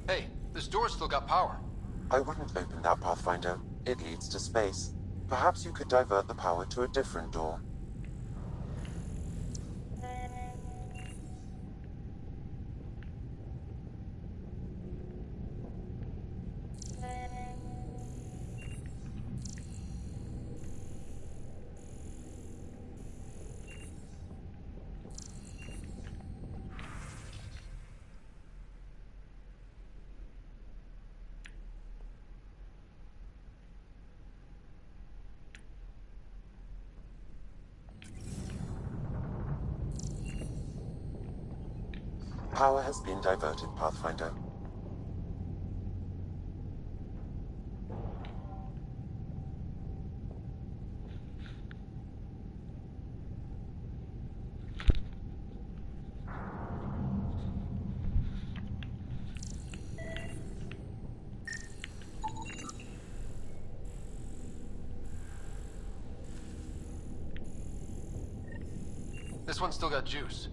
Hey, this door's still got power. I wouldn't open that, Pathfinder. It leads to space. Perhaps you could divert the power to a different door. Power has been diverted, Pathfinder. This one's still got juice.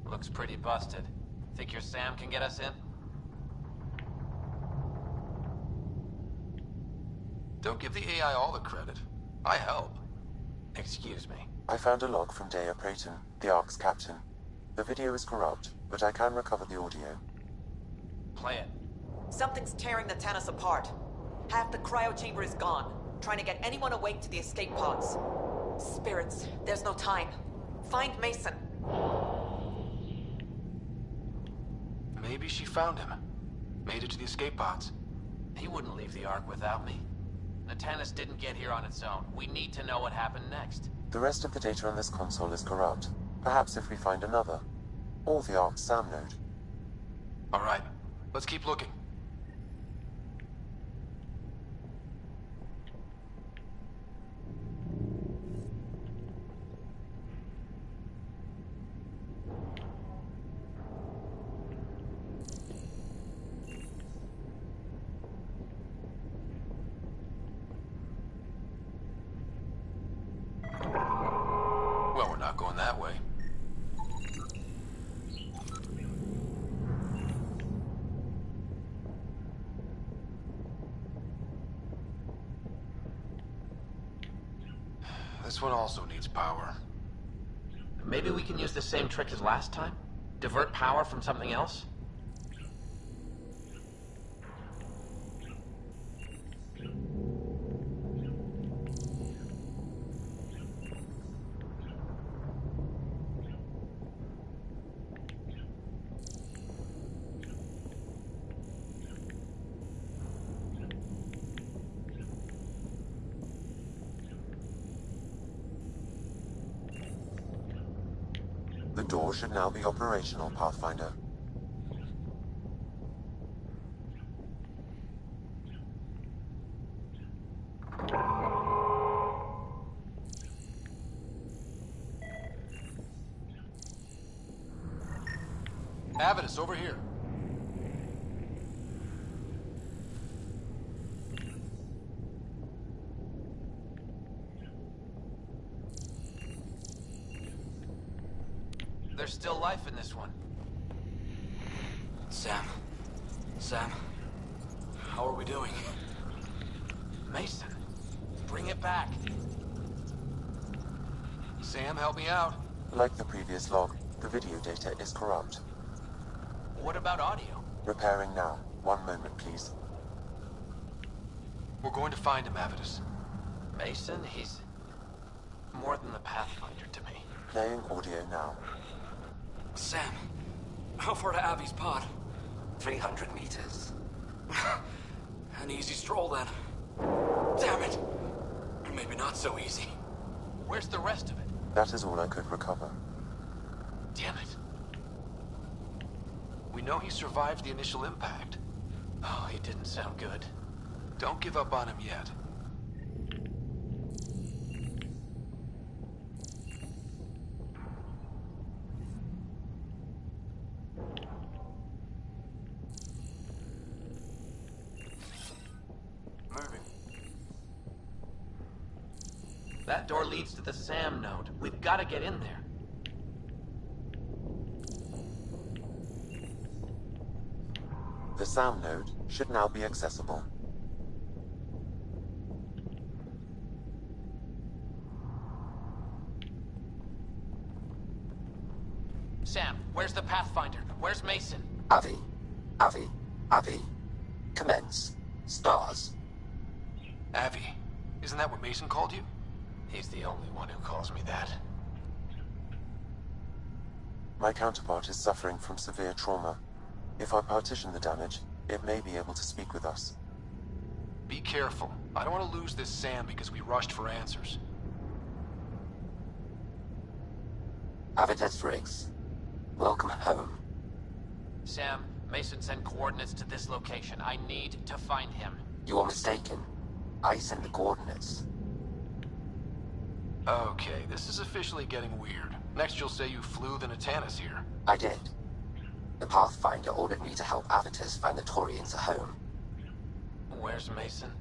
Looks pretty busted. Think your Sam can get us in? Don't give the AI all the credit. I help. Excuse me. I found a log from Dea Prayton, the Ark's captain. The video is corrupt, but I can recover the audio. Play it. Something's tearing the Tannis apart. Half the cryo chamber is gone, trying to get anyone awake to the escape pods. Spirits, there's no time. Find Mason. Maybe she found him. Made it to the escape pods. He wouldn't leave the Ark without me. The Tannis didn't get here on its own. We need to know what happened next. The rest of the data on this console is corrupt. Perhaps if we find another. Or the Ark's SAM node. Alright, let's keep looking. Well, we're not going that way. This one also needs power. Maybe we can use the same trick as last time? Divert power from something else? The door should now be operational, Pathfinder. Avidus, over here. There's still life in this one. Sam, how are we doing? Mason, bring it back. Sam, help me out. Like the previous log, the video data is corrupt. What about audio? Repairing now. One moment, please. We're going to find him, Avitus. Mason, he's more than the Pathfinder to me. Playing audio now. Sam, how far to Abby's pod? 300 meters. An easy stroll then. Damn it! Maybe not so easy. Where's the rest of it? That is all I could recover. Damn it. We know he survived the initial impact. Oh, he didn't sound good. Don't give up on him yet. Moving. That door leads to the SAM node. We've got to get in there. The SAM node should now be accessible. Sam, where's the Pathfinder? Where's Mason? Avi. Avi. Avi. Commence. Stars. Avi, isn't that what Mason called you? He's the only one who calls me that. My counterpart is suffering from severe trauma. If I partition the damage, it may be able to speak with us. Be careful. I don't want to lose this Sam because we rushed for answers. Avitus Riggs. Welcome home. Sam, Mason sent coordinates to this location. I need to find him. You are mistaken. I sent the coordinates. Okay, this is officially getting weird. Next you'll say you flew the Natanus here. I did. The Pathfinder ordered me to help Avitus find the Taurians a home. Where's Mason?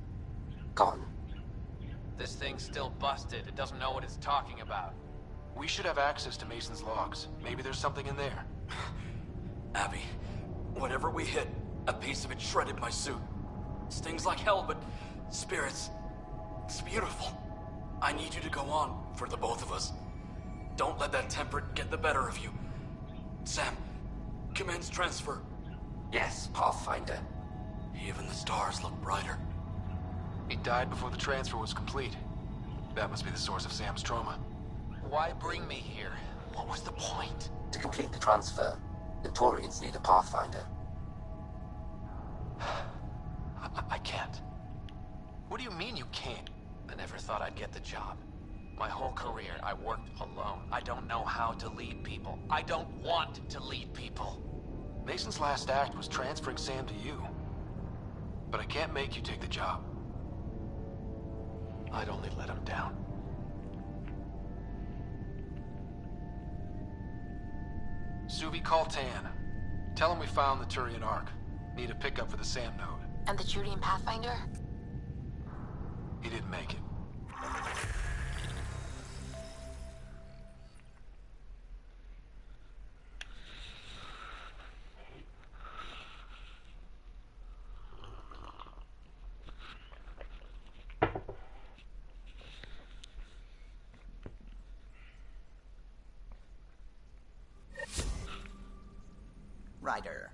Gone. This thing's still busted. It doesn't know what it's talking about. We should have access to Mason's logs. Maybe there's something in there. Abby, whatever we hit, a piece of it shredded my suit. Stings like hell, but spirits, it's beautiful. I need you to go on, for the both of us. Don't let that temper get the better of you. Sam, commence transfer. Yes, Pathfinder. Even the stars look brighter. He died before the transfer was complete. That must be the source of Sam's trauma. Why bring me here? What was the point? To complete the transfer, the Taurians need a Pathfinder. I can't. What do you mean you can't? I never thought I'd get the job. My whole career, I worked alone. I don't know how to lead people. I don't want to lead people. Mason's last act was transferring Sam to you. But I can't make you take the job. I'd only let him down. Suvi, call Tan. Tell him we found the Turian Ark. Need a pickup for the SAM node. And the Judean Pathfinder? He didn't make it. Ryder.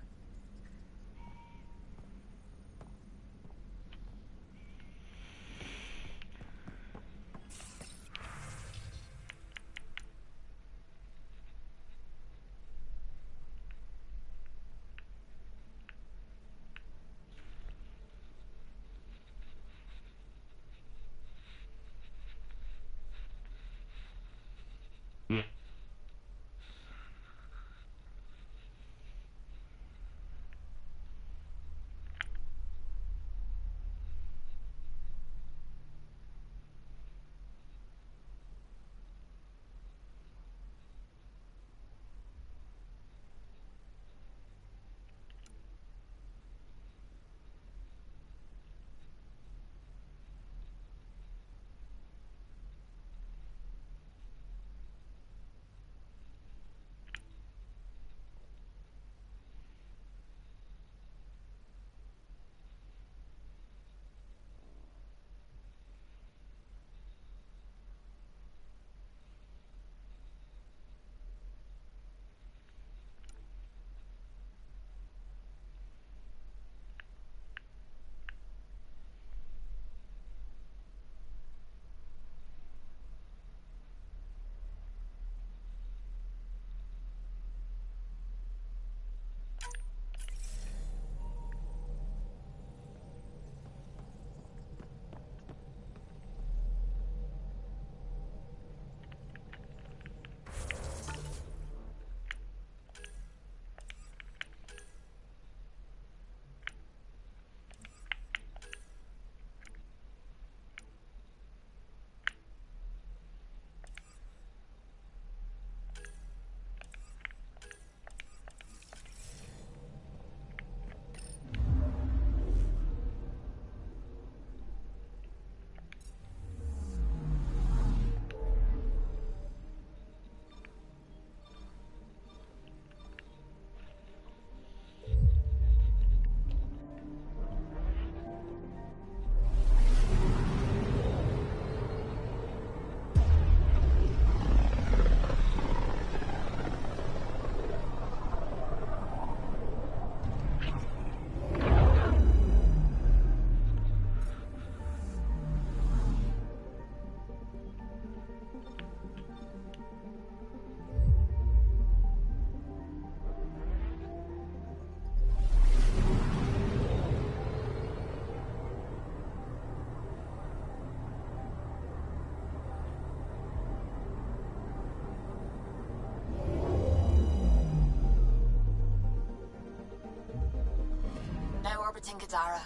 Tinkadara.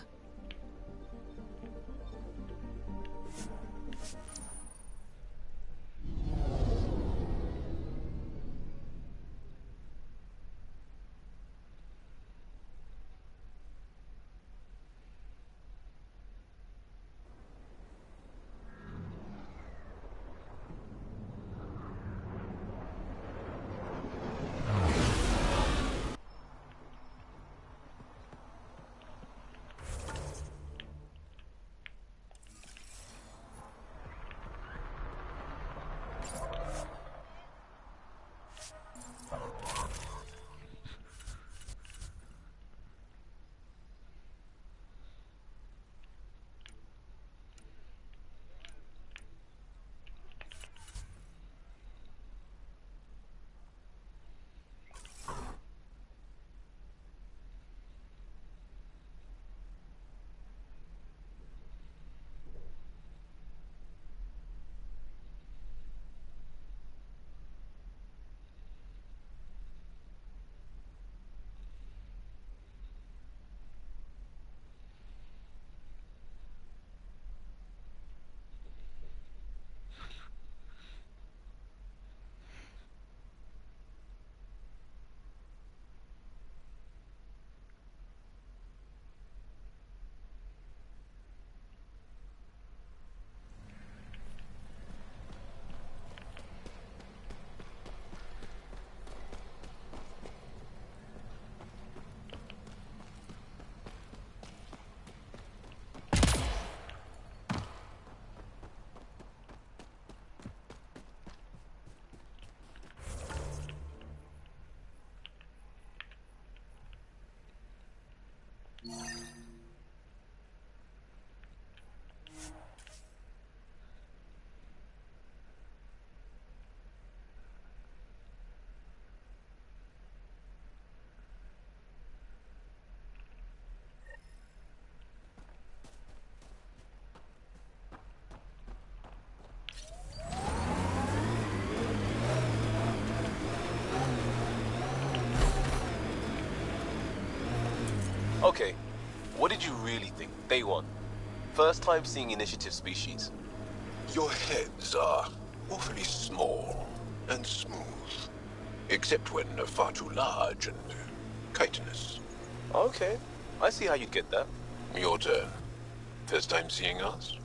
Okay, what did you really think? Day one. First time seeing initiative species. Your heads are awfully small and smooth. Except when they're far too large and chitinous. Okay, I see how you'd get that. Your turn. First time seeing us?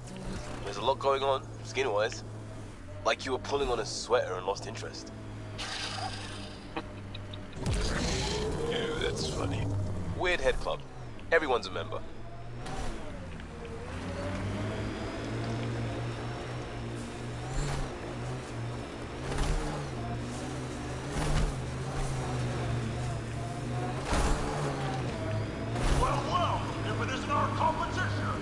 There's a lot going on, skin-wise. Like you were pulling on a sweater and lost interest. Oh, that's funny. Weird head club. Everyone's a member. Well, if it isn't our competition!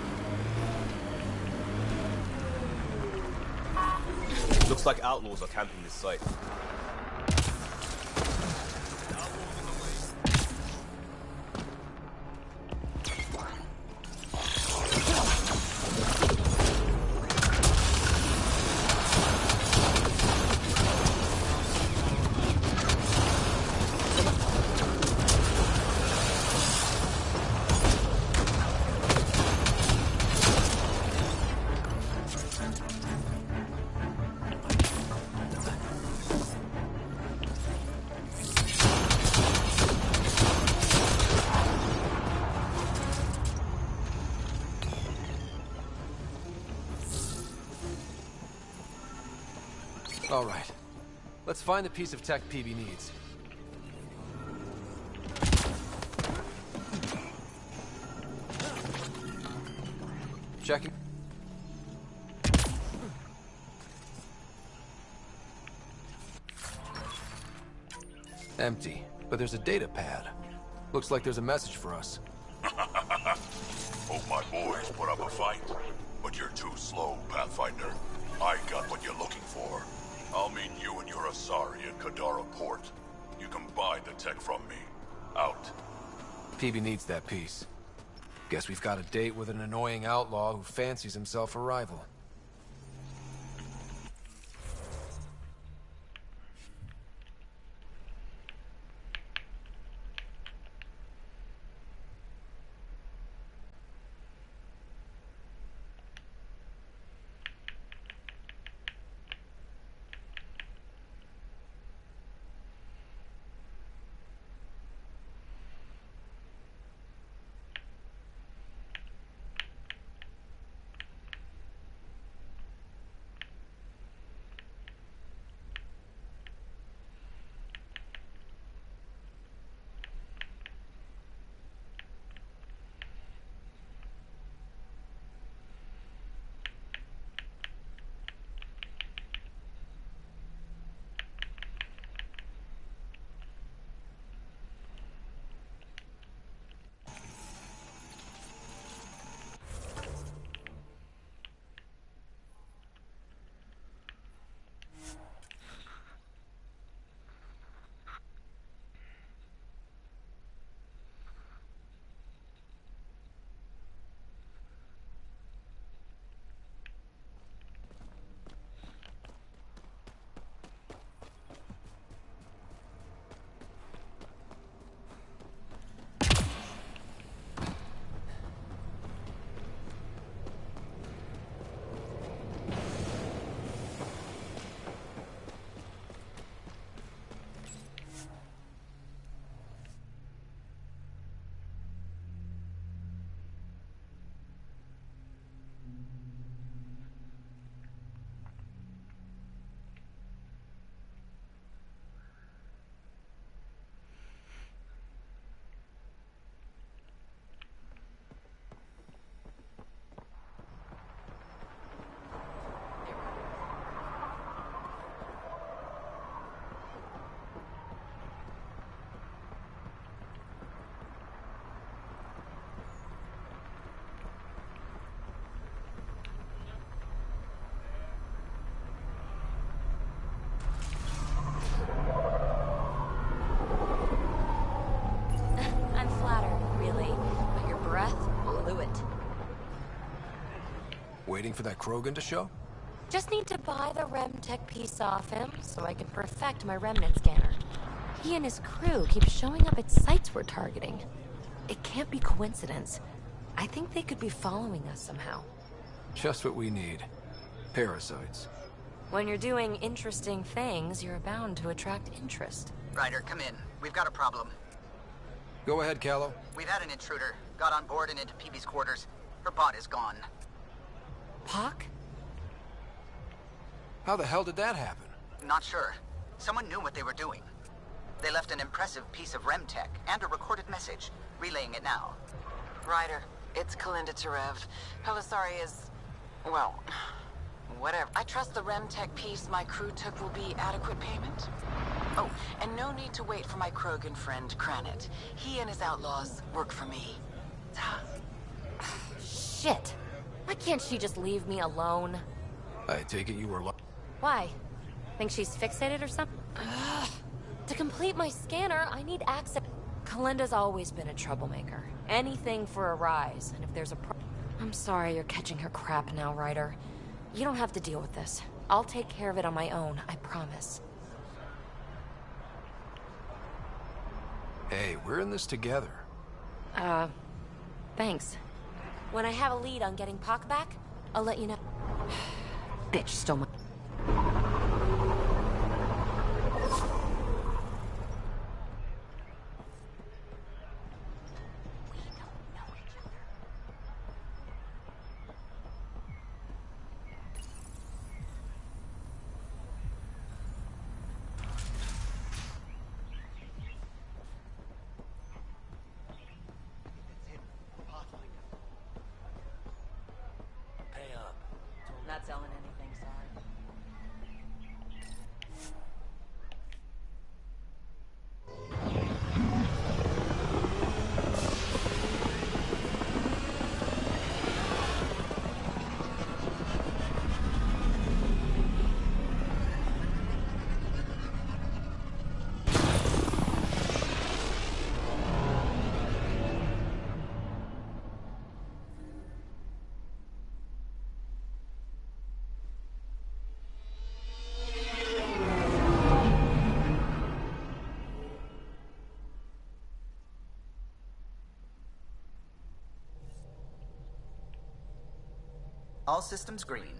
Looks like outlaws are camping this site. All right. Let's find the piece of tech PB needs. Checking. Empty, but there's a data pad. Looks like there's a message for us. Hope my boys put up a fight, but you're too slow, Pathfinder. I got what you're looking for. I'll meet you and your Asari at Kadara Port. You can buy the tech from me. Out. PB needs that piece. Guess we've got a date with an annoying outlaw who fancies himself a rival. do it. Waiting for that Krogan to show? Just need to buy the Remtech piece off him so I can perfect my remnant scanner. He and his crew keep showing up at sites we're targeting. It can't be coincidence. I think they could be following us somehow. Just what we need. Parasites. When you're doing interesting things, you're bound to attract interest. Ryder, come in. We've got a problem. Go ahead, Callow. We've had an intruder. Got on board and into PB's quarters. Her bot is gone. Pock? How the hell did that happen? Not sure. Someone knew what they were doing. They left an impressive piece of Remtech and a recorded message. Relaying it now. Ryder, it's Kalinda Tarev. Pelisari is... well... whatever. I trust the Remtech piece my crew took will be adequate payment. Oh, and no need to wait for my Krogan friend, Kranit. He and his outlaws work for me. Shit. Why can't she just leave me alone? I take it you were... Why? Think she's fixated or something? Ugh. To complete my scanner, I need access. Kalinda's always been a troublemaker. Anything for a rise, and if there's a I'm sorry you're catching her crap now, Ryder. You don't have to deal with this. I'll take care of it on my own, I promise. Hey, we're in this together. Thanks. When I have a lead on getting Pock back, I'll let you know. Bitch stole my... Not selling anything, sorry. All systems green.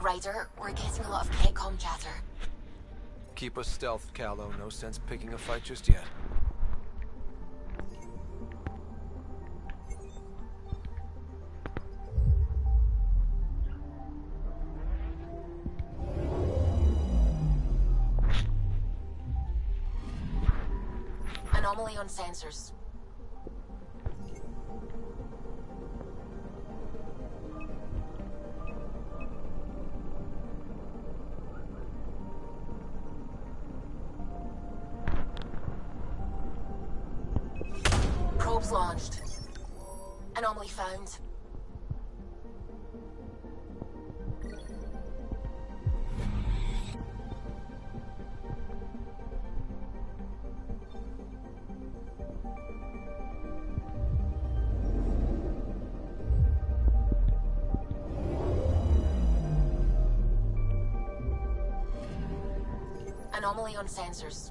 Ryder, we're getting a lot of Catcom chatter. Keep us stealth, Callow. No sense picking a fight just yet. Anomaly on sensors. Probes launched. Anomaly found. Anomaly on sensors.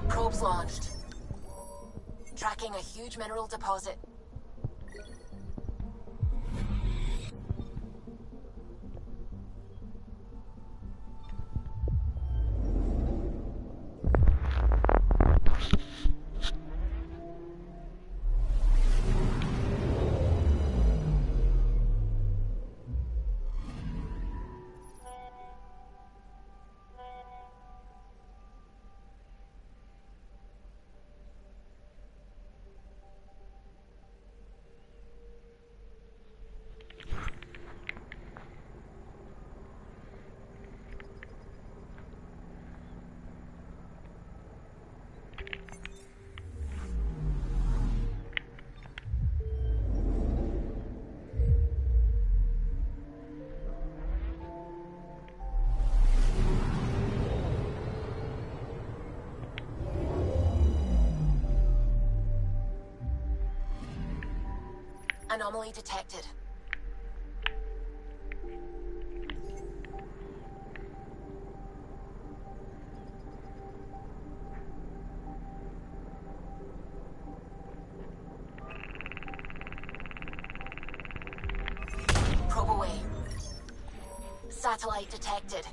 Probes launched. Tracking a huge mineral deposit. Anomaly detected. Probe away. Satellite detected.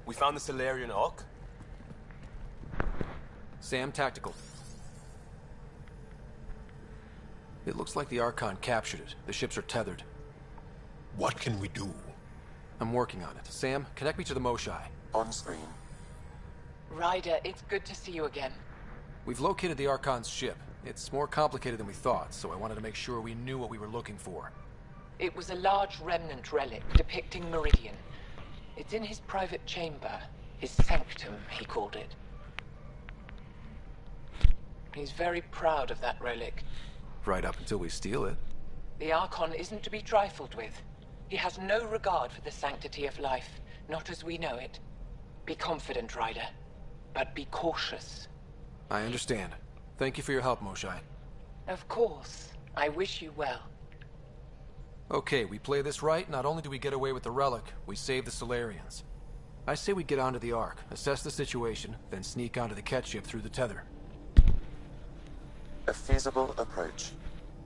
We found the Solarian Ark? Sam, tactical. It looks like the Archon captured it. The ships are tethered. What can we do? I'm working on it. Sam, connect me to the Moshai. On screen. Ryder, it's good to see you again. We've located the Archon's ship. It's more complicated than we thought, so I wanted to make sure we knew what we were looking for. It was a large remnant relic depicting Meridian. It's in his private chamber. His sanctum, he called it. He's very proud of that relic. Right up until we steal it. The Archon isn't to be trifled with. He has no regard for the sanctity of life, not as we know it. Be confident, Ryder. but be cautious. I understand. Thank you for your help, Moshae. Of course. I wish you well. Okay, we play this right, not only do we get away with the relic, we save the Solarians. I say we get onto the Ark, assess the situation, then sneak onto the Ket ship through the tether. A feasible approach.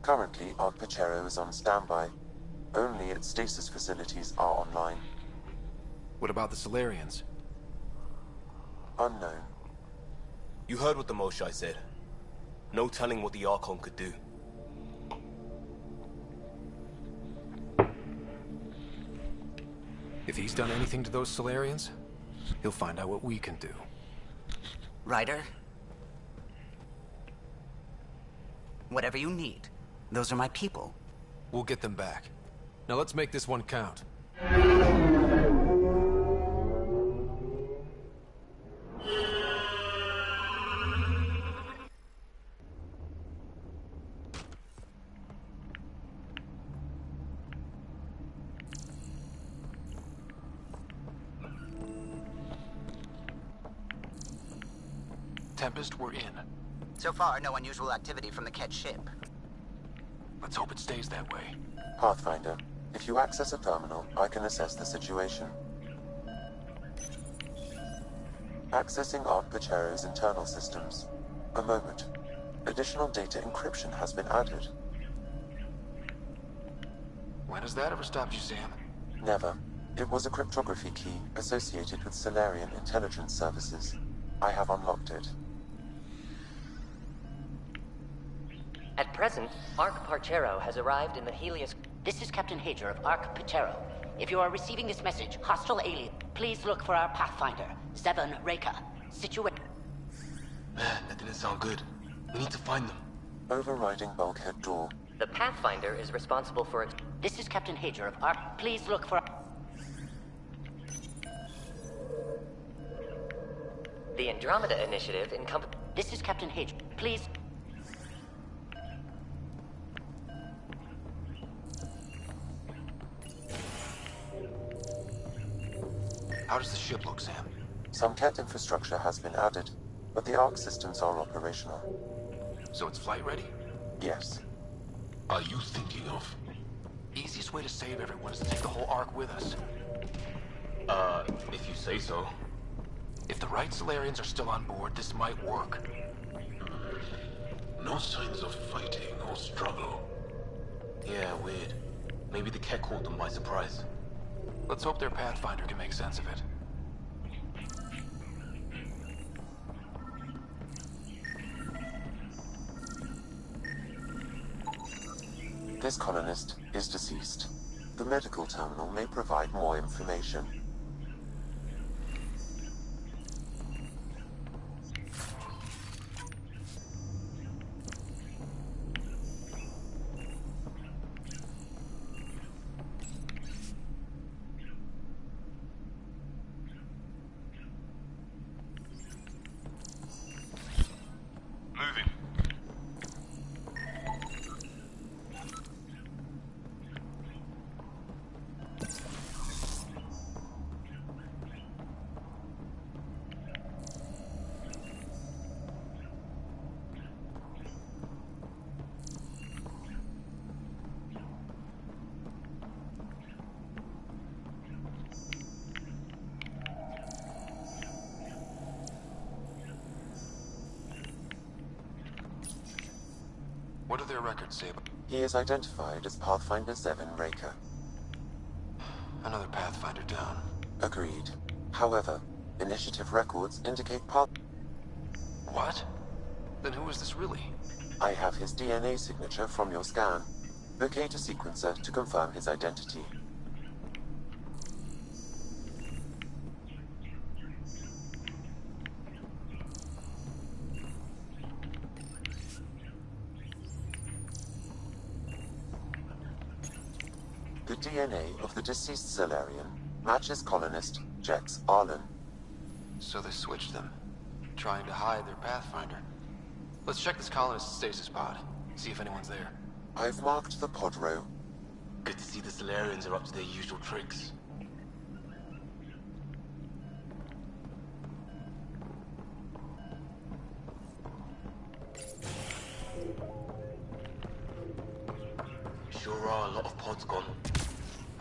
Currently, Ark Pachero is on standby. Only its stasis facilities are online. What about the Solarians? Unknown. You heard what the Moshae said. No telling what the Archon could do. If he's done anything to those Solarians, he'll find out what we can do. Ryder? Whatever you need. Those are my people. We'll get them back. Now let's make this one count. Tempest, we're in. So far, no unusual activity from the Ket ship. Let's hope it stays that way. Pathfinder, if you access a terminal, I can assess the situation. Accessing Ark Pachero's internal systems. A moment. Additional data encryption has been added. When has that ever stopped you, Sam? Never. It was a cryptography key associated with Solarian intelligence services. I have unlocked it. At present, Ark Pachero has arrived in the Helios... This is Captain Hager of Ark Pachero. If you are receiving this message, hostile alien, please look for our Pathfinder, Zevon Reka. Man, that didn't sound good. We need to find them. Overriding bulkhead door. The Pathfinder is responsible for... This is Captain Hager of Ark... Please look for... The Andromeda initiative encompasses... This is Captain Hager. Please... How does the ship look, Sam? Some Ket infrastructure has been added, but the Ark systems are operational. So it's flight ready? Yes. Are you thinking of? Easiest way to save everyone is to take the whole Ark with us. If you say so. If the right Solarians are still on board, this might work. No signs of fighting or struggle. Yeah, weird. Maybe the Ket caught them by surprise. Let's hope their Pathfinder can make sense of it. This colonist is deceased. The medical terminal may provide more information. Moving. What do their records say about... He is identified as Pathfinder Zevon Reka. Another Pathfinder down. Agreed. However, initiative records indicate What? Then who is this really? I have his DNA signature from your scan. Locate a sequencer to confirm his identity. The DNA of the deceased Solarian matches colonist Jex Arlen. So they switched them, trying to hide their Pathfinder. Let's check this colonist's stasis pod, see if anyone's there. I've marked the pod row. Good to see the Solarians are up to their usual tricks.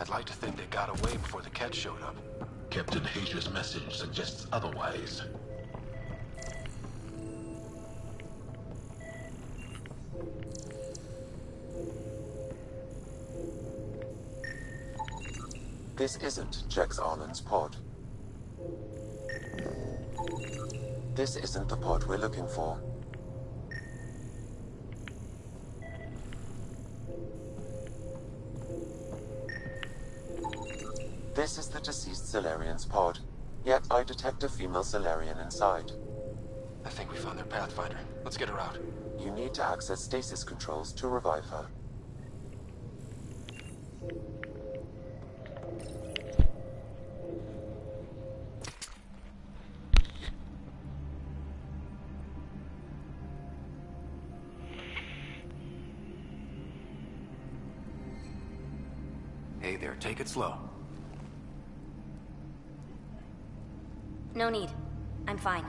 I'd like to think they got away before the Ket showed up. Captain Hager's message suggests otherwise. This isn't Jex Arlen's pod. This isn't the pod we're looking for. This is the deceased Solarian's pod, yet I detect a female Solarian inside. I think we found their Pathfinder. Let's get her out. You need to access stasis controls to revive her. Hey there, take it slow. No need. I'm fine.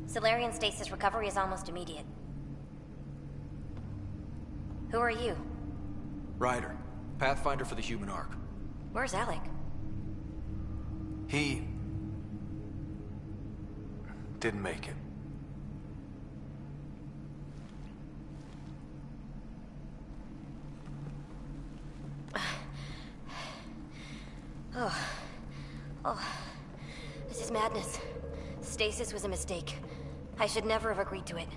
Solarian stasis recovery is almost immediate. Who are you? Ryder, Pathfinder for the human Ark. Where's Alec? He... didn't make it. Oh, this is madness. Stasis was a mistake. I should never have agreed to it.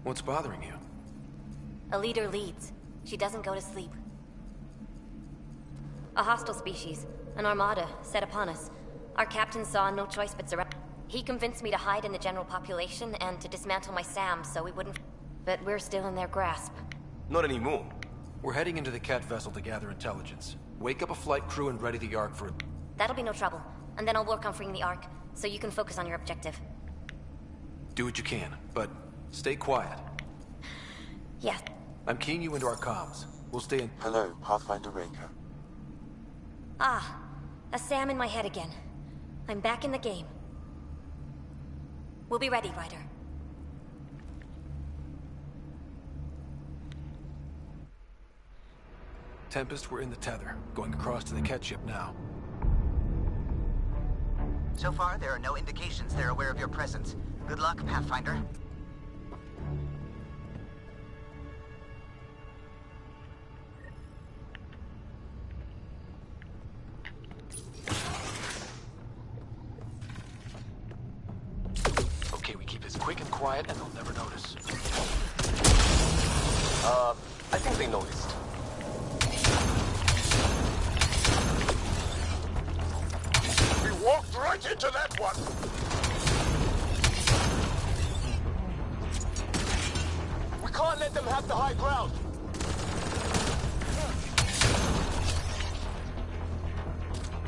What's bothering you? A leader leads. She doesn't go to sleep. A hostile species, an armada, set upon us. Our captain saw no choice but surrender. He convinced me to hide in the general population and to dismantle my SAM so we wouldn't... But we're still in their grasp. Not anymore. We're heading into the Ket vessel to gather intelligence. Wake up a flight crew and ready the Ark for... That'll be no trouble. And then I'll work on freeing the Ark, so you can focus on your objective. Do what you can, but stay quiet. Yes. I'm keying you into our comms. We'll stay in... Hello, Pathfinder Raker. Ah, a SAM in my head again. I'm back in the game. We'll be ready, Ryder. Tempest, we're in the tether, going across to the Ket ship now. So far, there are no indications they're aware of your presence. Good luck, Pathfinder. Okay, we keep this quick and quiet and they'll never notice. I think they noticed. Walked right into that one! We can't let them have the high ground!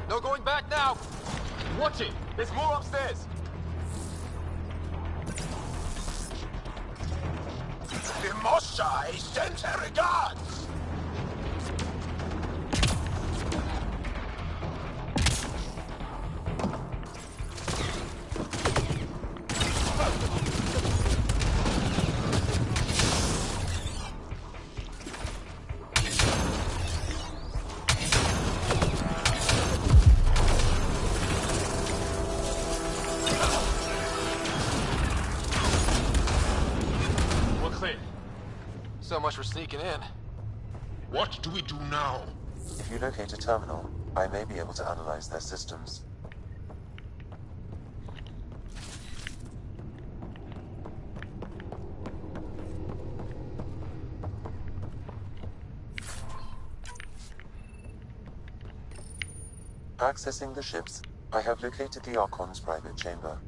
No going back now! Watch it! There's more upstairs! The Mossai sends her regards! So much for sneaking in. What do we do now? If you locate a terminal, I may be able to analyze their systems. Accessing the ships, I have located the Archon's private chamber.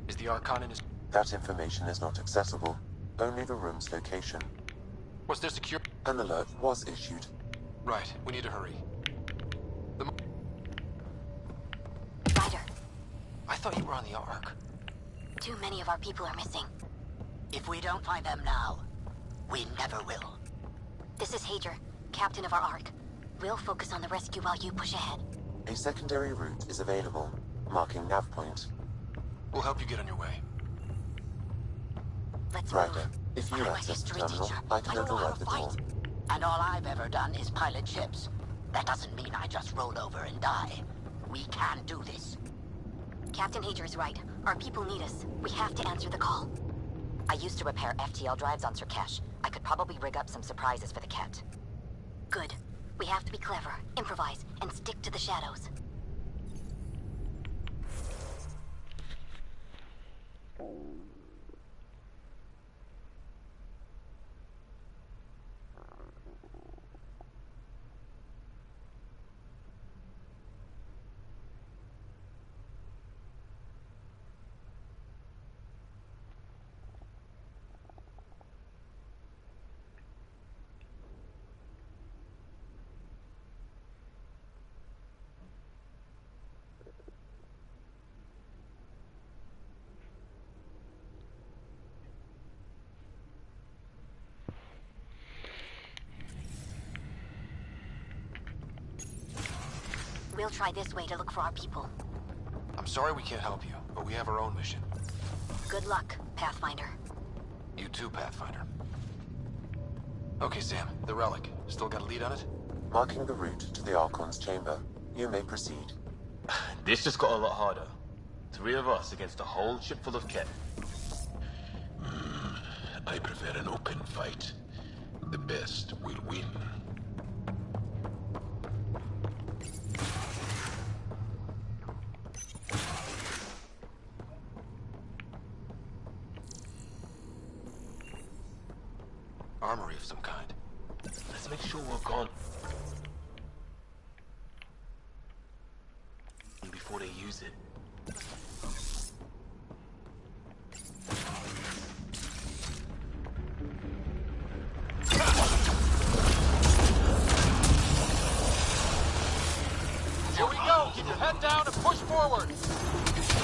Is the Archon in his... That information is not accessible. Only the room's location. Was there secure... An alert was issued. Right, we need to hurry. Ryder. I thought you were on the Ark. Too many of our people are missing. If we don't find them now, we never will. This is Hager, captain of our Ark. We'll focus on the rescue while you push ahead. A secondary route is available, marking nav point. We'll help you get on your way. Let's Ryder, move. If you I'm a access the history terminal, teacher. I can I don't know how override to the door. fight. And all I've ever done is pilot ships. That doesn't mean I just roll over and die. We can do this. Captain Hager's right. Our people need us. We have to answer the call. I used to repair FTL drives on Sirkesh. I could probably rig up some surprises for the Ket. Good. We have to be clever, improvise, and stick to the shadows. We'll try this way to look for our people. I'm sorry we can't help you, but we have our own mission. Good luck, Pathfinder. You too, Pathfinder. Okay, Sam, the relic. Still got a lead on it? Marking the route to the Archon's chamber. You may proceed. This just got a lot harder. 3 of us against a whole ship full of Ket. I prefer an open fight. The best will win. Armory of some kind. Let's make sure we're gone before they use it. Here we go! Keep your head down and push forward!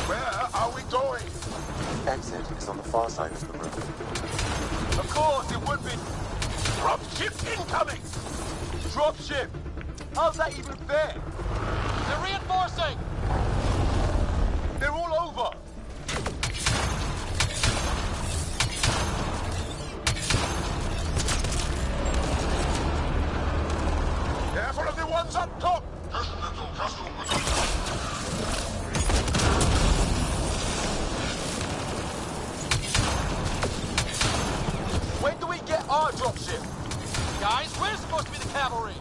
Where are we going? Exit is on the far side of the room. Of course, it would be. Dropship incoming! Dropship? How's that even fair? They're reinforcing! They're all over! Careful of the ones up top! When do we get our dropship? Guys, we're supposed to be the cavalry!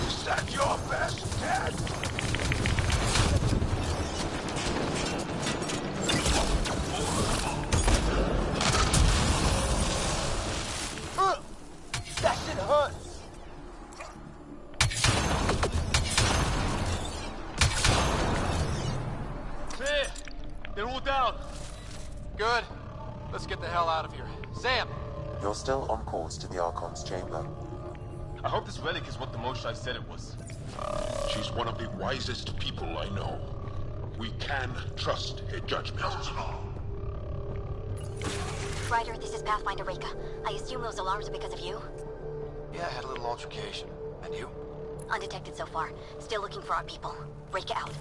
Is that your best, Dad? That shit hurts! There! They're all down! Good. Let's get the hell out of here. Sam! You're still on course to the Archon's chamber. I hope this relic is what the Moshae said it was. She's one of the wisest people I know. We can trust her judgment. Ryder, this is Pathfinder Reka. I assume those alarms are because of you? Yeah, I had a little altercation. And you? Undetected so far. Still looking for our people. Reka out.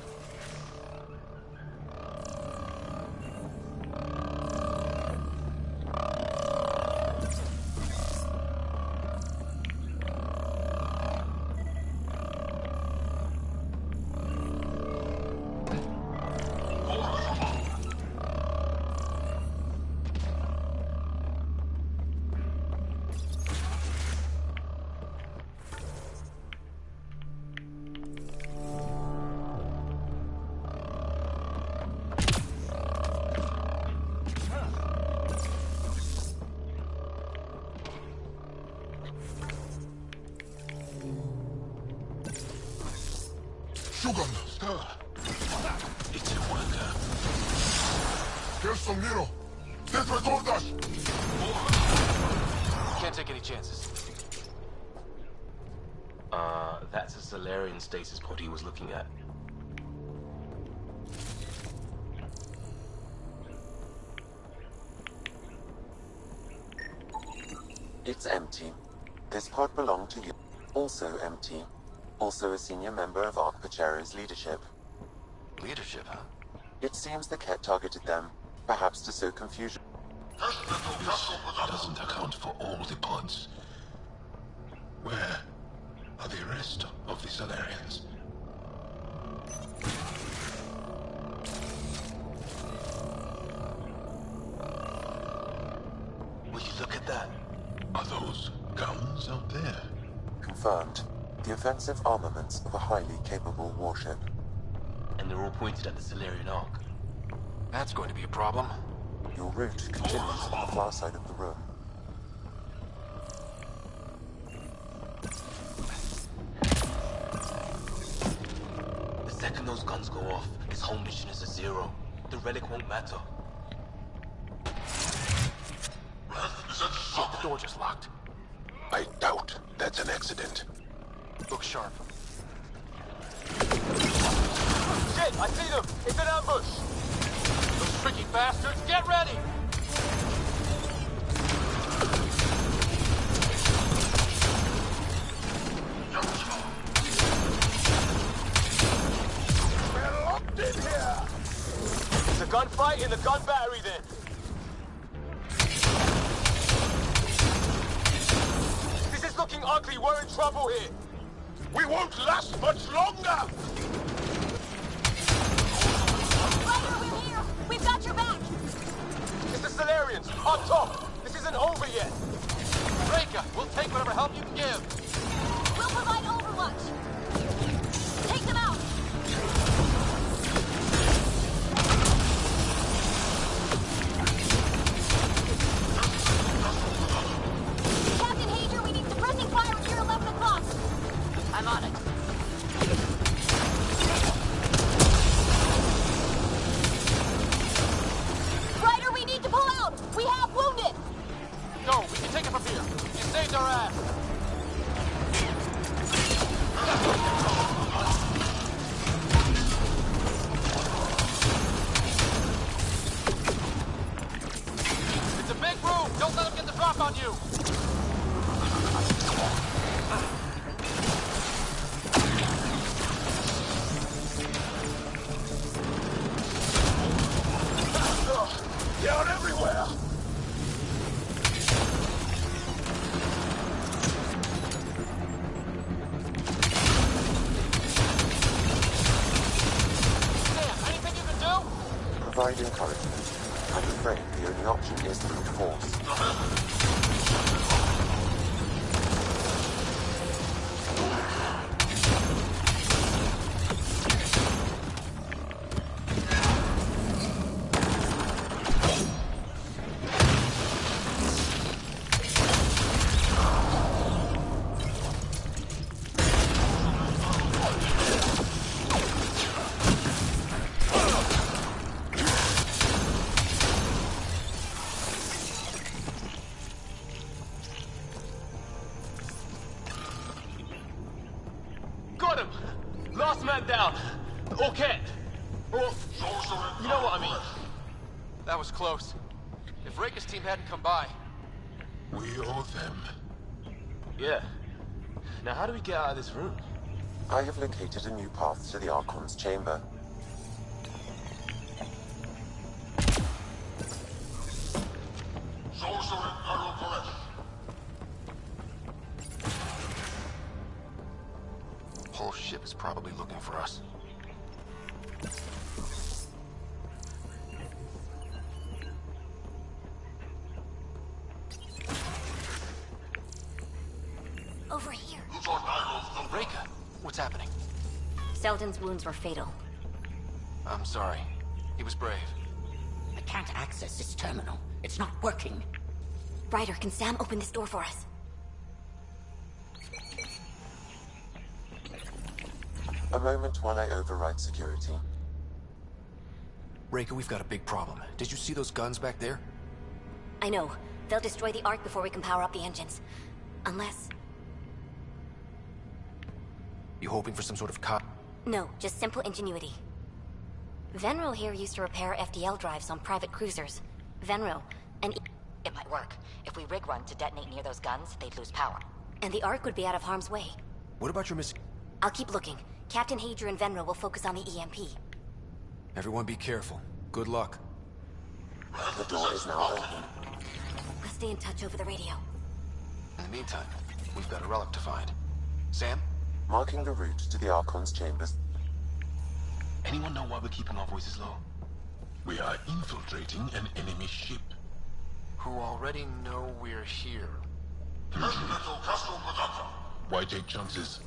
It's a wonder. Can't take any chances. That's a Solarian stasis pod he was looking at. It's empty. This pod belonged to you. Also empty. Also a senior member of Ark Pachero's leadership. Leadership, huh? It seems the Ket targeted them, perhaps to sow confusion. This doesn't account for all the pods. Where are the rest of the Solarians? Will you look at that? Are those guns out there? Confirmed. The offensive armaments of a highly capable warship. And they're all pointed at the Solarian Ark. That's going to be a problem. Your route continues on the far side of the room. The second those guns go off, this whole mission is a zero. The relic won't matter. Shit, the door just locked. I doubt that's an accident. Look sharp. Shit, I see them! It's an ambush! Those tricky bastards, get ready! We're locked in here! There's a gunfight in the gun battery then. This is looking ugly. We're in trouble here. We won't last much longer! Ryder, we're here! We've got your back! It's the Solarians, on top! This isn't over yet! Reka, we'll take whatever help you can give. We'll provide overwatch! Take them out! Captain Hager, we need suppressing fire near 11 o'clock! I'm on it. Ryder, we need to pull out! We have wounded! Go, we can take it from here. You saved our ass. It's a big room. Don't let them get the drop on you. They're everywhere! Sam, anything you can do? Provide encouragement. I'm afraid the only option is brute force. Got him! Last man down. Okay. Or, you know what I mean. That was close. If Reka's team hadn't come by. We owe them. Yeah. Now how do we get out of this room? I have located a new path to the Archon's chamber. Whole ship is probably looking for us. Over here. Reka, what's happening? Selden's wounds were fatal. I'm sorry. He was brave. I can't access this terminal. It's not working. Ryder, can Sam open this door for us? A moment while I override security. Reka, we've got a big problem. Did you see those guns back there? I know. They'll destroy the Ark before we can power up the engines. Unless... You hoping for some sort of No, just simple ingenuity. Venro here used to repair FDL drives on private cruisers. Venro, and... It might work. If we rig one to detonate near those guns, they'd lose power. And the Ark would be out of harm's way. What about your I'll keep looking. Captain Hadra and Venra will focus on the EMP. Everyone be careful. Good luck. The door is now open. Let's stay in touch over the radio. In the meantime, we've got a relic to find. Sam? Marking the route to the Archon's chambers. Anyone know why we're keeping our voices low? We are infiltrating an enemy ship. Who already know we're here. Why take chances?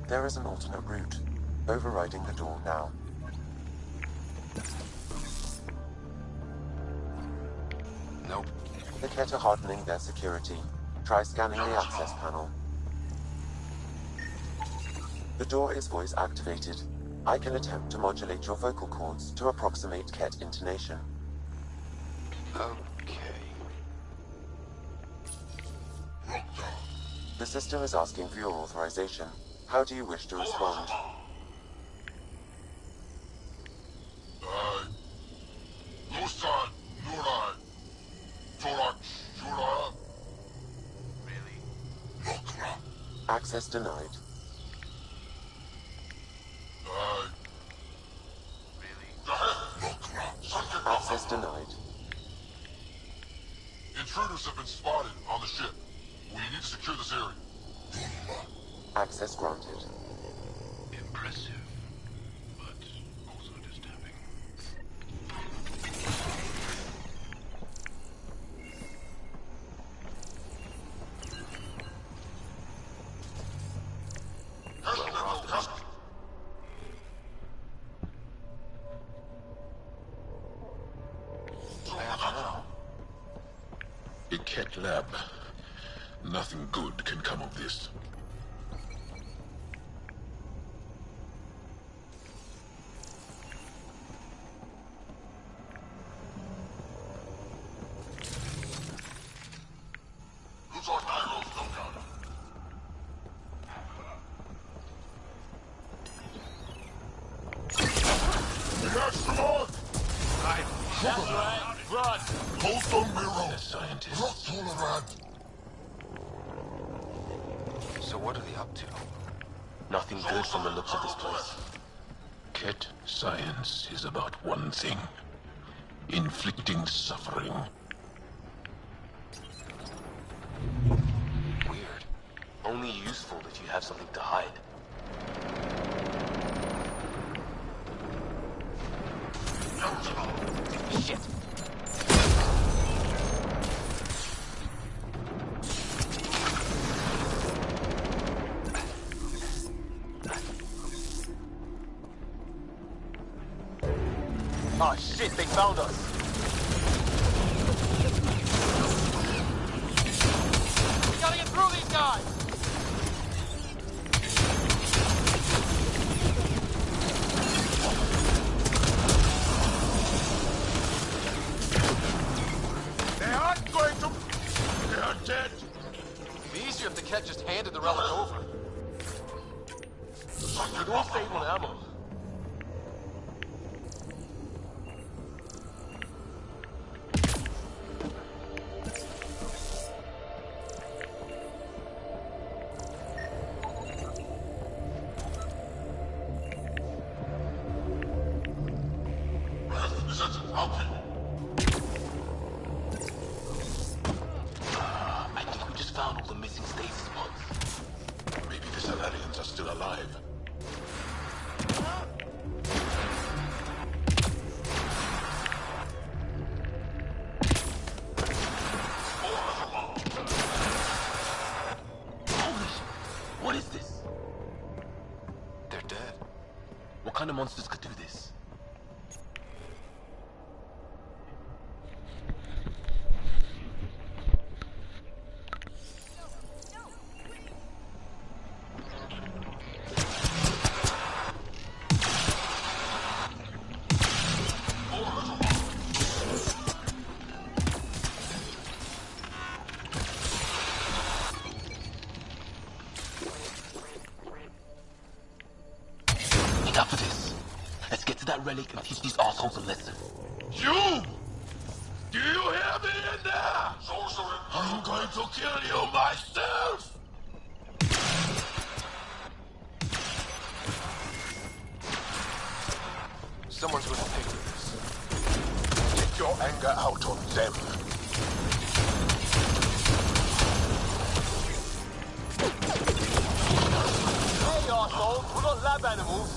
There is an alternate route, overriding the door now. Nope. The Kett are hardening their security. Try scanning the access panel. The door is voice activated. I can attempt to modulate your vocal cords to approximate Kett intonation. Okay. The system is asking for your authorization. How do you wish to respond? Access denied. Access denied. Intruders have been spotted on the ship. We need to secure this area. Access granted. Impressive, but also disturbing. A Kett lab. Nothing good can come of this. So what are they up to? Nothing good from the looks of this place. Kett science is about one thing. Inflicting suffering. Weird. Only useful if you have something to hide. Shit. Oh shit, they found us! We gotta get through these guys! They aren't going to... They are dead! It'd be easier if the Kett just handed the relic over. We don't save on ammo. I think we just found all the missing stasis pods. Maybe the Salarians are still alive. What is this? They're dead. What kind of monsters could do this? relic and teach these assholes a lesson. You! Do you hear me in there? I'm going to kill you myself! Someone's going to pay for this. Take your anger out on them. Hey, asshole! We're not lab animals.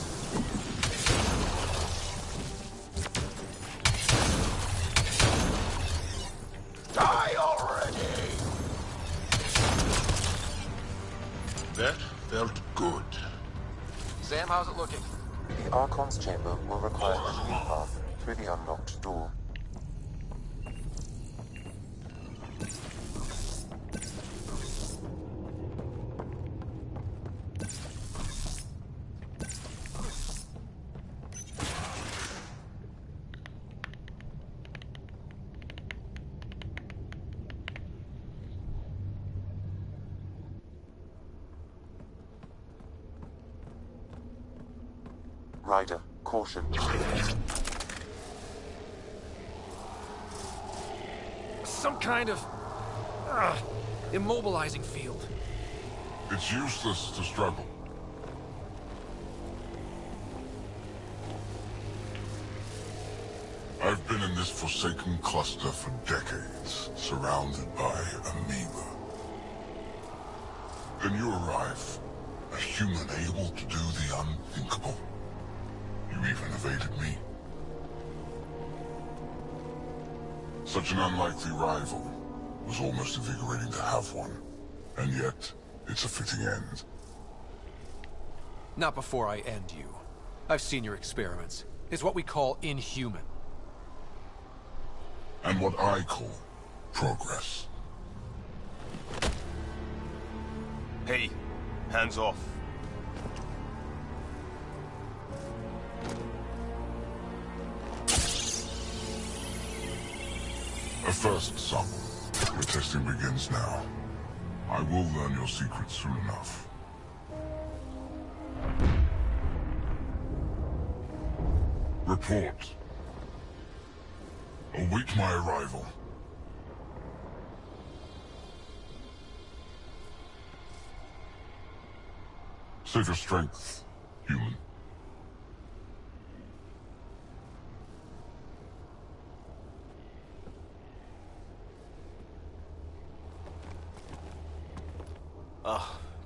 Die already! That felt good. Sam, how's it looking? The Archon's chamber will require a new path through the unlocked door. Ryder, caution. Some kind of immobilizing field. It's useless to struggle. I've been in this forsaken cluster for decades, surrounded by amoeba. Then you arrive, a human able to do the unthinkable. You even evaded me. Such an unlikely rival. Was almost invigorating to have one. And yet, it's a fitting end. Not before I end you. I've seen your experiments. It's what we call inhuman. And what I call progress. Hey, hands off. A first, son. Your testing begins now. I will learn your secrets soon enough. Report. Await my arrival. Save your strength, human.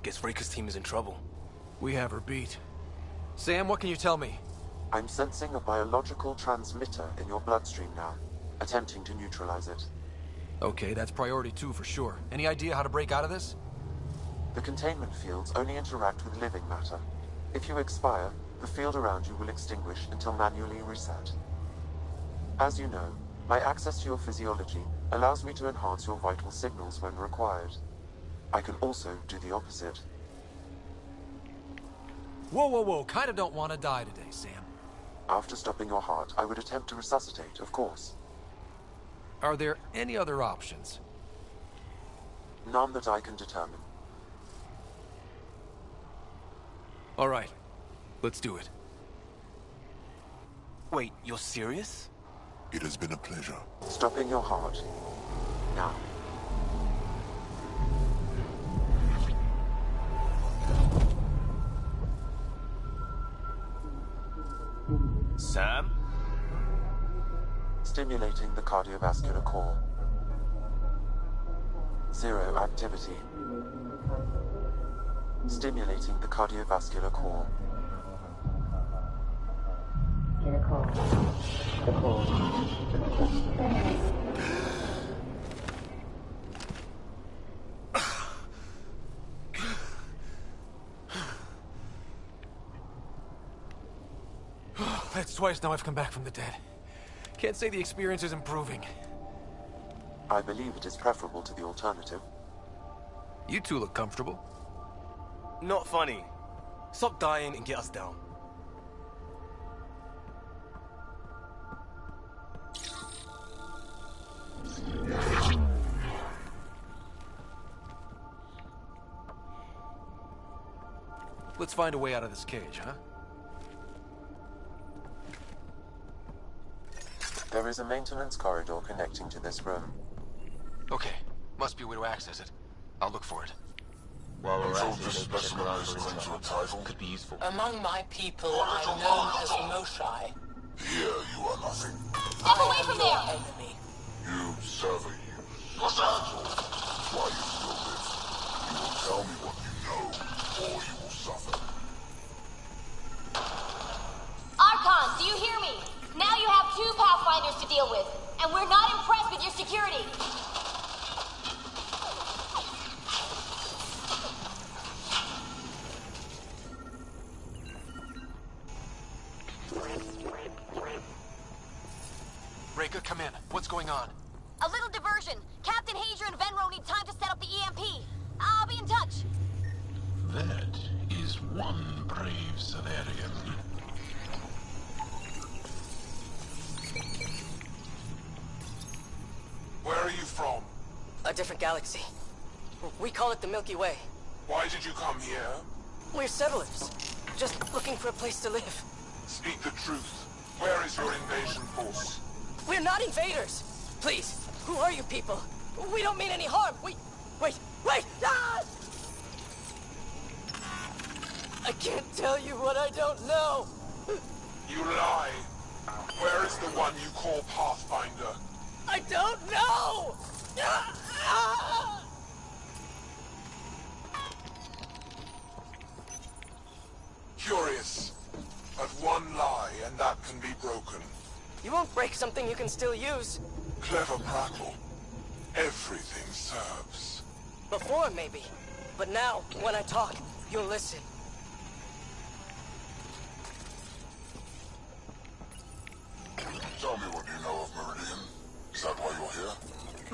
Guess Rika's team is in trouble. We have her beat. Sam, what can you tell me? I'm sensing a biological transmitter in your bloodstream now, attempting to neutralize it. Okay, that's priority 2 for sure. Any idea how to break out of this? The containment fields only interact with living matter. If you expire, the field around you will extinguish until manually reset. As you know, my access to your physiology allows me to enhance your vital signals when required. I can also do the opposite. Whoa. Kinda don't want to die today, Sam. After stopping your heart, I would attempt to resuscitate, of course. Are there any other options? None that I can determine. All right. Let's do it. Wait, you're serious? It has been a pleasure. Stopping your heart. Now. Sam? Stimulating the cardiovascular core. 0 activity. Stimulating the cardiovascular core. That's twice now I've come back from the dead. Can't say the experience is improving. I believe it is preferable to the alternative. You two look comfortable. Not funny. Stop dying and get us down. Let's find a way out of this cage, huh? There is a maintenance corridor connecting to this room. Okay, must be a way to access it. I'll look for it. While we're at this specimen is linked to a title. Could be useful. Among my people, I'm known as Moshai. Here you are nothing. Step away from there! Enemy. You serve a use. What's that? Why you still live. You will tell me what you know, or you will suffer. Archon, do you hear me? Now you have 2 Pathfinders to deal with, and we're not impressed with your security. Reka, come in. What's going on? A little diversion. Captain Hager and Venro need time to set up the EMP. I'll be in touch. That is one brave Salarian. Where are you from? A different galaxy. We call it the Milky Way. Why did you come here? We're settlers. Just looking for a place to live. Speak the truth. Where is your invasion force? We're not invaders! Please, who are you people? We don't mean any harm. Wait! Ah! I can't tell you what I don't know. You lie. Where is the one you call Pathfinder? I don't know! Ah! Curious. But one lie, and that can be broken. You won't break something you can still use. Clever prattle. Everything serves. Before, maybe. But now, when I talk, you'll listen. Tell me what you know of Meridian. Is that why you're here?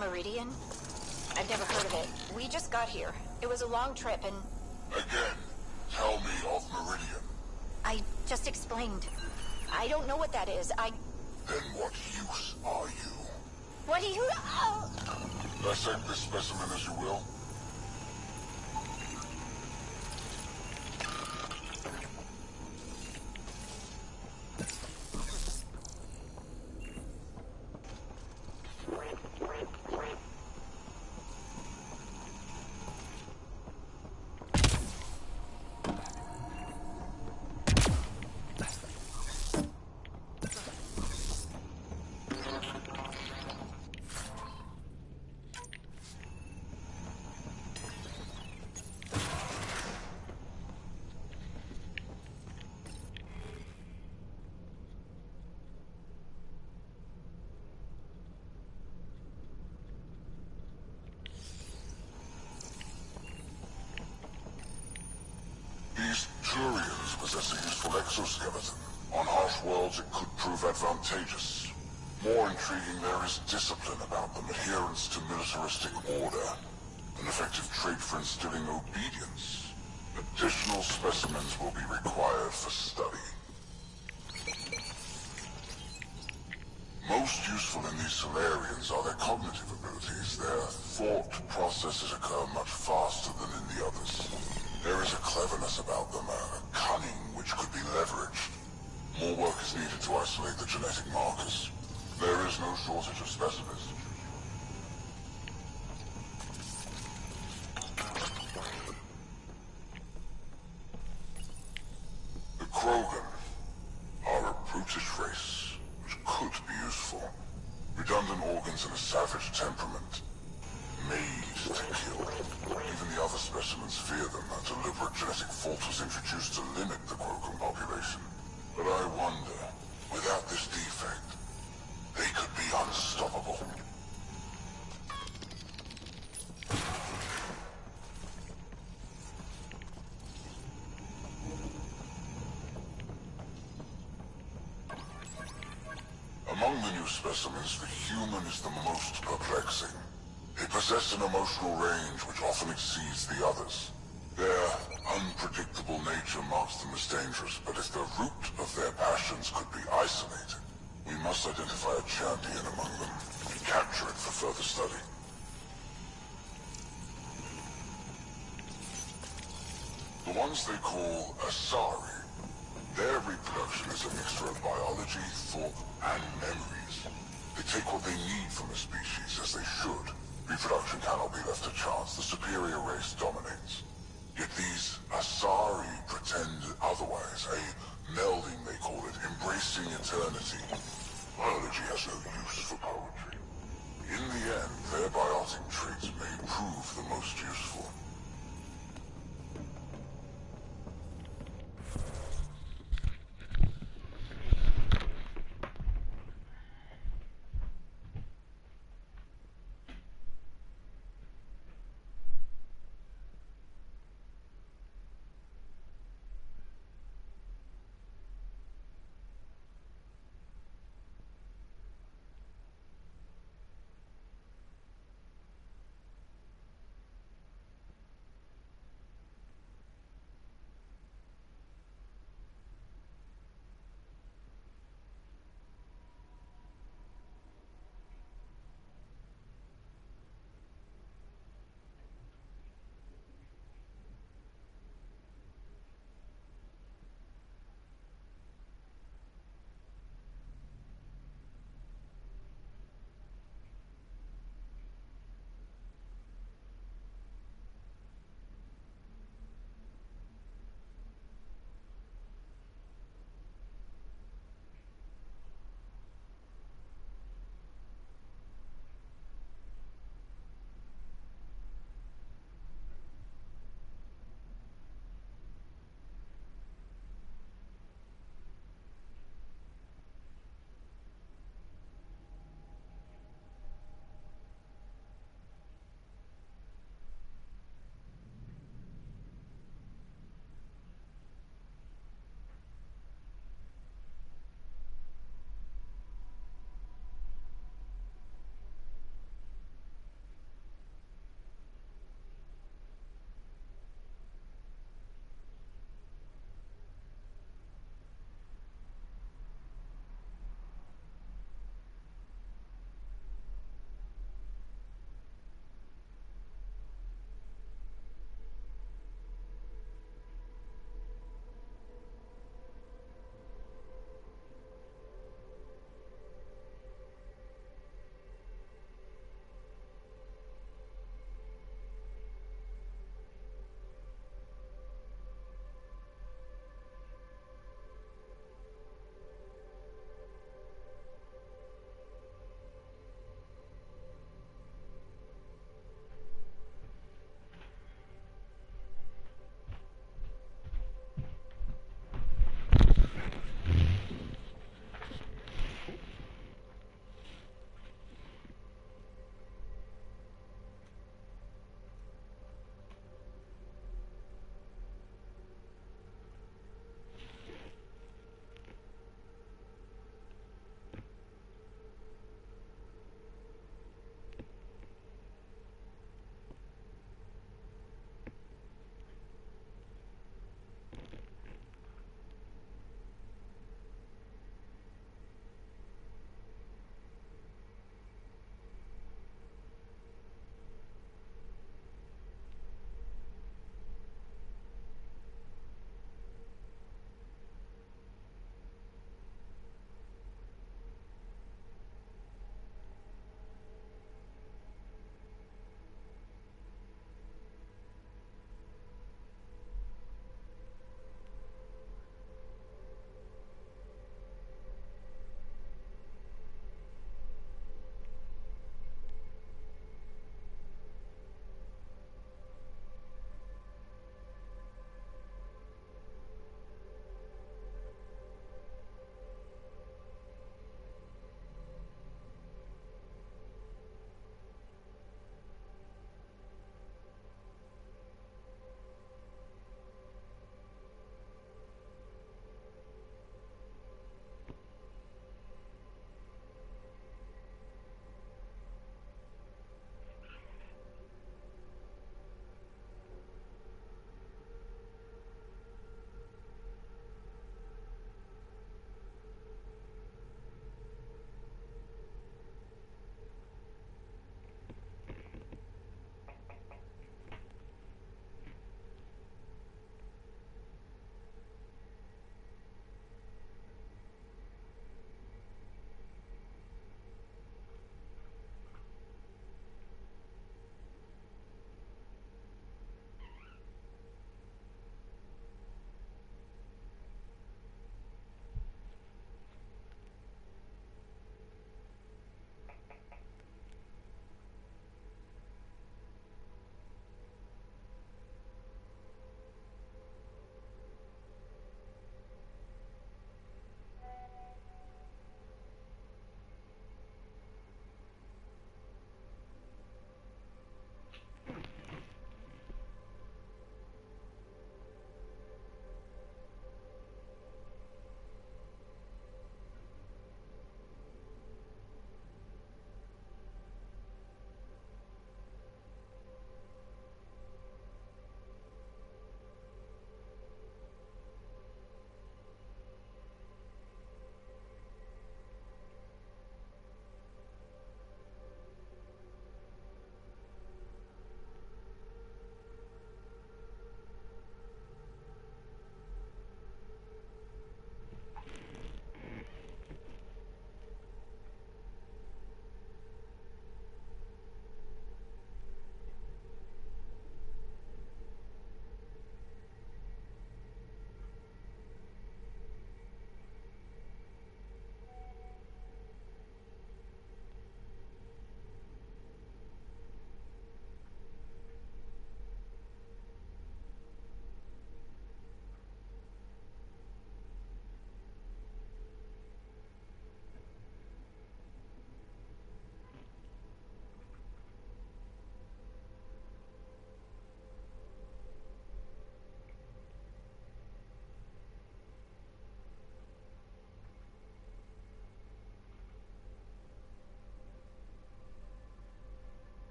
Meridian? I've never heard of it. We just got here. It was a long trip and... Again, tell me of Meridian. I just explained. I don't know what that is. Then what use are you? What do you... Oh. Dissect this specimen as you will. These Turians possess a useful exoskeleton. On harsh worlds, it could prove advantageous. More intriguing, there is discipline about them, adherence to militaristic order, an effective trait for instilling obedience. Additional specimens will be required for study. Most useful in these Solarians are their cognitive abilities. Their thought processes occur much faster than in the others. There is a cleverness about them, a cunning which could be leveraged. More work is needed to isolate the genetic markers. There is no shortage of specimens. The Krogan are a brutish race, which could be useful. Redundant organs and a savage temperament. Made to kill. Even the other specimens fear them. A deliberate genetic fault was introduced to limit the Krogan population. But I wonder, without this defect, they could be unstoppable. Among the new specimens, the human is the most perplexing. They possess an emotional range which often exceeds the others. Their unpredictable nature marks them as dangerous, but if the root of their passions could be isolated, we must identify a champion among them and capture it for further study. The ones they call Asari, their reproduction is a mixture of biology, thought, and memories. They take what they need from the species, as they should. Reproduction cannot be left to chance. The superior race dominates. Yet these Asari pretend otherwise. A melding, they call it, embracing eternity. Biology has no use for poetry. In the end, their biotic traits may prove the most useful.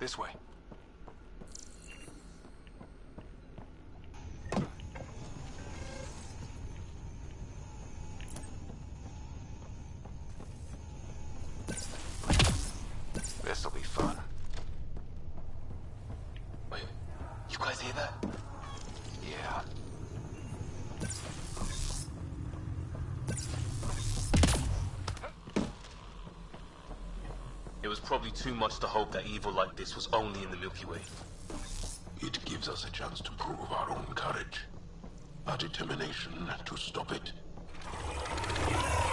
This way. This'll be fun. Wait, you guys hear that? Yeah. It was probably too much to hope that evil like this was only in the Milky Way. It gives us a chance to prove our own courage, our determination to stop it.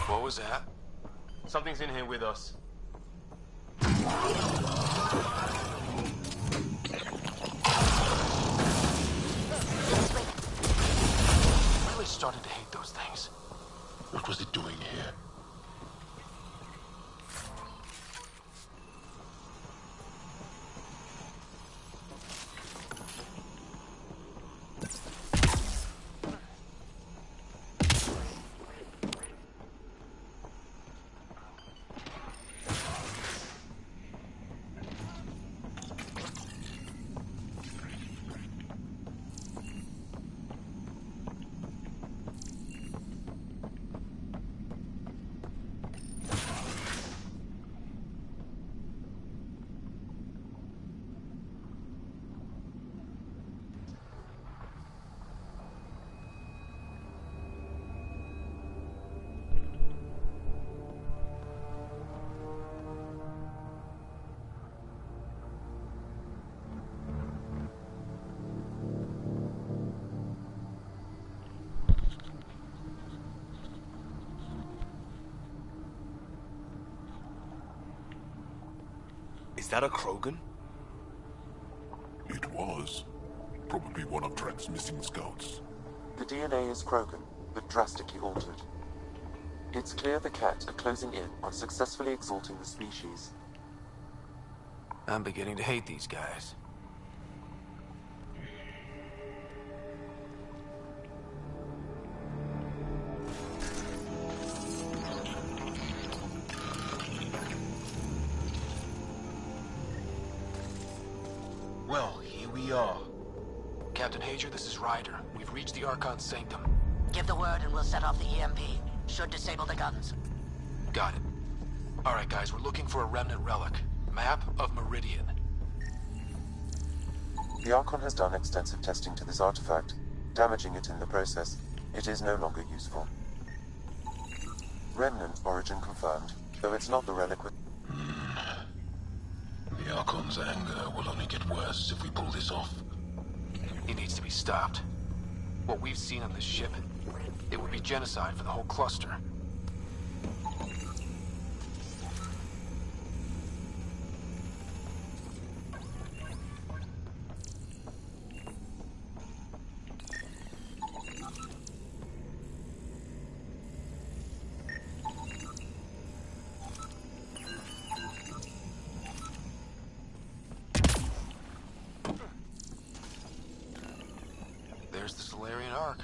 What was that? Something's in here with us. I'm really starting to hate those things. What was it doing here? Is that a Krogan? It was. Probably one of Trent's missing scouts. The DNA is Krogan, but drastically altered. It's clear the Ket are closing in on successfully exalting the species. I'm beginning to hate these guys. Well, here we are. Captain Hager, this is Ryder. We've reached the Archon's sanctum. Give the word and we'll set off the EMP. Should disable the guns. Got it. Alright guys, we're looking for a remnant relic. Map of Meridian. The Archon has done extensive testing to this artifact, damaging it in the process. It is no longer useful. Remnant origin confirmed, though it's not the relic with... The Archon's anger will only get worse if we pull this off. He needs to be stopped. What we've seen on this ship, it would be genocide for the whole cluster. There's the Solarian Ark.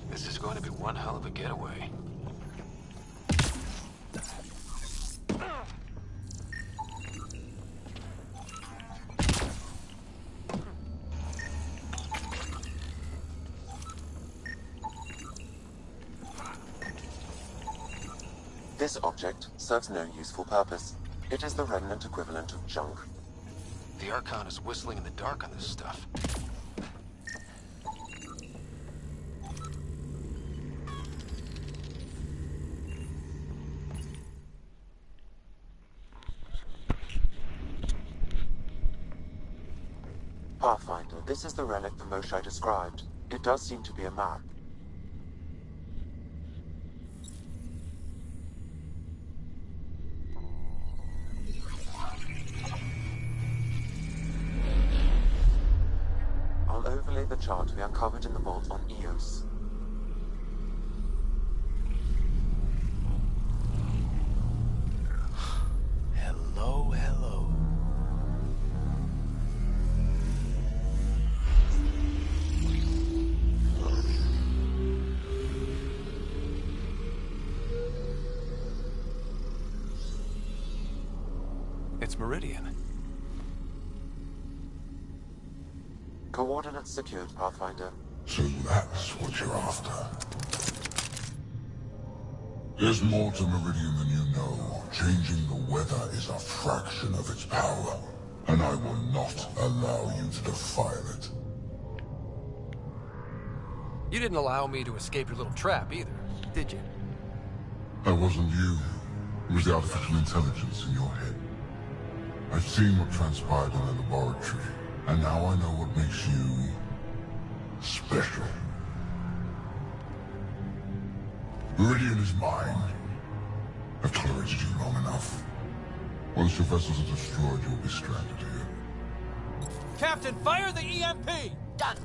This is going to be one hell of a getaway. This object serves no useful purpose. It is the remnant equivalent of junk. The Archon is whistling in the dark on this stuff. Pathfinder, this is the relic the Moshae described. It does seem to be a map. I'll overlay the chart we uncovered in the vault on Eos. Hello, hello. It's Meridian. Coordinates secured, Pathfinder. So that's what you're after. There's more to Meridian than you know. Changing the weather is a fraction of its power, and I will not allow you to defile it. You didn't allow me to escape your little trap either, did you? That wasn't you. It was the artificial intelligence in your head. I've seen what transpired in the laboratory, and now I know what makes you special. Meridian is mine. I've tolerated you long enough. Once your vessels are destroyed, you'll be stranded here. Captain, fire the EMP! Done.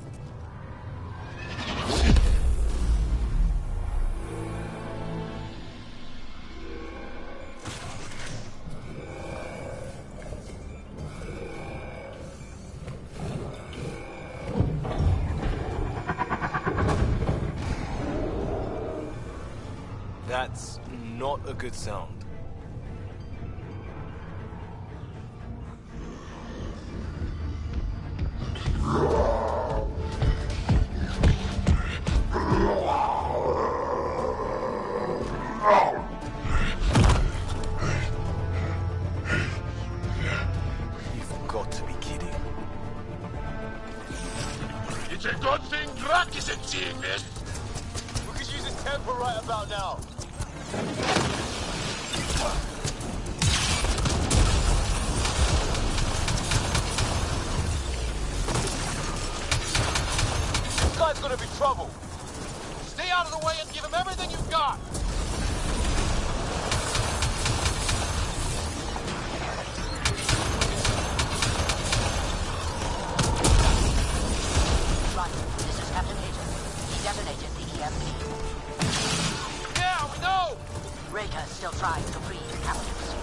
That's not a good sound. You've got to be kidding. It's a good thing Drac isn't seeing this. We could use his temper right about now. This guy's gonna be trouble. Stay out of the way and give him everything you've got. Right, this is Captain Hager. He detonated the EMP. Yeah, we know! Reka still trying to free the captives.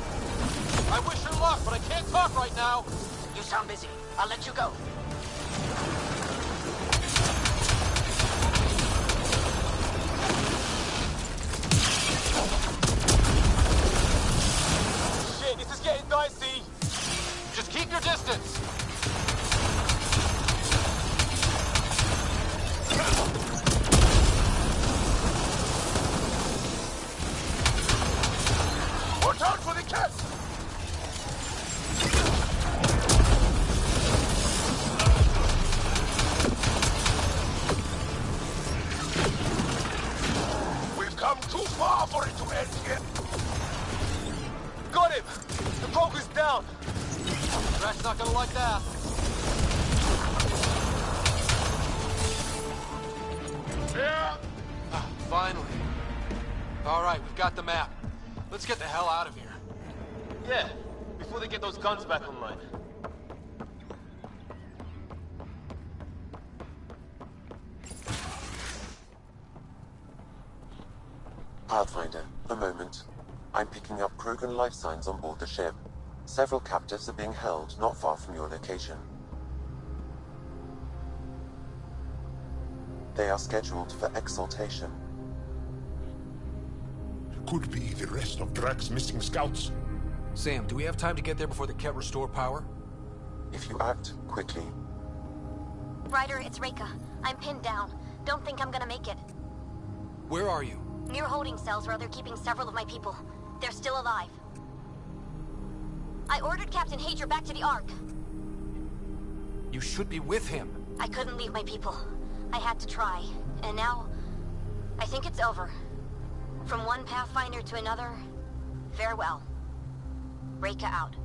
I wish her luck, but I can't talk right now. You sound busy. I'll let you go. Shit, this is getting dicey. Just keep your distance. Watch out for the cat! We've come too far for it to end here. Got him! The poker's down. Rat's not gonna like that. Yeah. Finally. All right, we've got the map. Let's get the hell out of here. Yeah, before they get those guns back online. Pathfinder, a moment. I'm picking up Krogan life signs on board the ship. Several captives are being held not far from your location. They are scheduled for exaltation. Could be the rest of Drac's missing scouts. Sam, do we have time to get there before the Ket restore power? If you act quickly. Ryder, it's Reka. I'm pinned down. Don't think I'm gonna make it. Where are you? Near holding cells where they're keeping several of my people. They're still alive. I ordered Captain Hager back to the Ark. You should be with him. I couldn't leave my people. I had to try. And now, I think it's over. From one Pathfinder to another, farewell. Reka out.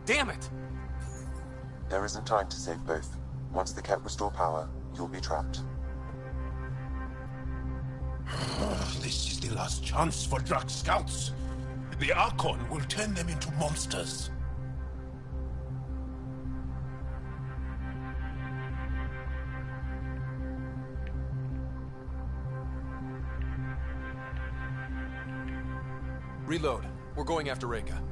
Damn it! There isn't time to save both. Once the Ket restore power, you'll be trapped. This is the last chance for Drac scouts. The Archon will turn them into monsters. Reload. We're going after Reka.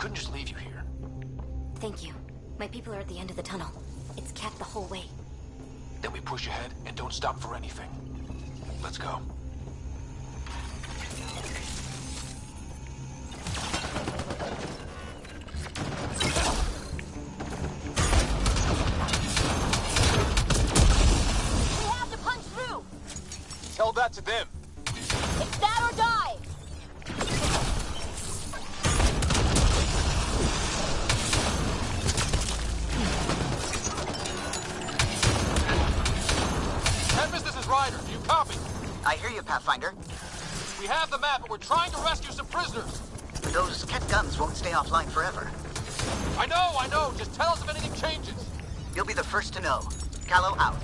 couldn't just leave you here. Thank you. My people are at the end of the tunnel. It's kept the whole way. Then we push ahead and don't stop for anything. Let's go. We have to punch through! Tell that to them. It's that or die! Tempest, this is Ryder. Do you copy? I hear you, Pathfinder. We have the map, but we're trying to rescue some prisoners. Those Ket guns won't stay offline forever. I know. Just tell us if anything changes. You'll be the first to know. Callow out.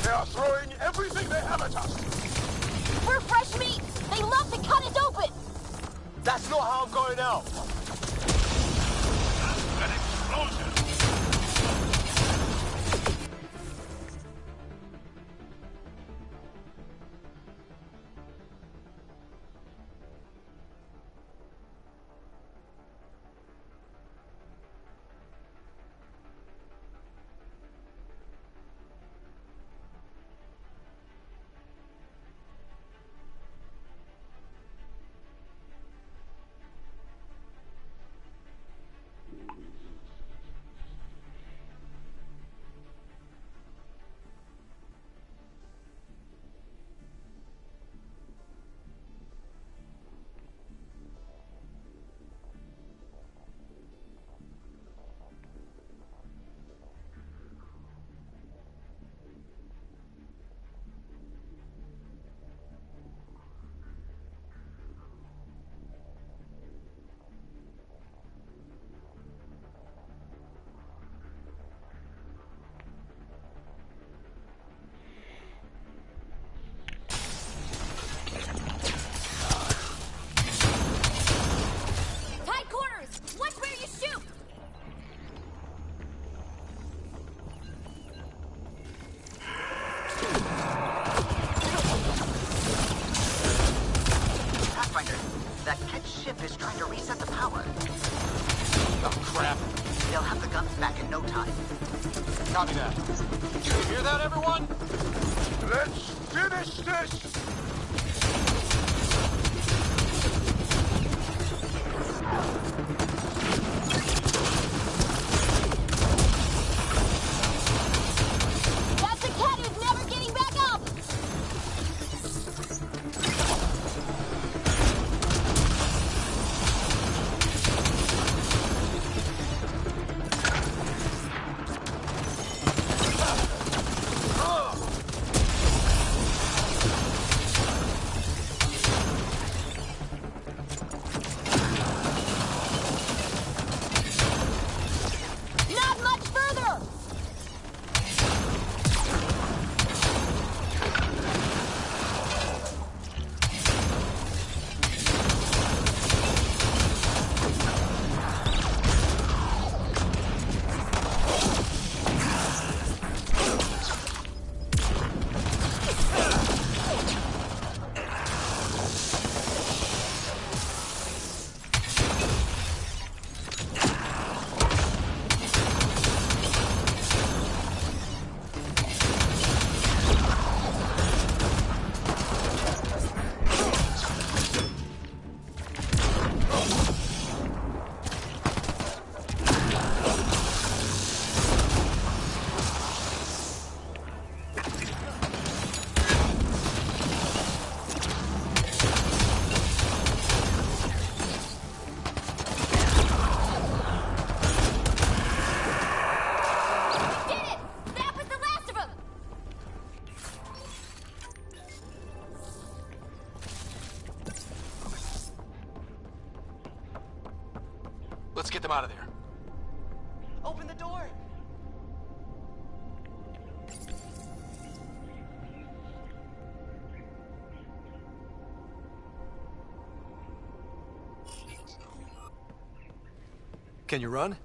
They are throwing everything they have at us. We're fresh meat! They love to cut us open! That's not how I'm going out. An explosion! Tight corners! Watch where you shoot! Pathfinder, that Ket ship is trying to reset the power. Oh, crap. They'll have the guns back in no time. Copy that. You hear that, everyone? Let's finish this! That's the cat who's never getting back up! Not much further! Let's get them out of there. Open the door! Can you run?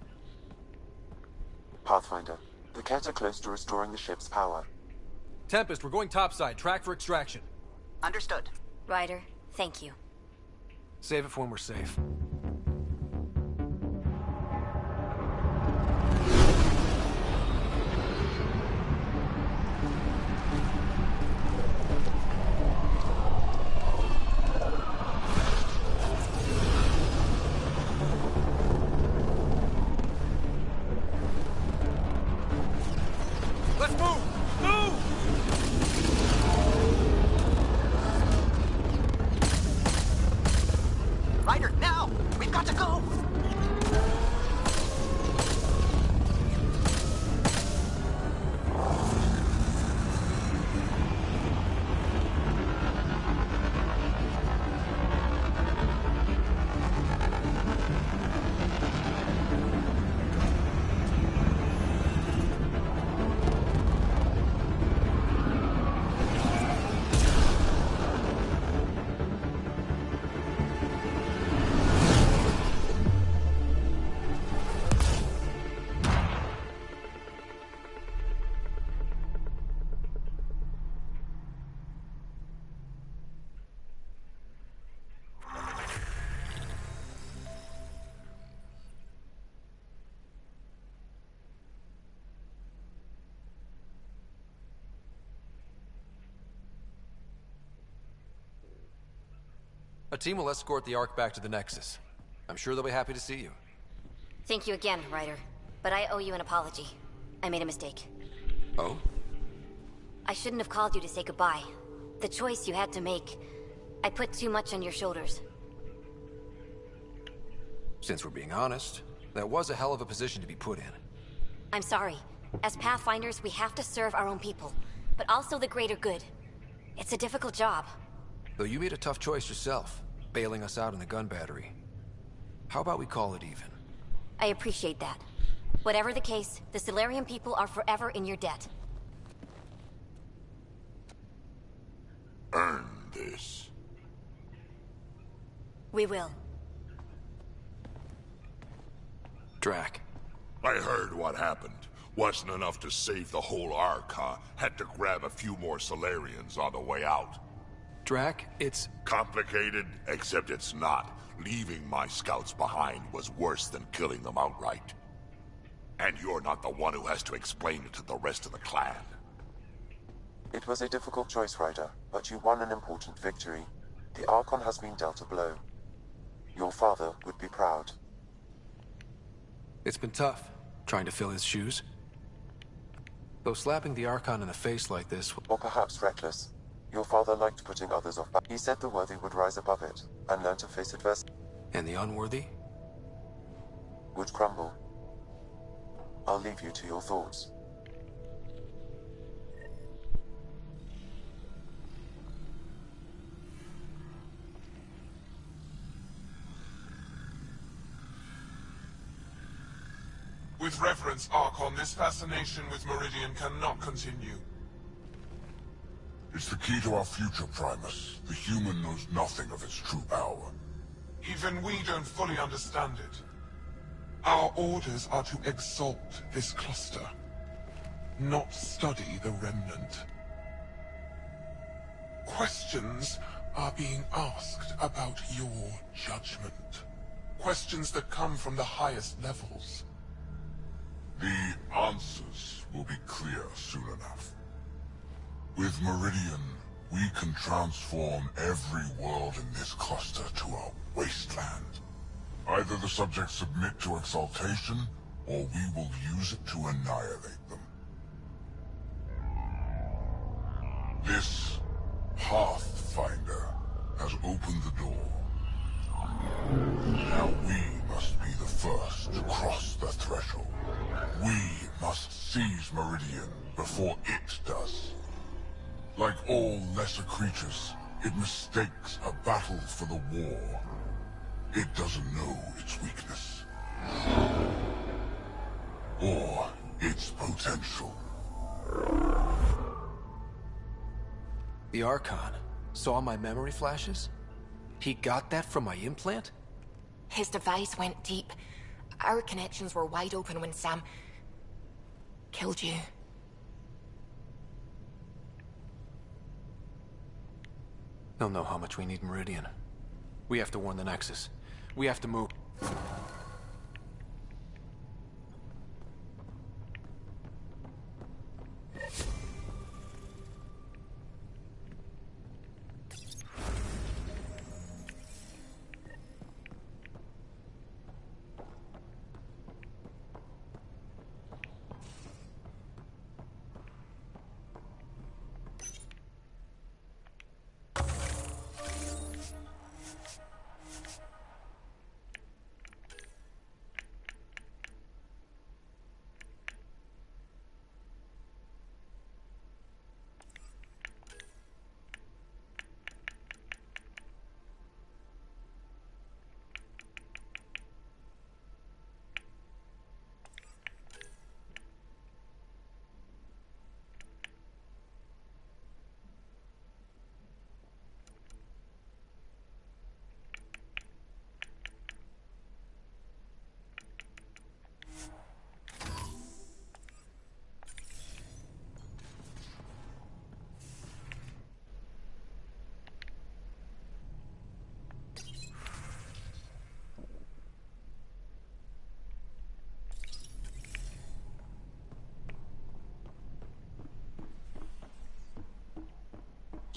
Pathfinder, the Ket are close to restoring the ship's power. Tempest, we're going topside. Track for extraction. Understood. Ryder, thank you. Save it for when we're safe. Let's move! Move! Ryder, now! We've got to go! A team will escort the Ark back to the Nexus. I'm sure they'll be happy to see you. Thank you again, Ryder. But I owe you an apology. I made a mistake. Oh? I shouldn't have called you to say goodbye. The choice you had to make. I put too much on your shoulders. Since we're being honest, that was a hell of a position to be put in. I'm sorry. As Pathfinders, we have to serve our own people, but also the greater good. It's a difficult job. Though you made a tough choice yourself, bailing us out in the gun battery. How about we call it even? I appreciate that. Whatever the case, the Solarian people are forever in your debt. Earn this. We will. Drac. I heard what happened. Wasn't enough to save the whole Ark, huh? Had to grab a few more Solarians on the way out. Drac, it's... complicated, except it's not. Leaving my scouts behind was worse than killing them outright. And you're not the one who has to explain it to the rest of the clan. It was a difficult choice, Ryder, but you won an important victory. The Archon has been dealt a blow. Your father would be proud. It's been tough, trying to fill his shoes. Though slapping the Archon in the face like this... or perhaps reckless. Your father liked putting others off. He said the worthy would rise above it, and learn to face adversity. And the unworthy? Would crumble. I'll leave you to your thoughts. With reverence, Archon, this fascination with Meridian cannot continue. It's the key to our future, Primus. The human knows nothing of its true power. Even we don't fully understand it. Our orders are to exalt this cluster, not study the remnant. Questions are being asked about your judgment. Questions that come from the highest levels. The answers will be clear soon enough. With Meridian, we can transform every world in this cluster to a wasteland. Either the subjects submit to exaltation, or we will use it to annihilate them. This Pathfinder has opened the door. Now we must be the first to cross the threshold. We must seize Meridian before it does. Like all lesser creatures, it mistakes a battle for the war. It doesn't know its weakness. Or its potential. The Archon saw my memory flashes? He got that from my implant? His device went deep. Our connections were wide open when Sam killed you. They'll know how much we need Meridian. We have to warn the Nexus. We have to move.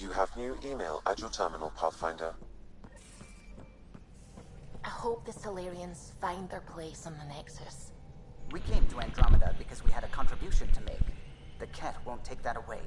You have new email at your terminal, Pathfinder. I hope the Solarians find their place on the Nexus. We came to Andromeda because we had a contribution to make. The Ket won't take that away.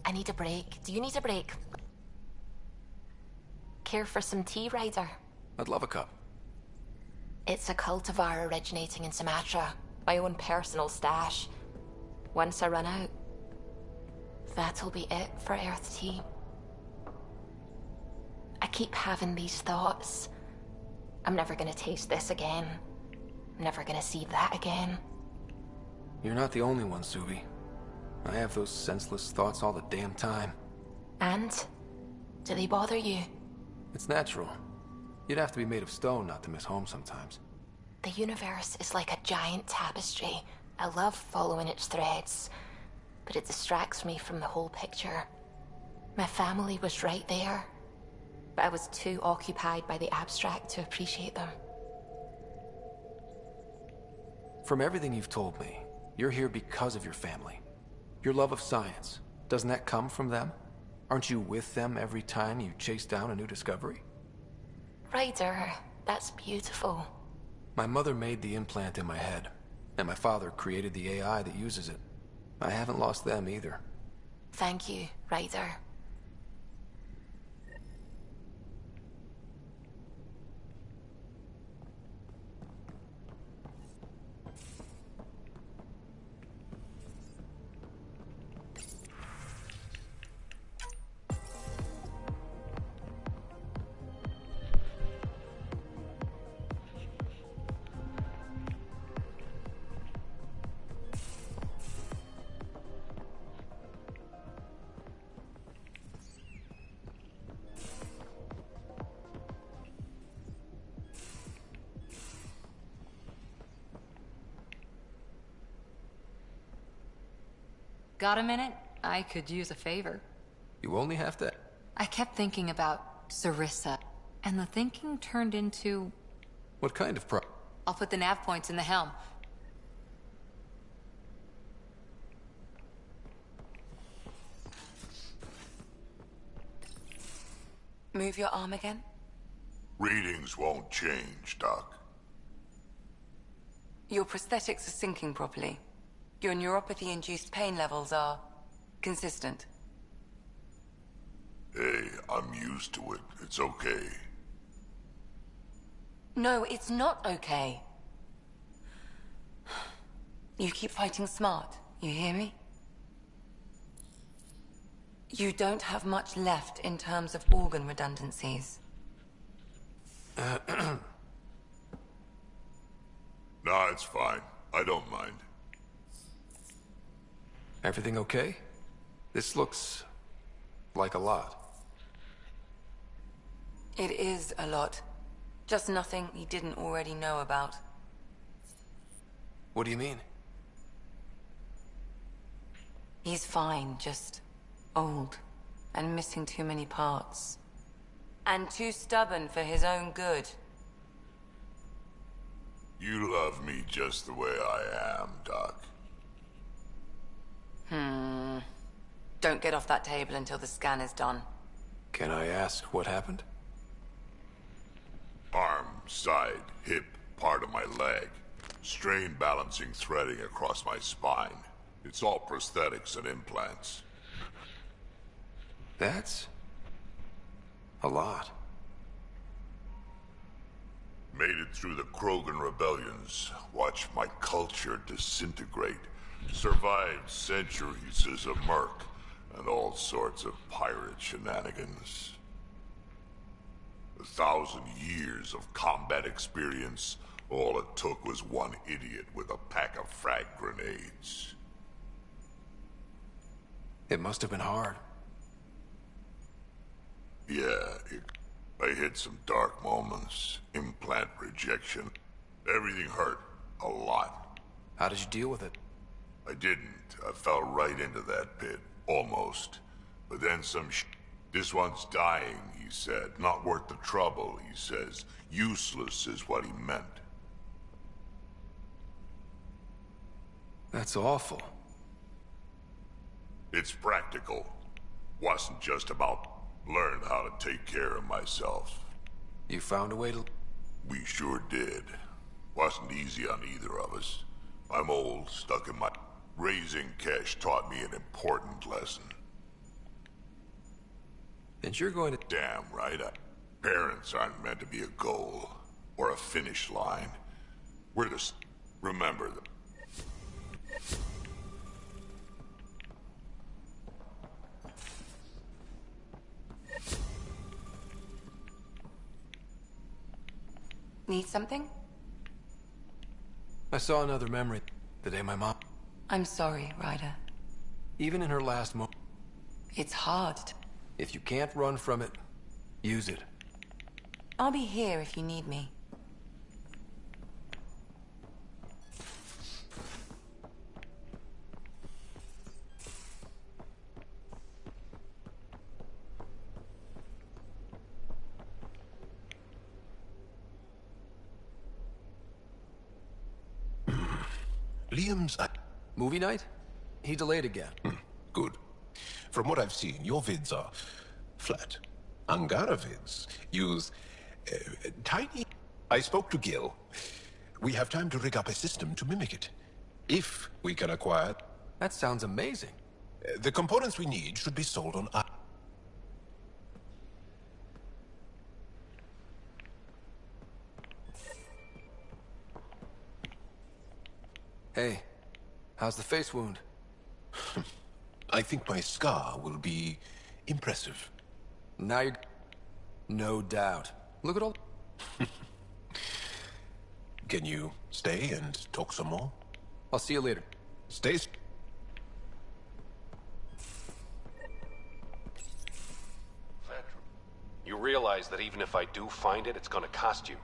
I need a break. Do you need a break? Care for some tea, Ryder? I'd love a cup. It's a cultivar originating in Sumatra. My own personal stash. Once I run out, that'll be it for Earth tea. I keep having these thoughts. I'm never gonna taste this again. I'm never gonna see that again. You're not the only one, Subi. I have those senseless thoughts all the damn time. And? Do they bother you? It's natural. You'd have to be made of stone not to miss home sometimes. The universe is like a giant tapestry. I love following its threads, but it distracts me from the whole picture. My family was right there, but I was too occupied by the abstract to appreciate them. From everything you've told me, you're here because of your family. Your love of science, doesn't that come from them? Aren't you with them every time you chase down a new discovery? Ryder, that's beautiful. My mother made the implant in my head, and my father created the AI that uses it. I haven't lost them either. Thank you, Ryder. Got a minute? I could use a favor. You only have to... I kept thinking about Sarissa, and the thinking turned into... What kind of I'll put the nav points in the helm. Move your arm again? Readings won't change, Doc. Your prosthetics are syncing properly. Your neuropathy-induced pain levels are consistent. Hey, I'm used to it. It's okay. No, it's not okay. You keep fighting smart, you hear me? You don't have much left in terms of organ redundancies. Nah, it's fine. I don't mind. Everything okay? This looks... like a lot. It is a lot. Just nothing he didn't already know about. What do you mean? He's fine, just old and missing too many parts. And too stubborn for his own good. You love me just the way I am, Doc. Don't get off that table until the scan is done. Can I ask what happened? Arm, side, hip, part of my leg. Strain balancing threading across my spine. It's all prosthetics and implants. That's... a lot. Made it through the Krogan rebellions. Watched my culture disintegrate. Survived centuries as a merc. And all sorts of pirate shenanigans. 1,000 years of combat experience. All it took was one idiot with a pack of frag grenades. It must have been hard. Yeah, I hit some dark moments. Implant rejection. Everything hurt. A lot. How did you deal with it? I didn't. I fell right into that pit. Almost. But then some This one's dying, he said. Not worth the trouble, he says. Useless is what he meant. That's awful. It's practical. Wasn't just about learn how to take care of myself. You found a way to... We sure did. Wasn't easy on either of us. I'm old, stuck in my... Raising Kesh taught me an important lesson. And you're going to... Damn right. Parents aren't meant to be a goal or a finish line. We're just... remember them. Need something? I saw another memory the day my mom... I'm sorry, Ryder. Even in her last moment... It's hard. If you can't run from it, use it. I'll be here if you need me. Liam's... Movie night? He delayed again. Good. From what I've seen, your vids are flat. Angara vids use tiny... I spoke to Gil. We have time to rig up a system to mimic it. If we can acquire... That sounds amazing. The components we need should be sold on... Hey, how's the face wound? I think my scar will be impressive. Now you're... No doubt. Look at all... Can you stay and talk some more? I'll see you later. Stay... You realize that even if I do find it, it's gonna cost you.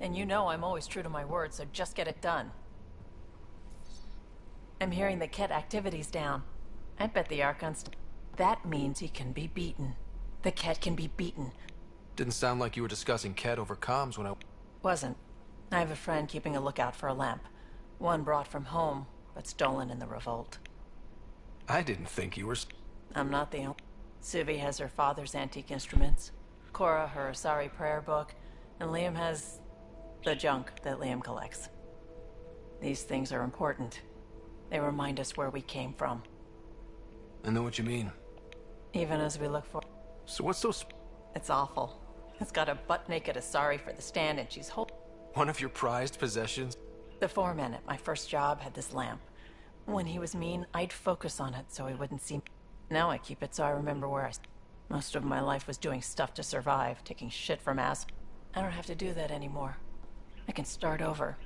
And you know I'm always true to my word, so just get it done. I'm hearing the Ket activity's down. I bet the Archon's... That means he can be beaten. The Ket can be beaten. Didn't sound like you were discussing Ket over comms when I... Wasn't. I have a friend keeping a lookout for a lamp. One brought from home, but stolen in the revolt. I didn't think you were... I'm not the only... Suvi has her father's antique instruments. Cora her Asari prayer book. And Liam has... the junk that Liam collects. These things are important. They remind us where we came from. I know what you mean. Even as we look for... So what's so... It's awful. It's got a butt-naked Asari for the stand, and she's holding... One of your prized possessions? The foreman at my first job had this lamp. When he was mean, I'd focus on it so he wouldn't see me. Now I keep it so I remember where I... Most of my life was doing stuff to survive, taking shit from ass. I don't have to do that anymore. I can start over.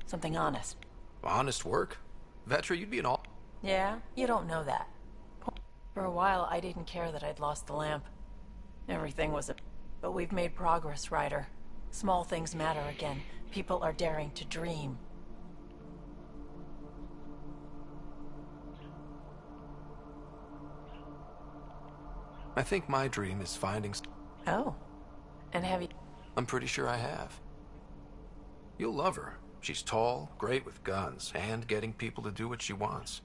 Something honest. Honest work? Vetra, you'd be an all... Yeah? You don't know that. For a while, I didn't care that I'd lost the lamp. Everything was a... But we've made progress, Ryder. Small things matter again. People are daring to dream. I think my dream is finding... Oh. And have you... I'm pretty sure I have. You'll love her. She's tall, great with guns, and getting people to do what she wants.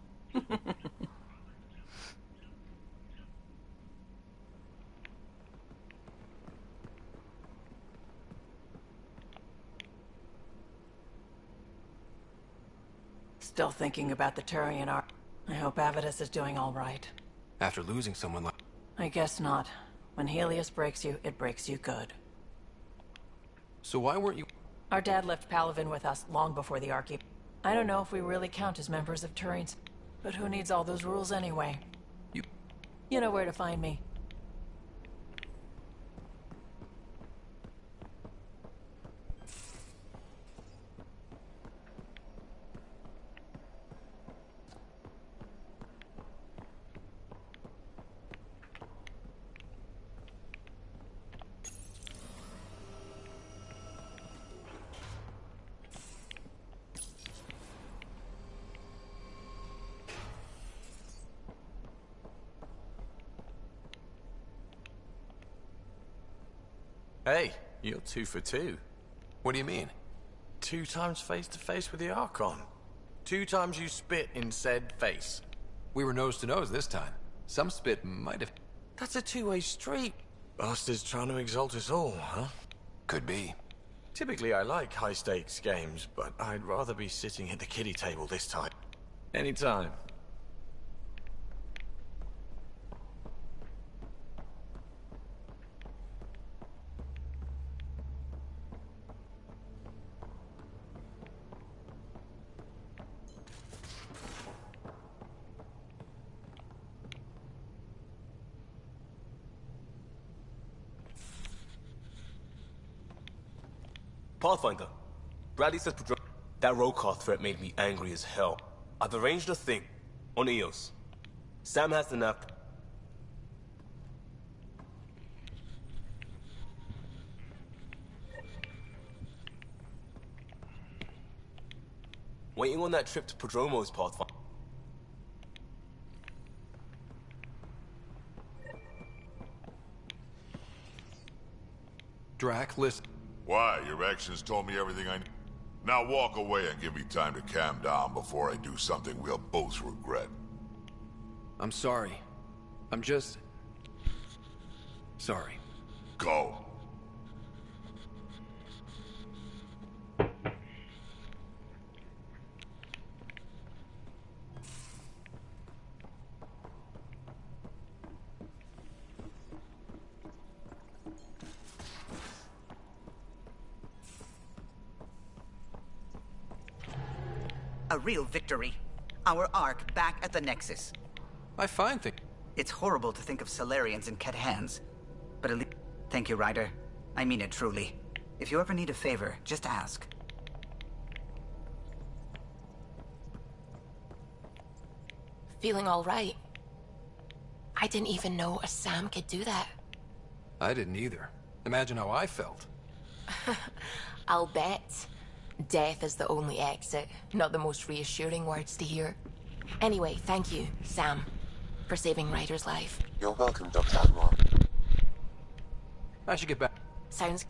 Still thinking about the Turian arc. I hope Avitus is doing all right. After losing someone like... I guess not. When Helios breaks you, it breaks you good. So why weren't you... Our dad left Palavin with us long before the Archie. I don't know if we really count as members of Turians, but who needs all those rules anyway? You know where to find me. Hey, you're 2 for 2. What do you mean? 2 times face-to-face with the Archon. 2 times you spit in said face. We were nose to nose this time. Some spit might have... That's a 2-way street. Bastard's trying to exalt us all, huh? Could be. Typically I like high-stakes games, but I'd rather be sitting at the kiddie table this time. Anytime. Pathfinder. Bradley says that roll call threat made me angry as hell. I've arranged a thing on EOS. Sam has the nap. Waiting on that trip to Prodromo's, Pathfinder. Drac, listen. Why? Your actions told me everything I need. Now walk away and give me time to calm down before I do something we'll both regret. I'm sorry. I'm just... sorry. Go. A real victory. Our Ark back at the Nexus. I find things. It's horrible to think of Solarians in Ket hands. But at least... Thank you, Ryder. I mean it truly. If you ever need a favor, just ask. Feeling all right. I didn't even know a Sam could do that. I didn't either. Imagine how I felt. I'll bet. Death is the only exit, not the most reassuring words to hear. Anyway, thank you, Sam, for saving Ryder's life. You're welcome, Dr. Anwar. I should get back. Sounds...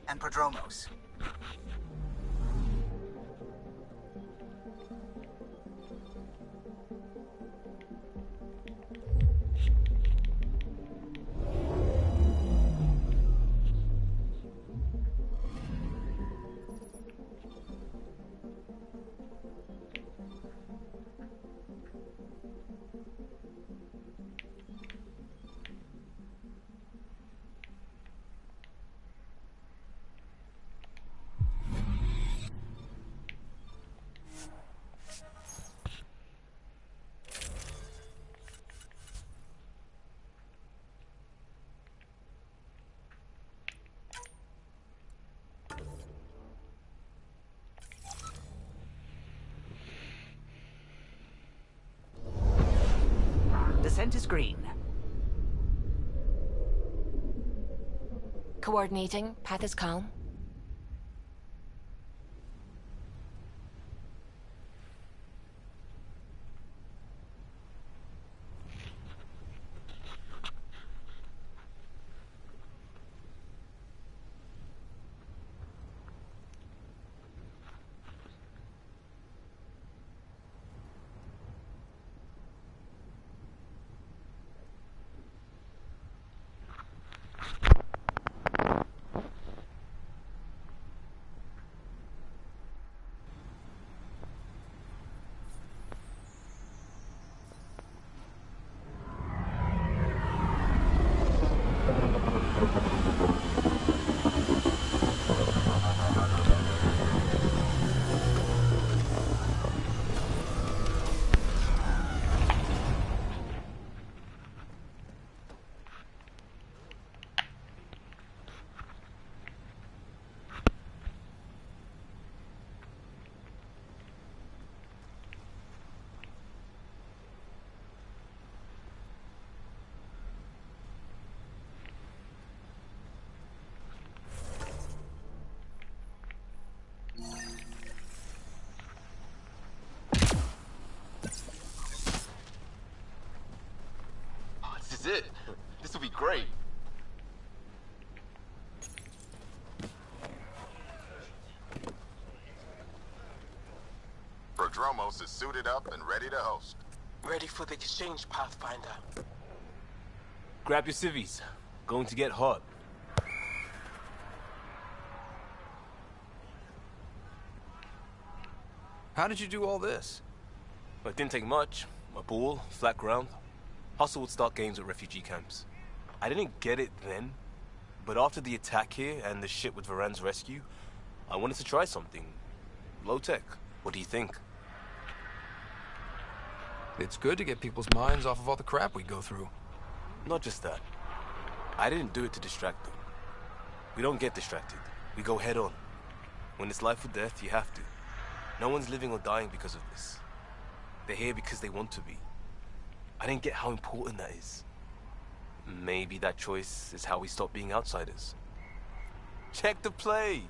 and Prodromos. Descent is green. Coordinating. Path is calm. This is it. This will be great. Prodromos is suited up and ready to host. Ready for the exchange, Pathfinder. Grab your civvies. Going to get hot. How did you do all this? It didn't take much. A ball, flat ground. Hustle would start games at refugee camps. I didn't get it then, but after the attack here and the shit with Varan's rescue, I wanted to try something. Low tech. What do you think? It's good to get people's minds off of all the crap we go through. Not just that. I didn't do it to distract them. We don't get distracted. We go head on. When it's life or death, you have to. No one's living or dying because of this. They're here because they want to be. I didn't get how important that is. Maybe that choice is how we stop being outsiders. Check the play!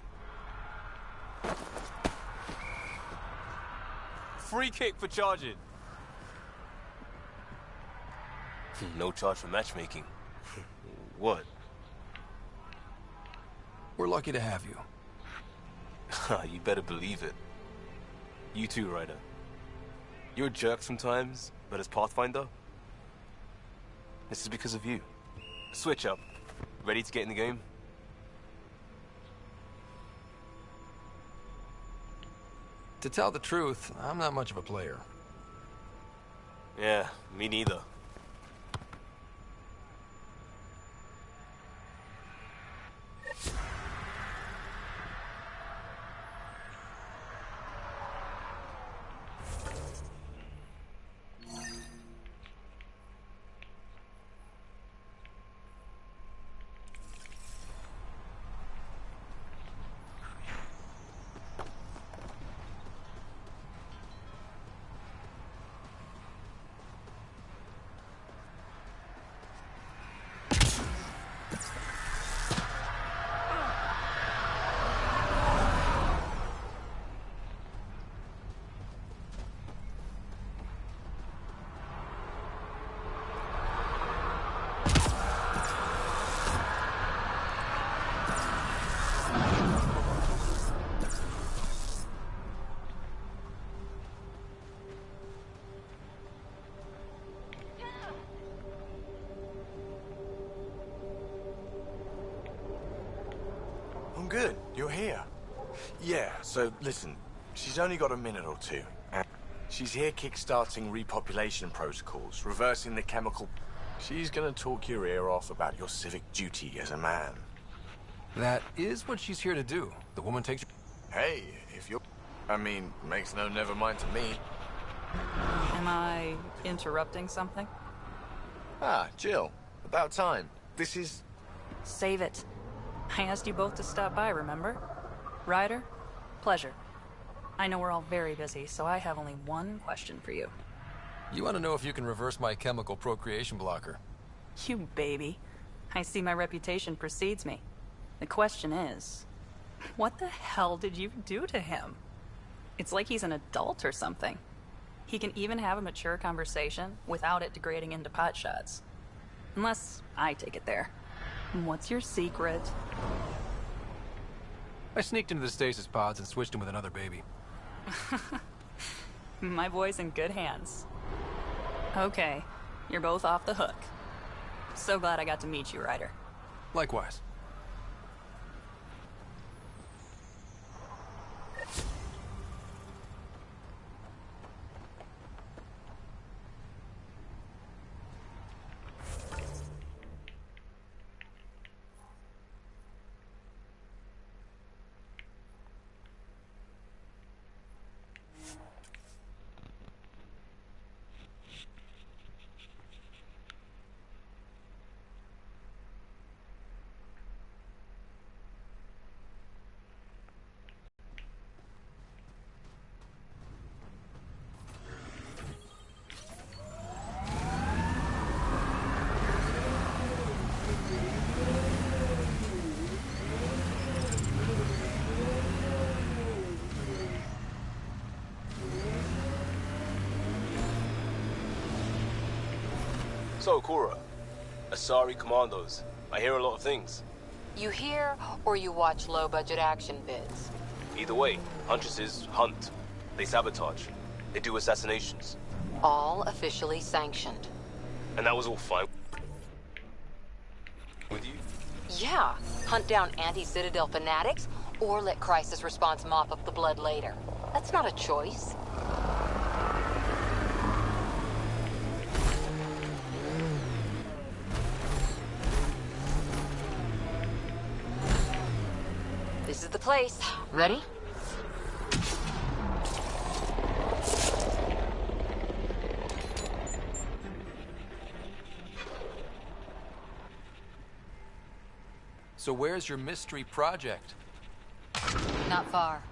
Free kick for charging. No charge for matchmaking. What? We're lucky to have you. You better believe it. You too, Ryder. You're a jerk sometimes, but as Pathfinder, this is because of you. Switch up. Ready to get in the game? To tell the truth, I'm not much of a player. Yeah, me neither. I'm good. You're here. Yeah, so listen, she's only got a minute or two. And she's here kickstarting repopulation protocols, reversing the chemical... She's gonna talk your ear off about your civic duty as a man. That is what she's here to do. The woman takes... Hey, if you're... I mean, makes no never mind to me. Am I interrupting something? Ah, Jill. About time. This is... Save it. I asked you both to stop by, remember? Ryder, pleasure. I know we're all very busy, so I have only one question for you. You want to know if you can reverse my chemical procreation blocker? You baby. I see my reputation precedes me. The question is, what the hell did you do to him? It's like he's an adult or something. He can even have a mature conversation without it degrading into pot shots. Unless I take it there. What's your secret? I sneaked into the stasis pods and switched him with another baby. My boy's in good hands. Okay, you're both off the hook. So glad I got to meet you, Ryder. Likewise. So, Cora, Asari Commandos. I hear a lot of things. You hear or you watch low-budget action vids? Either way, Huntresses hunt. They sabotage. They do assassinations. All officially sanctioned. And that was all fine with you? Yeah, hunt down anti-Citadel fanatics, or let crisis response mop up the blood later. That's not a choice. This is the place. Ready? So where's your mystery project? Not far.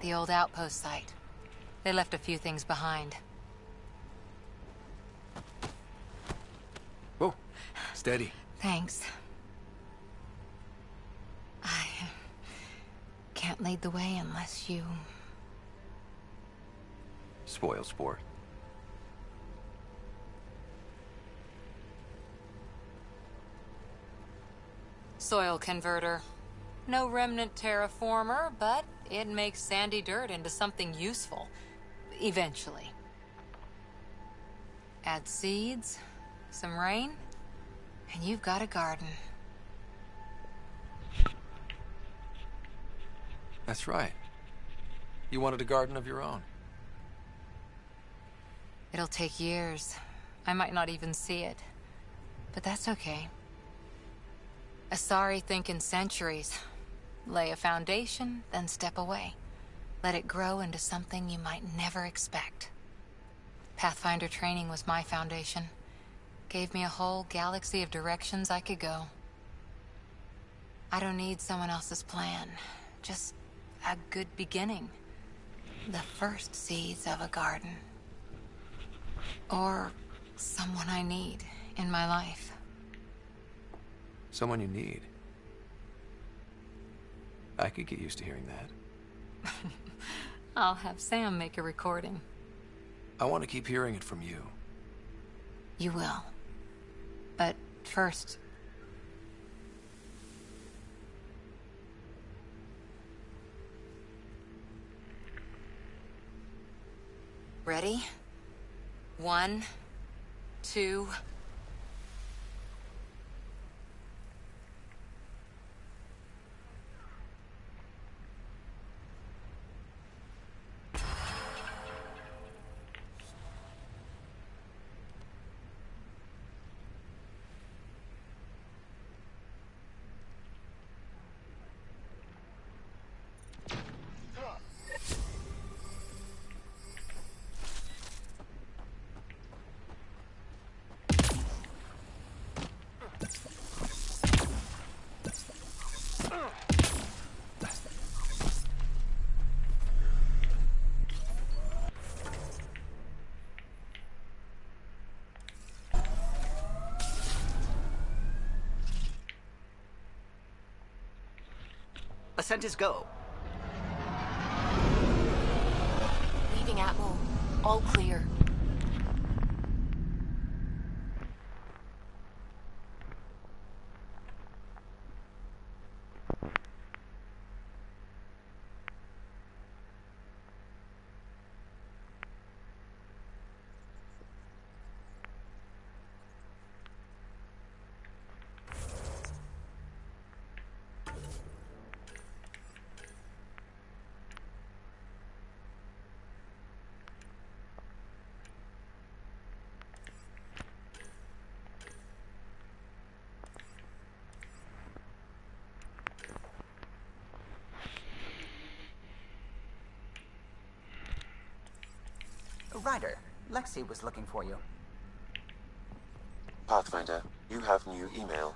The old outpost site. They left a few things behind. Whoa, steady. Thanks. I can't lead the way unless you... Spoil sport. Soil converter. No remnant terraformer, but it makes sandy dirt into something useful. Eventually. Add seeds, some rain, and you've got a garden. That's right. You wanted a garden of your own. It'll take years. I might not even see it. But that's okay. Asari think in centuries. Lay a foundation, then step away. Let it grow into something you might never expect. Pathfinder training was my foundation. Gave me a whole galaxy of directions I could go. I don't need someone else's plan. Just a good beginning. The first seeds of a garden. Or someone I need in my life. Someone you need. I could get used to hearing that. I'll have Sam make a recording. I want to keep hearing it from you. You will. But first... Ready? 1, 2... descent is go. Leaving Atmo. All clear. Ryder, Lexi was looking for you. Pathfinder, you have new email.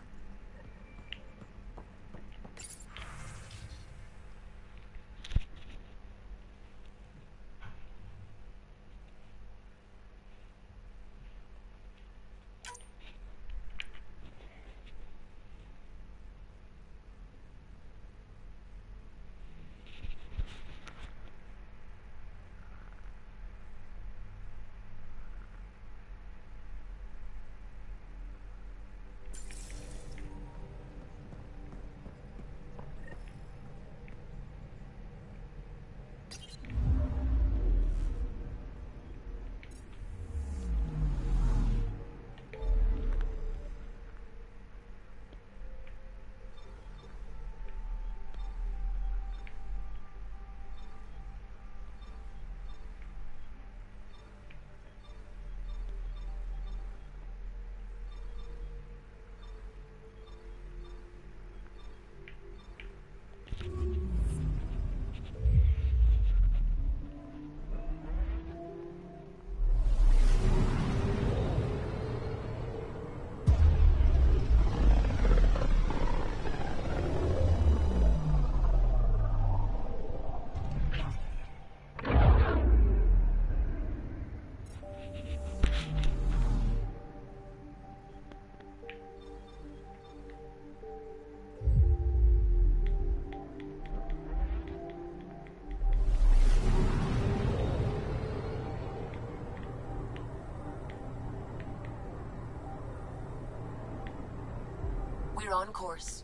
We're on course.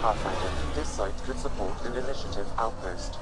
Pathfinder, this site could support an initiative outpost.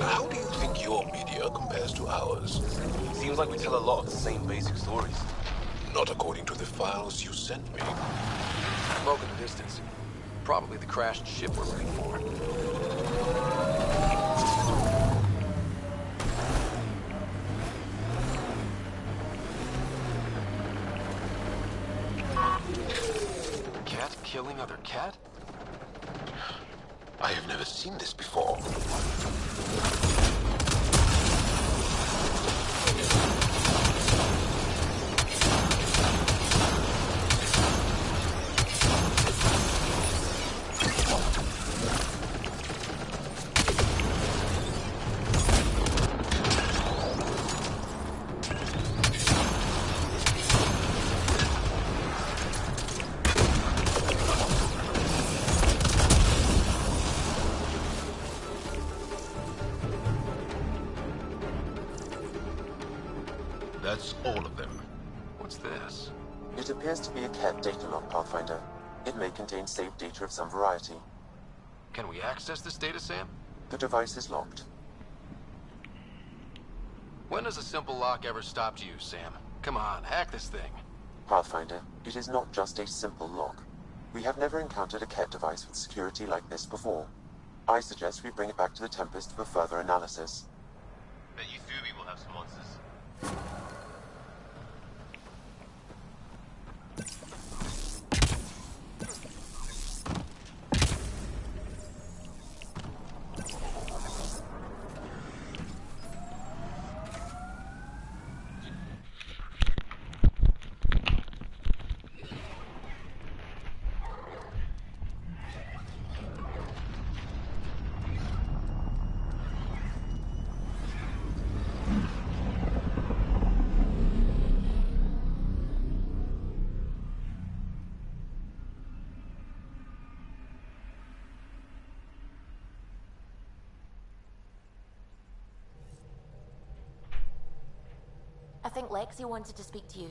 How do you think your media compares to ours? Seems like we tell a lot of the same basic stories. Not according to the files you sent me. Smoke in the distance. Probably the crashed ship we're looking for. killing other cat? I have never seen this before. That's all of them. What's this? It appears to be a cat data log, Pathfinder. It may contain saved data of some variety. Can we access this data, Sam? The device is locked. When has a simple lock ever stopped you, Sam? Come on, hack this thing. Pathfinder, it is not just a simple lock. We have never encountered a cat device with security like this before. I suggest we bring it back to the Tempest for further analysis. Bet you Phoebe will have some answers. I think Lexi wanted to speak to you.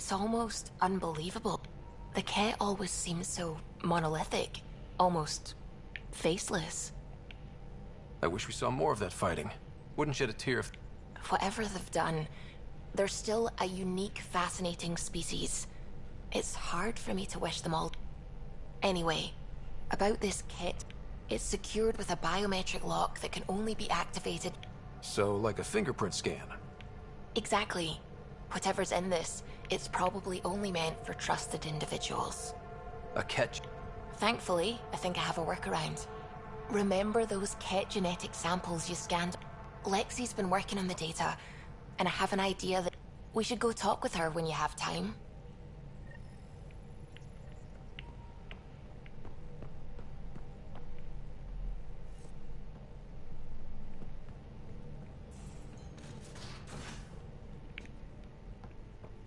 It's almost unbelievable. The Ket always seems so monolithic, almost faceless. I wish we saw more of that fighting. Wouldn't shed a tear if... Whatever they've done, they're still a unique, fascinating species. It's hard for me to wish them all... Anyway, about this kit, it's secured with a biometric lock that can only be activated... So, like a fingerprint scan? Exactly. Whatever's in this, it's probably only meant for trusted individuals. A Ket... Thankfully, I think I have a workaround. Remember those Ket genetic samples you scanned? Lexi's been working on the data, and I have an idea that we should go talk with her when you have time.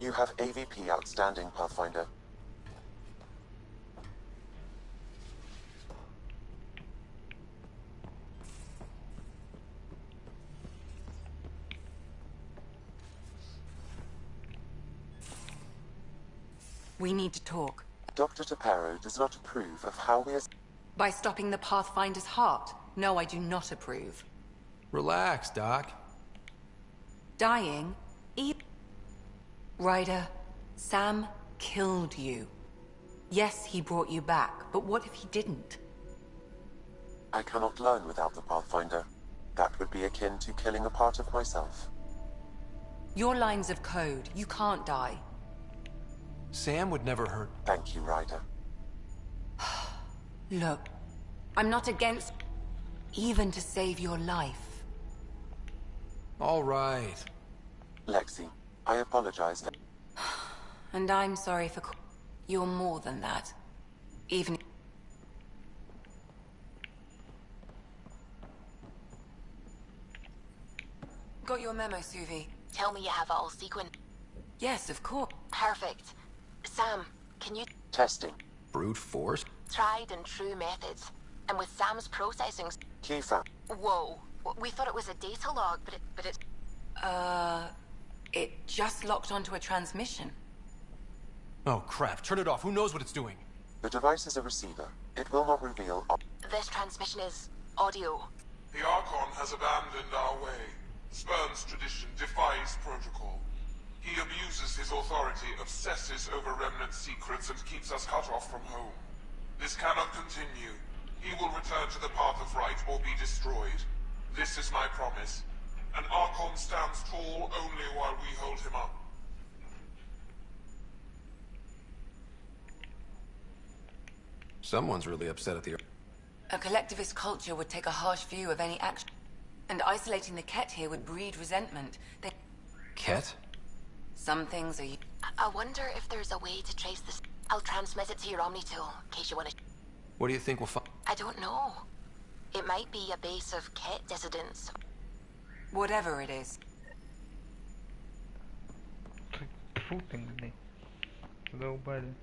You have AVP outstanding, Pathfinder. We need to talk. Dr. Taparo does not approve of how we are... By stopping the Pathfinder's heart? No, I do not approve. Relax, Doc. Dying? Ryder, Sam killed you. Yes, he brought you back, but what if he didn't? I cannot learn without the Pathfinder. That would be akin to killing a part of myself. Your lines of code, you can't die. Sam would never hurt... Thank you, Ryder. Look, I'm not against... even to save your life. All right. Lexi, I apologize. And I'm sorry for... You're more than that. Even... Got your memo, Suvi. Tell me you have it all sequenced. Yes, of course. Perfect. Sam, can you... Testing. Brute force? Tried and true methods. And with Sam's processing... Key found. Whoa. We thought it was a data log, but it's... It just locked onto a transmission. Oh, crap. Turn it off. Who knows what it's doing? The device is a receiver. It will not reveal... This transmission is... audio. The Archon has abandoned our way. Spurns tradition, defies protocol. He abuses his authority, obsesses over remnant secrets, and keeps us cut off from home. This cannot continue. He will return to the path of right or be destroyed. This is my promise. An Archon stands tall only while we hold him up. Someone's really upset at the... A collectivist culture would take a harsh view of any action. And isolating the Ket here would breed resentment. They... Ket? Some things are... I wonder if there's a way to trace this. I'll transmit it to your Omni tool, in case you want to... What do you think we'll find? I don't know. It might be a base of Ket dissidents. Whatever it is. Шутинг, задолбали.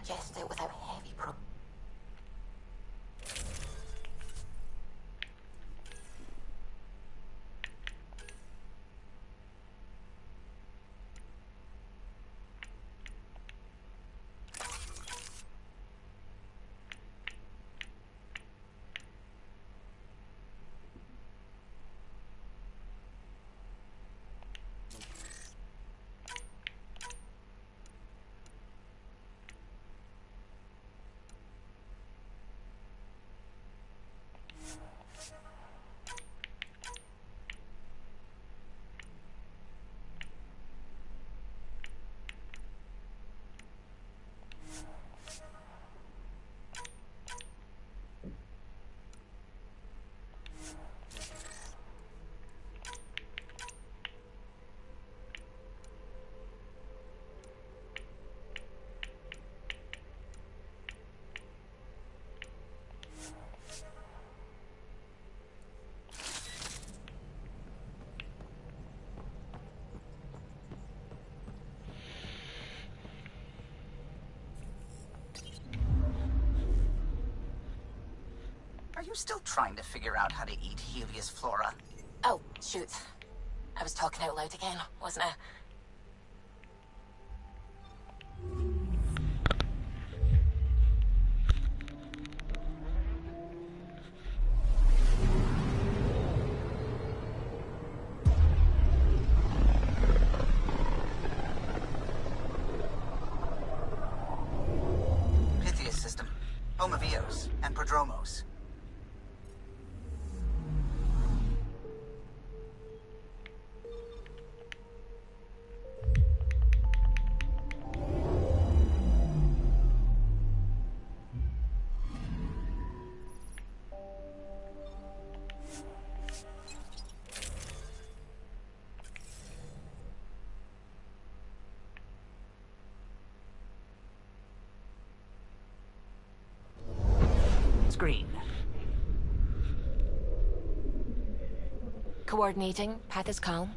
digest it without heavy Are you still trying to figure out how to eat Helios flora? Oh, shoot. I was talking out loud again, wasn't I? Pythias system, home of Eos and Prodromos. Screen. Coordinating. Path is calm.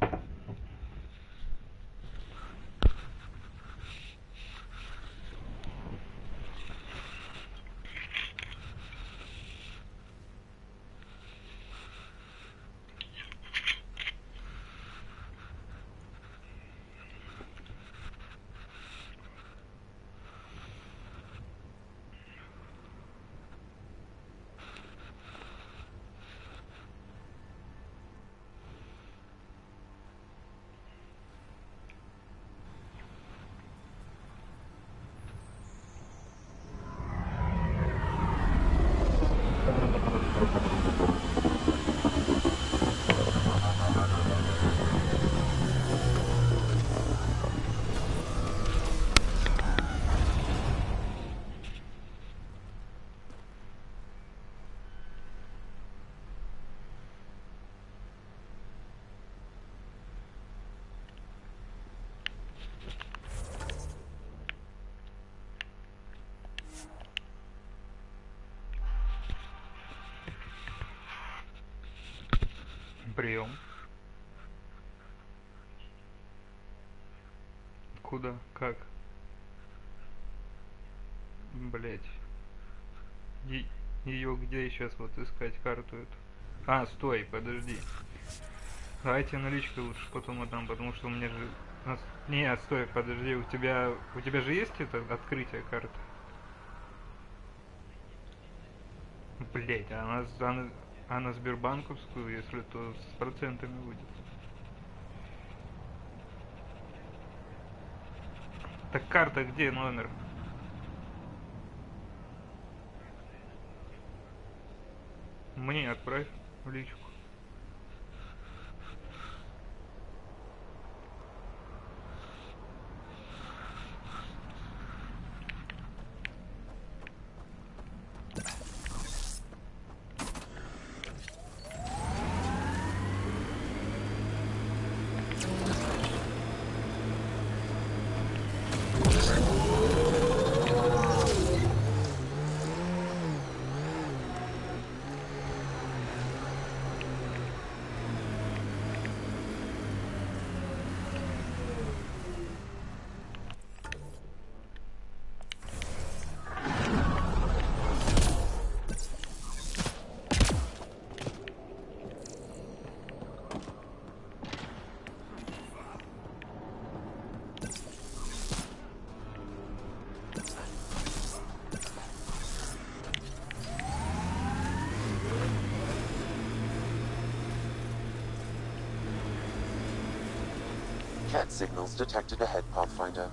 Прием. Куда? Как? Блять. Ее где сейчас вот искать карту эту? А, стой, подожди. Давайте наличкой лучше потом отдам, потому что у меня же... Не, стой, подожди, у тебя же есть это открытие карты? Блять, а на Сбербанковскую, если то с процентами будет. Так карта где, номер? Мне отправь в личку. Cat signals detected ahead, Pathfinder.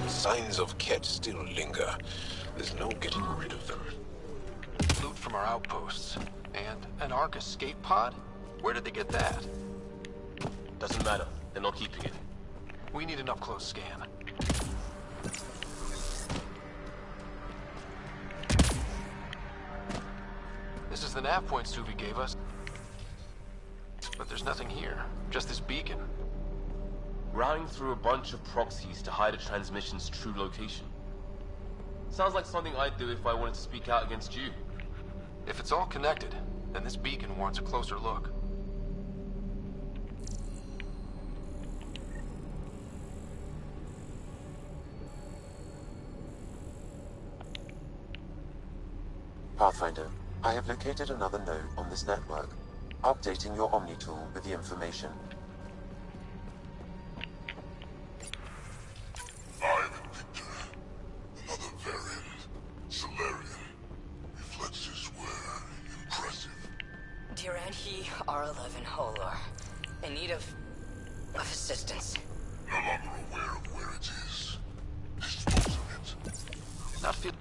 Signs of Ket still linger. There's no getting rid of them. Loot from our outposts. And an Ark escape pod? Where did they get that? Doesn't matter. They're not keeping it. We need an up-close scan. This is the nav point Suvi gave us. But there's nothing here. Just this beacon. Routing through a bunch of proxies to hide a transmission's true location. Sounds like something I'd do if I wanted to speak out against you. If it's all connected, then this beacon warrants a closer look. Pathfinder, I have located another node on this network. Updating your Omni tool with the information. Another variant. Solarian. Reflexes were impressive. Tirani R11 Holor. In need of assistance. No longer aware of where it is. Dispose of it. Not fit.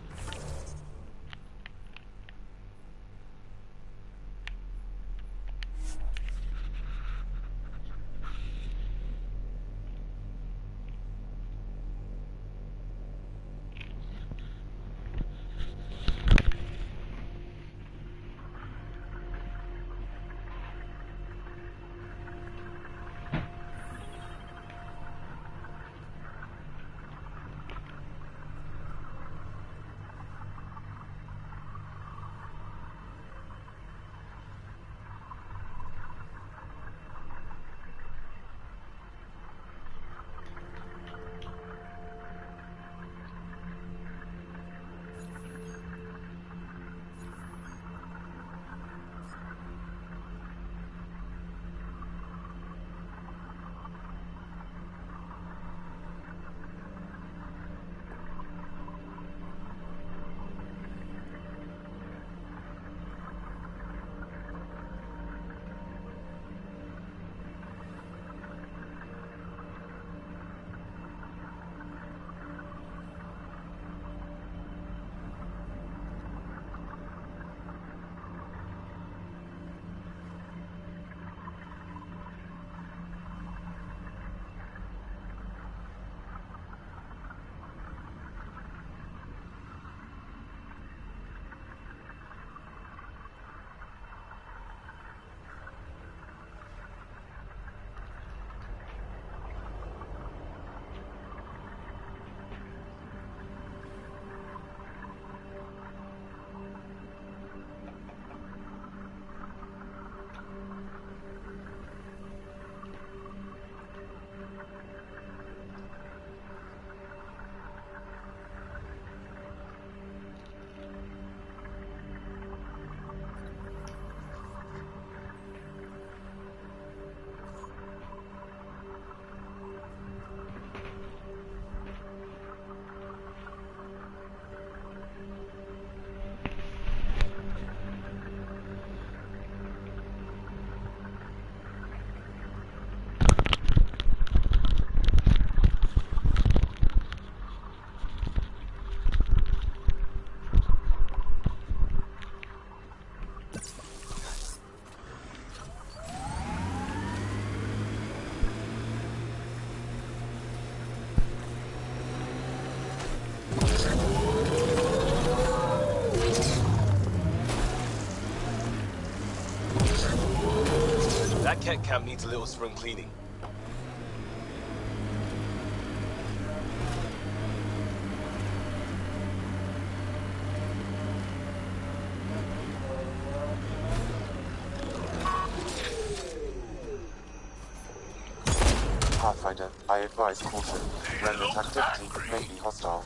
That cat camp needs a little spring cleaning. Pathfinder, I advise caution. Remnant activity may be hostile.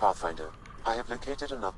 Pathfinder, I have located enough.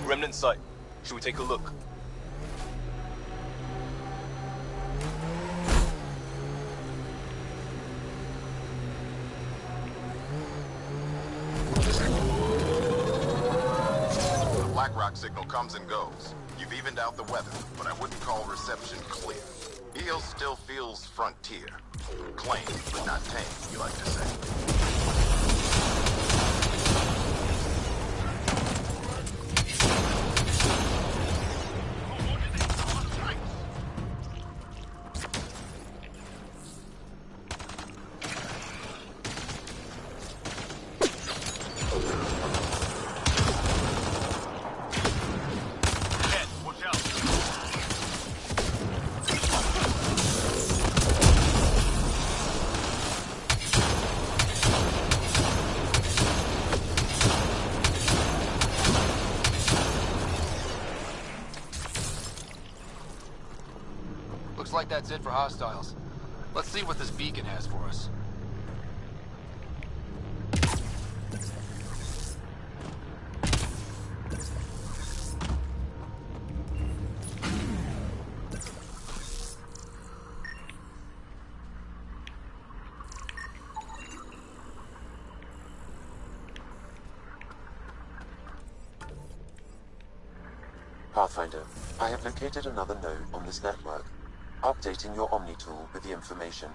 Remnant site. Should we take a look? The Black Rock signal comes and goes. You've evened out the weather, but I wouldn't call reception clear. EO still feels frontier. Claimed, but not tamed, you like to say. Looks like that's it for hostiles. Let's see what this beacon has for us. Pathfinder, I have located another node on this network. Updating your Omni tool with the information.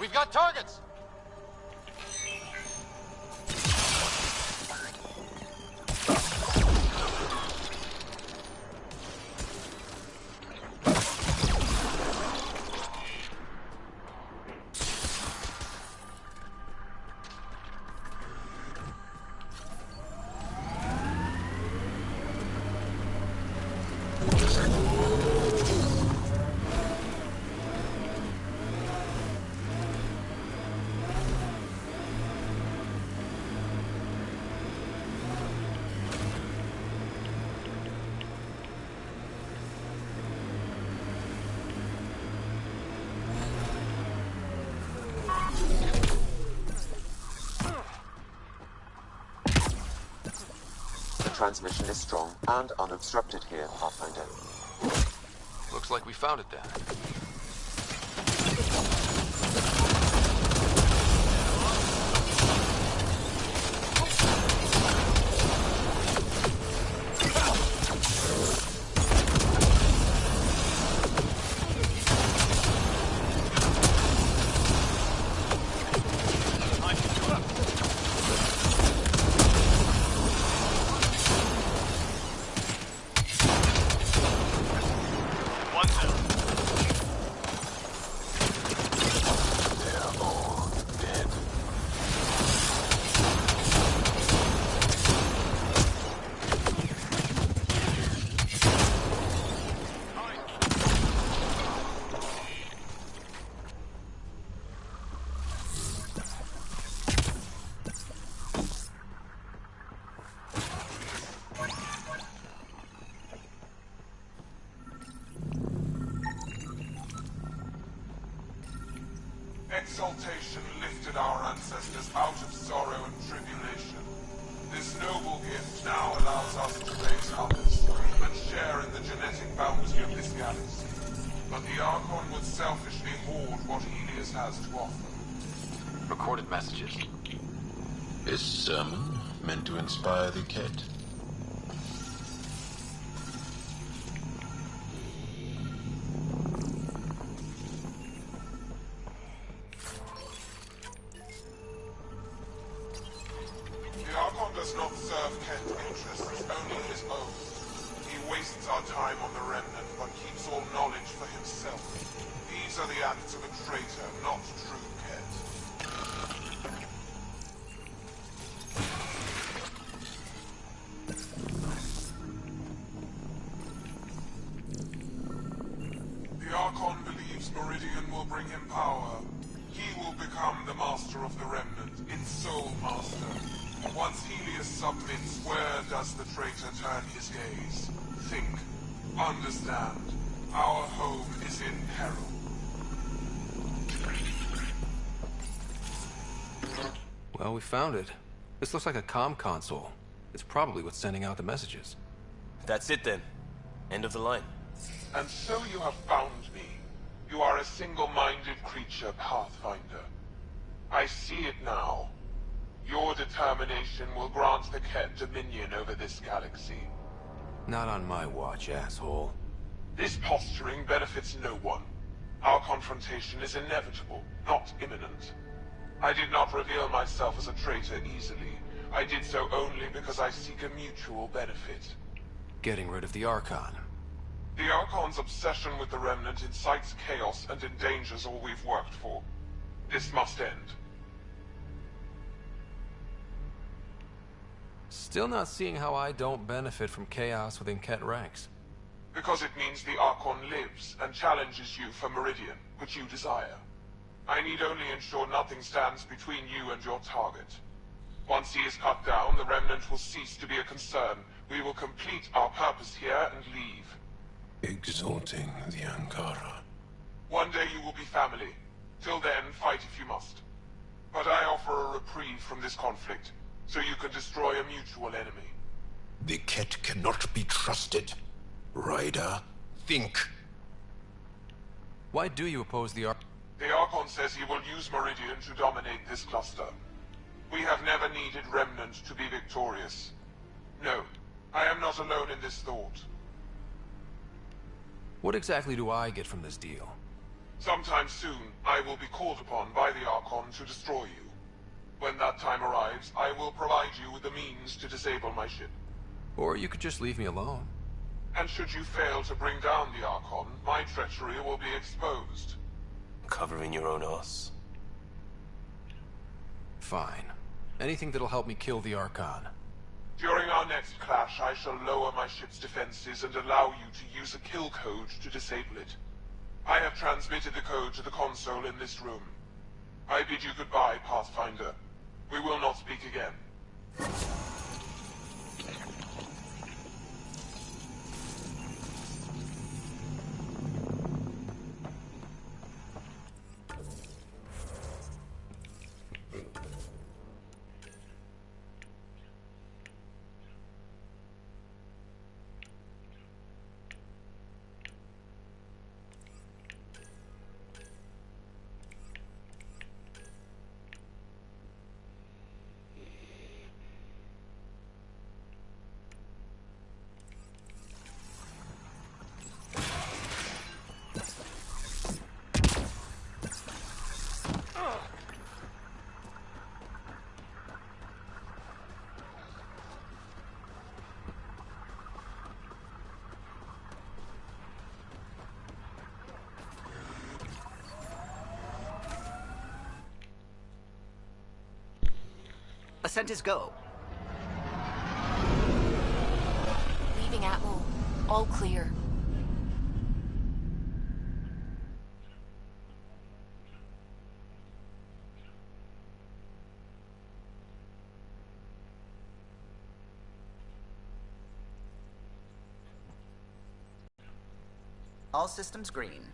We've got targets! transmission is strong and unobstructed here, Pathfinder. Looks like we found it then. Exaltation lifted our ancestors out of sorrow and tribulation. This noble gift now allows us to raise others and share in the genetic bounty of this galaxy. But the Archon would selfishly hoard what Helios has to offer. Recorded messages. Is sermon meant to inspire the Ket? The Archon does not serve Ket interests, only his own. He wastes our time on the Remnant, but keeps all knowledge for himself. These are the acts of a traitor, not true Ket. The Archon believes Meridian will bring him power. He will become the master of the Remnant, its sole master. Once Helios submits, where does the traitor turn his gaze? Think. Understand. Our home is in peril. Well, we found it. This looks like a comm console. It's probably what's sending out the messages. That's it then. End of the line. And so you have found me. You are a single-minded creature, Pathfinder. I see it now. Your determination will grant the Ket dominion over this galaxy. Not on my watch, asshole. This posturing benefits no one. Our confrontation is inevitable, not imminent. I did not reveal myself as a traitor easily. I did so only because I seek a mutual benefit. Getting rid of the Archon. The Archon's obsession with the Remnant incites chaos and endangers all we've worked for. This must end. Still not seeing how I don't benefit from chaos within Ket ranks. Because it means the Archon lives and challenges you for Meridian, which you desire. I need only ensure nothing stands between you and your target. Once he is cut down, the Remnant will cease to be a concern. We will complete our purpose here and leave. Exalting the Ankara. One day you will be family. Till then, fight if you must. But I offer a reprieve from this conflict, so you can destroy a mutual enemy. The Ket cannot be trusted. Ryder, think. Why do you oppose the Archon? The Archon says he will use Meridian to dominate this cluster. We have never needed Remnant to be victorious. No, I am not alone in this thought. What exactly do I get from this deal? Sometime soon, I will be called upon by the Archon to destroy you. When that time arrives, I will provide you with the means to disable my ship. Or you could just leave me alone. And should you fail to bring down the Archon, my treachery will be exposed. Covering your own ass. Fine. Anything that'll help me kill the Archon. During our next clash, I shall lower my ship's defenses and allow you to use a kill code to disable it. I have transmitted the code to the console in this room. I bid you goodbye, Pathfinder. We will not speak again. Ascent is go. Leaving Atmo. All clear. All systems green.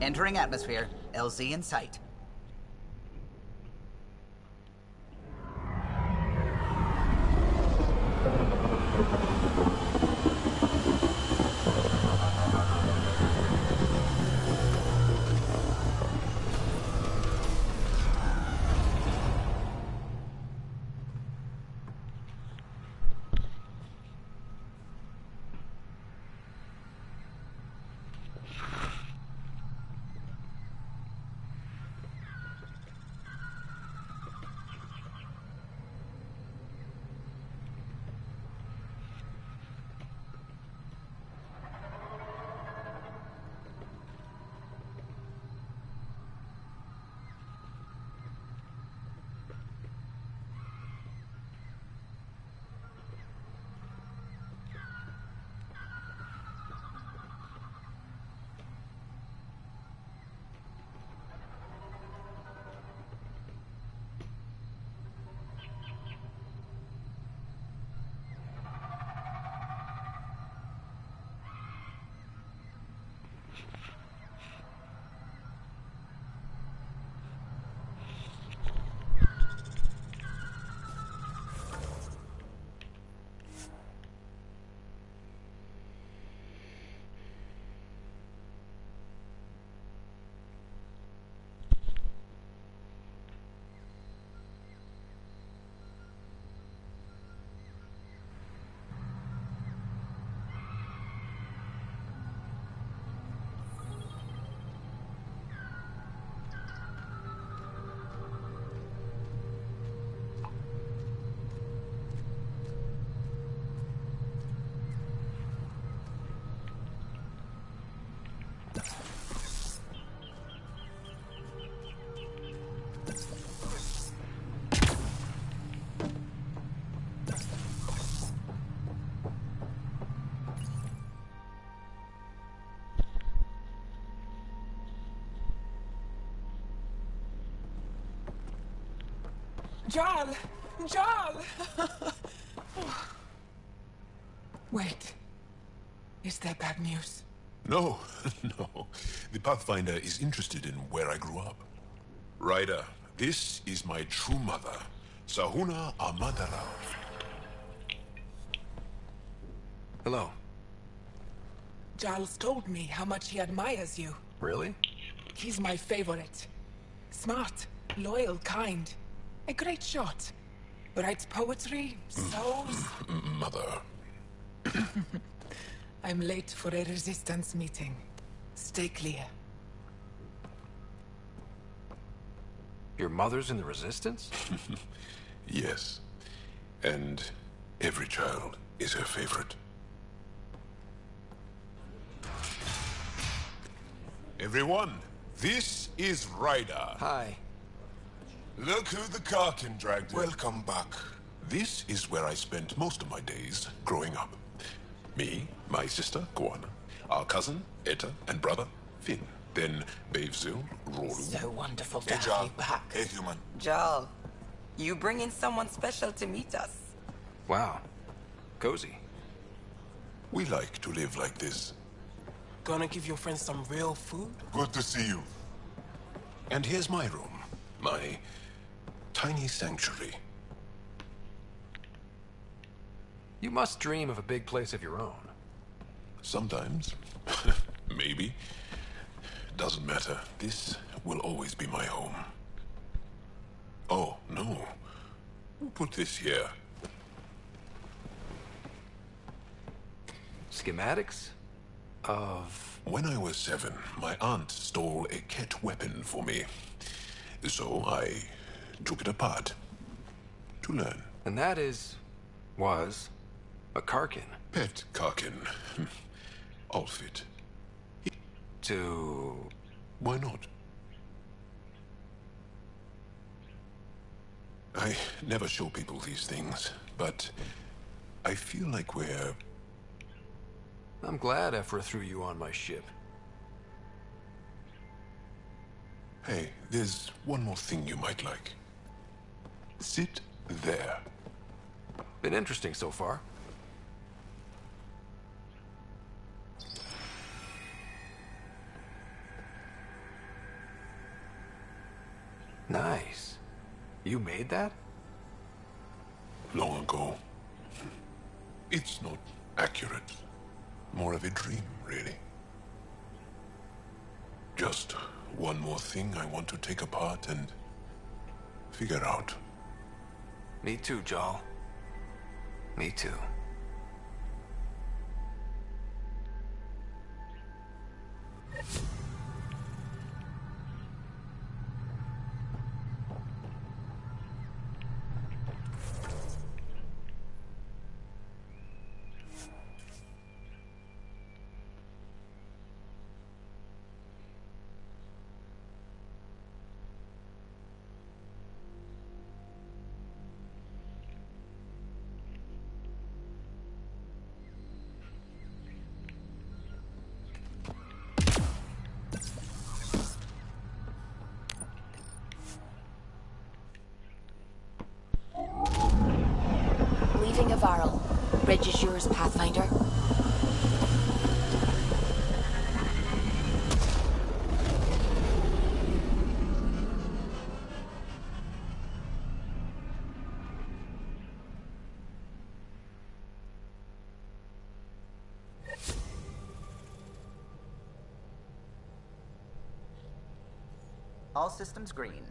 Entering atmosphere. LZ in sight. Jarl! Jarl! Wait. Is there bad news? No, no. The Pathfinder is interested in where I grew up. Ryder, this is my true mother, Sahuna Amadara. Hello. Jarl's told me how much he admires you. Really? He's my favorite. Smart, loyal, kind. A great shot. Writes poetry, sews. Mother. I'm late for a resistance meeting. Stay clear. Your mother's in the resistance? Yes. And every child is her favorite. Everyone, this is Ryder. Hi. Look who the Karkin dragged in. Welcome back. This is where I spent most of my days growing up. Me, my sister, Guana, our cousin, Etta, and brother, Finn. Then Bavzil, Roru. So wonderful to Hey, have Jarl. you back. Hey, human. Jarl, you bring in someone special to meet us. Wow. Cozy. We like to live like this. Gonna give your friends some real food? Good to see you. And here's my room. My tiny sanctuary. You must dream of a big place of your own. Sometimes. Maybe. Doesn't matter. This will always be my home. Oh, no. Who put this here? Schematics? Of... When I was 7, my aunt stole a Ket weapon for me. So I took it apart. To learn. And that was a Karkin. Pet Karkin. All fit. To... Why not? I never show people these things, but I feel like we're... I'm glad Ephra threw you on my ship. Hey, there's one more thing you might like. Sit there. Been interesting so far. You made that? Long ago. It's not accurate. More of a dream, really. Just one more thing I want to take apart and figure out. Me too, Jarl. Me too. Leaving Avaril. Bridge is yours, Pathfinder. All systems green.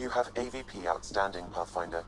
You have AVP outstanding, Pathfinder.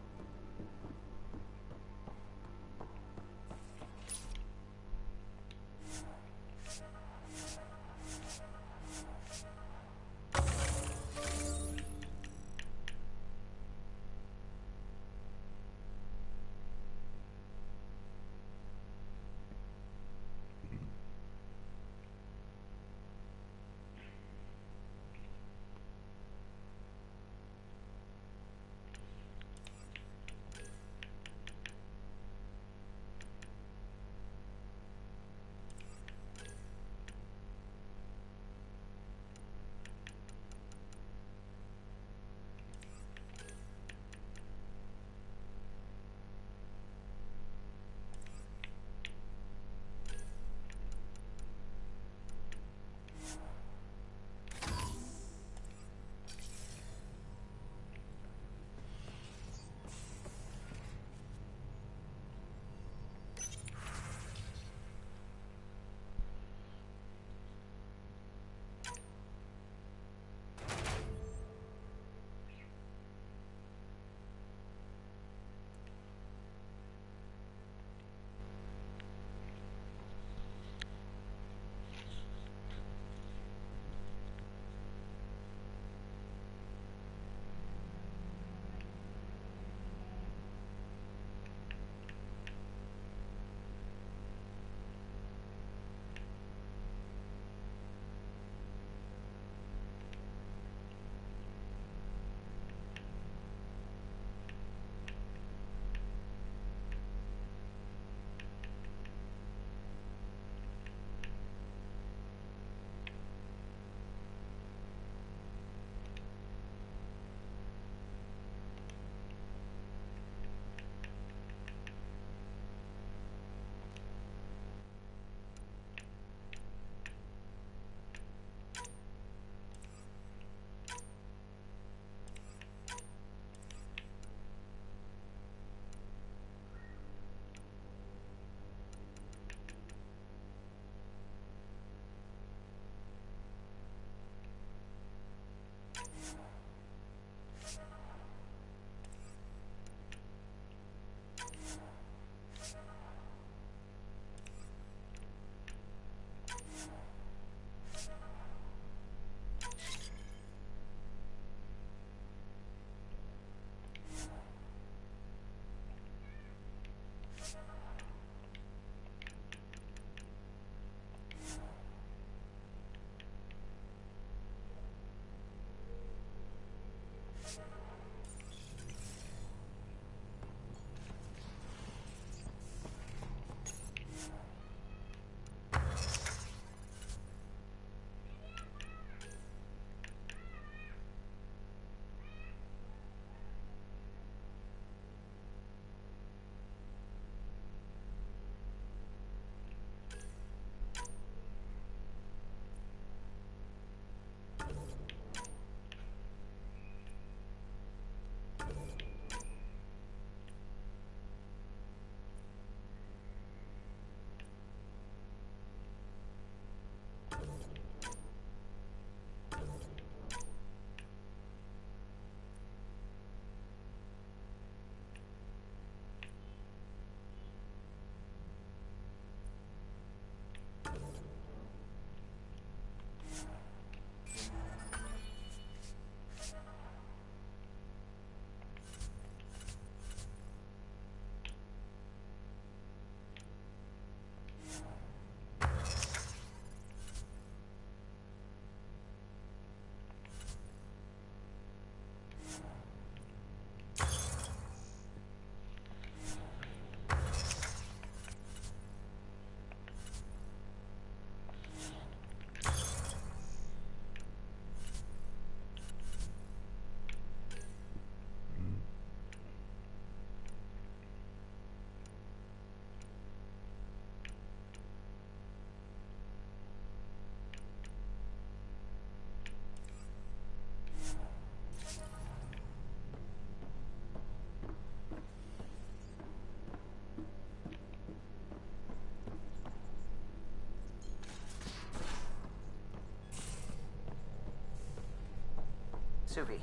Suvi,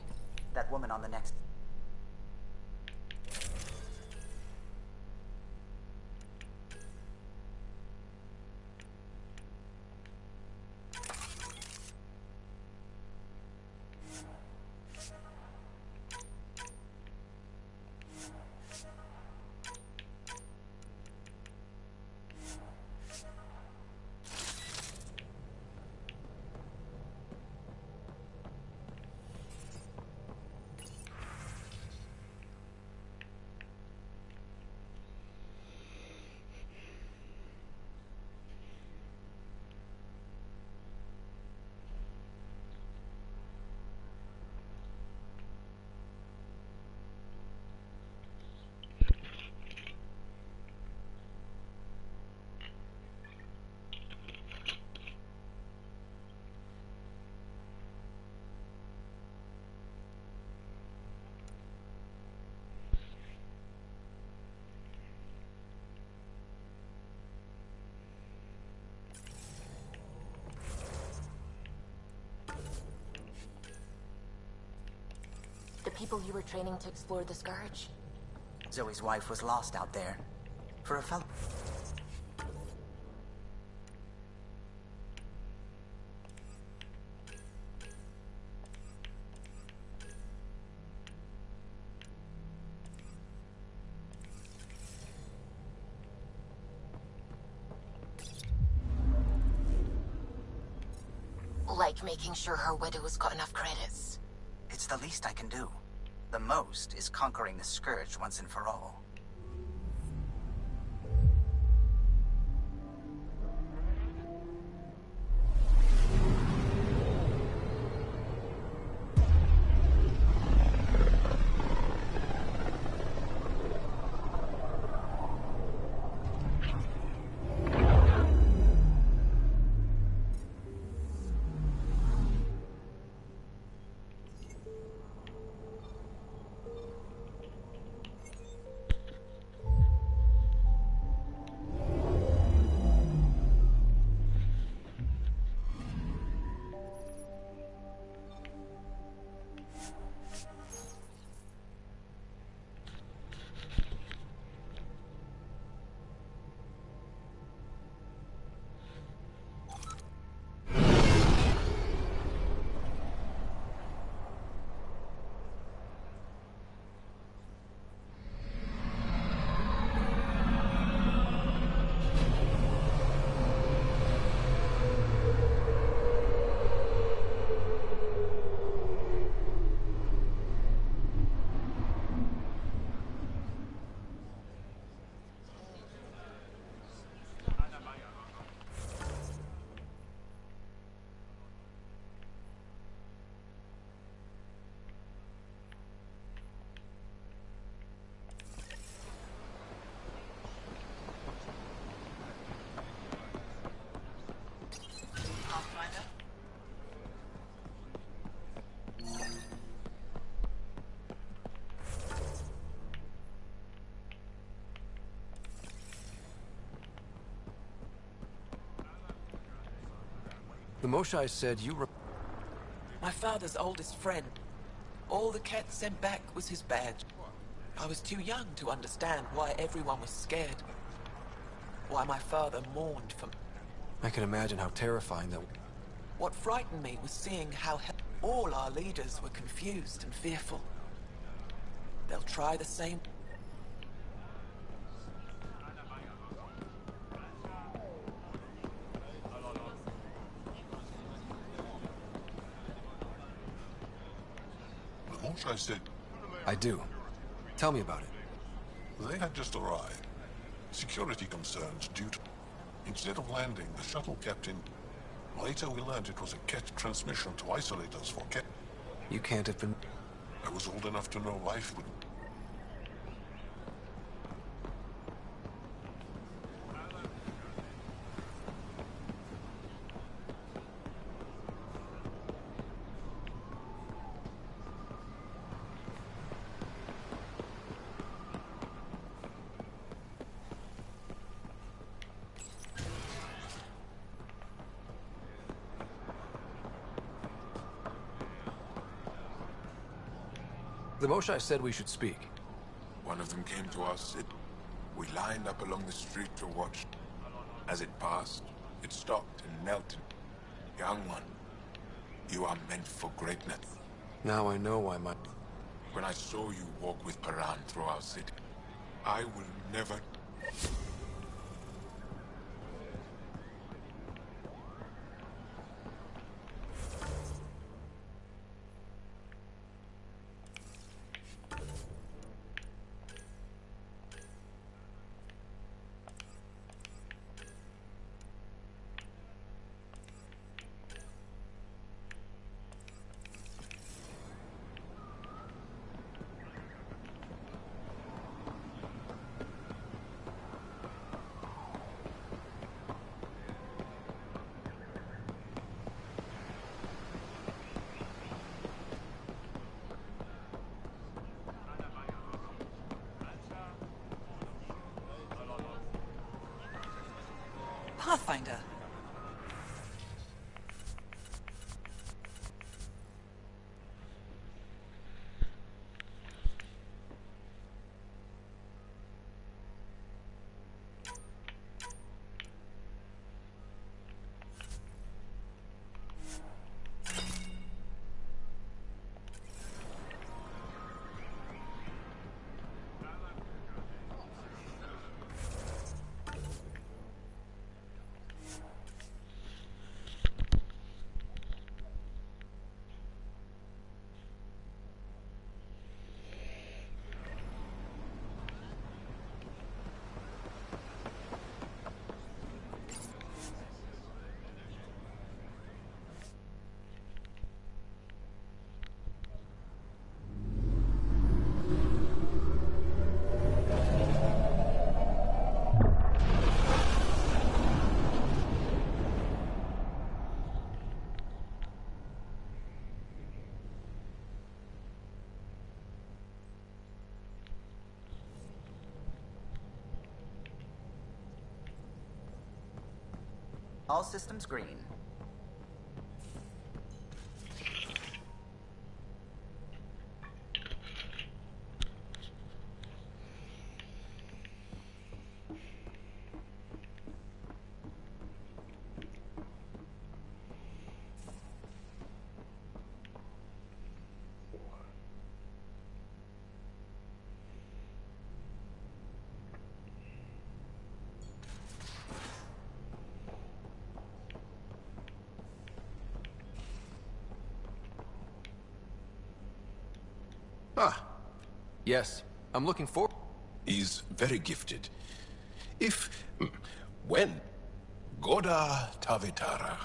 that woman on the next... The people you were training to explore the Scourge? Zoe's wife was lost out there. For a fellow... Like making sure her widow's got enough credits. It's the least I can do. The most is conquering the Scourge once and for all. The Moshai said you were... My father's oldest friend. All the cat sent back was his badge. I was too young to understand why everyone was scared. Why my father mourned for me. I can imagine how terrifying that... What frightened me was seeing how all our leaders were confused and fearful. They'll try the same... I said... I do. Tell me about it. They had just arrived. Security concerns due to... Instead of landing, the shuttle kept in... Later we learned it was a Ket transmission to isolate us for Ket. You can't have been... I was old enough to know life would... The Moshae said we should speak. One of them came to us. We lined up along the street to watch. As it passed, it stopped and knelt. Young one, you are meant for greatness. Now I know why my... When I saw you walk with Paran through our city, I will never... Pathfinder. All systems green. Ah. Yes. I'm looking for... He's very gifted. When? Goda Tavitara.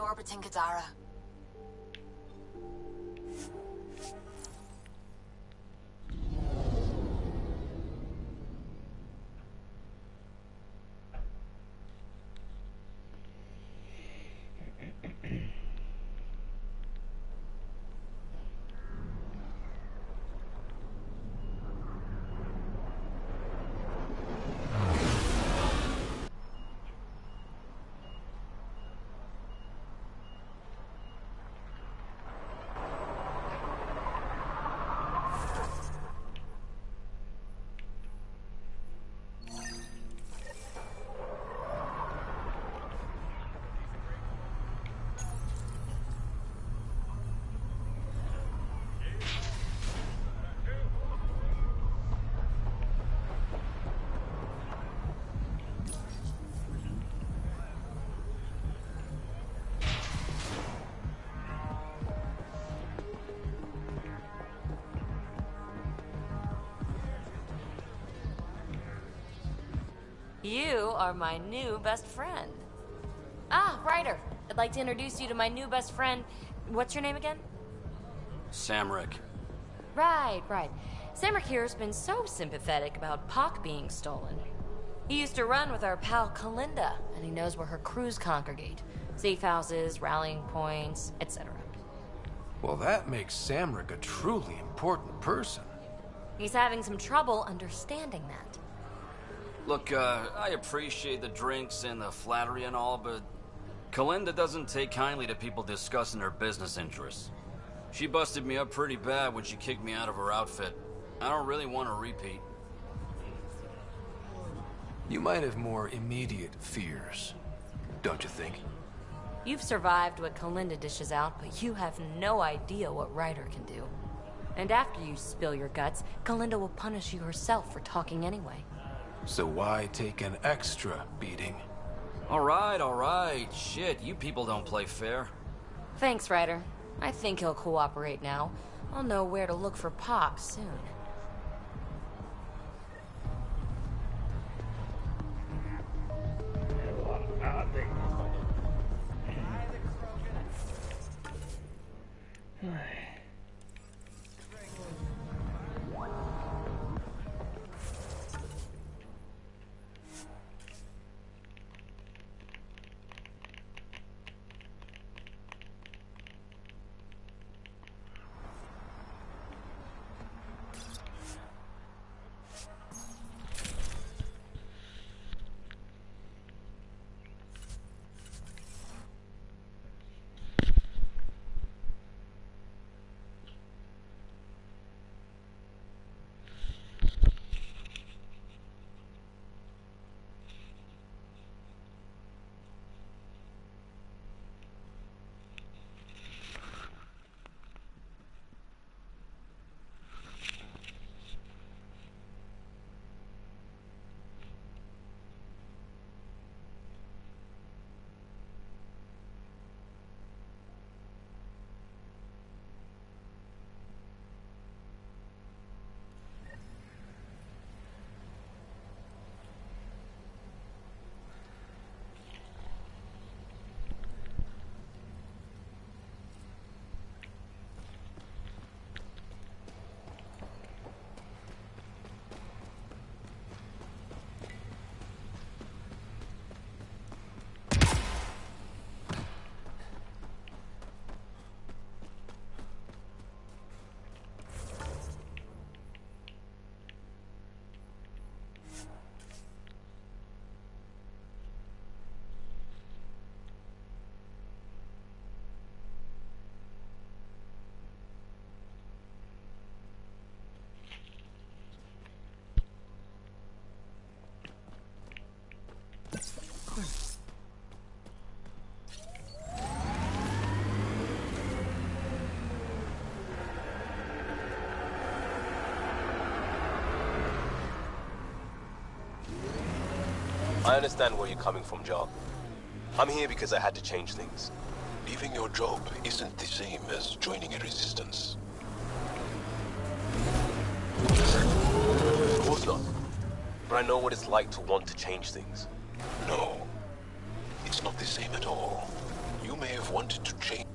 Orbiting Gadara. You are my new best friend. Ah, Ryder. I'd like to introduce you to my new best friend. What's your name again? Samrick. Right. Samrick here's been so sympathetic about Pock being stolen. He used to run with our pal Kalinda, and he knows where her crews congregate. Safe houses, rallying points, etc. Well, that makes Samrick a truly important person. He's having some trouble understanding that. Look, I appreciate the drinks and the flattery and all, but Kalinda doesn't take kindly to people discussing her business interests. She busted me up pretty bad when she kicked me out of her outfit. I don't really want to repeat. You might have more immediate fears, don't you think? You've survived what Kalinda dishes out, but you have no idea what Ryder can do. And after you spill your guts, Kalinda will punish you herself for talking anyway. So why take an extra beating? All right. Shit, you people don't play fair. Thanks, Ryder. I think he'll cooperate now. I'll know where to look for Pop soon. I understand where you're coming from, Job. I'm here because I had to change things. Leaving your job isn't the same as joining a resistance. Of course not. But I know what it's like to want to change things. No. It's not the same at all. You may have wanted to change.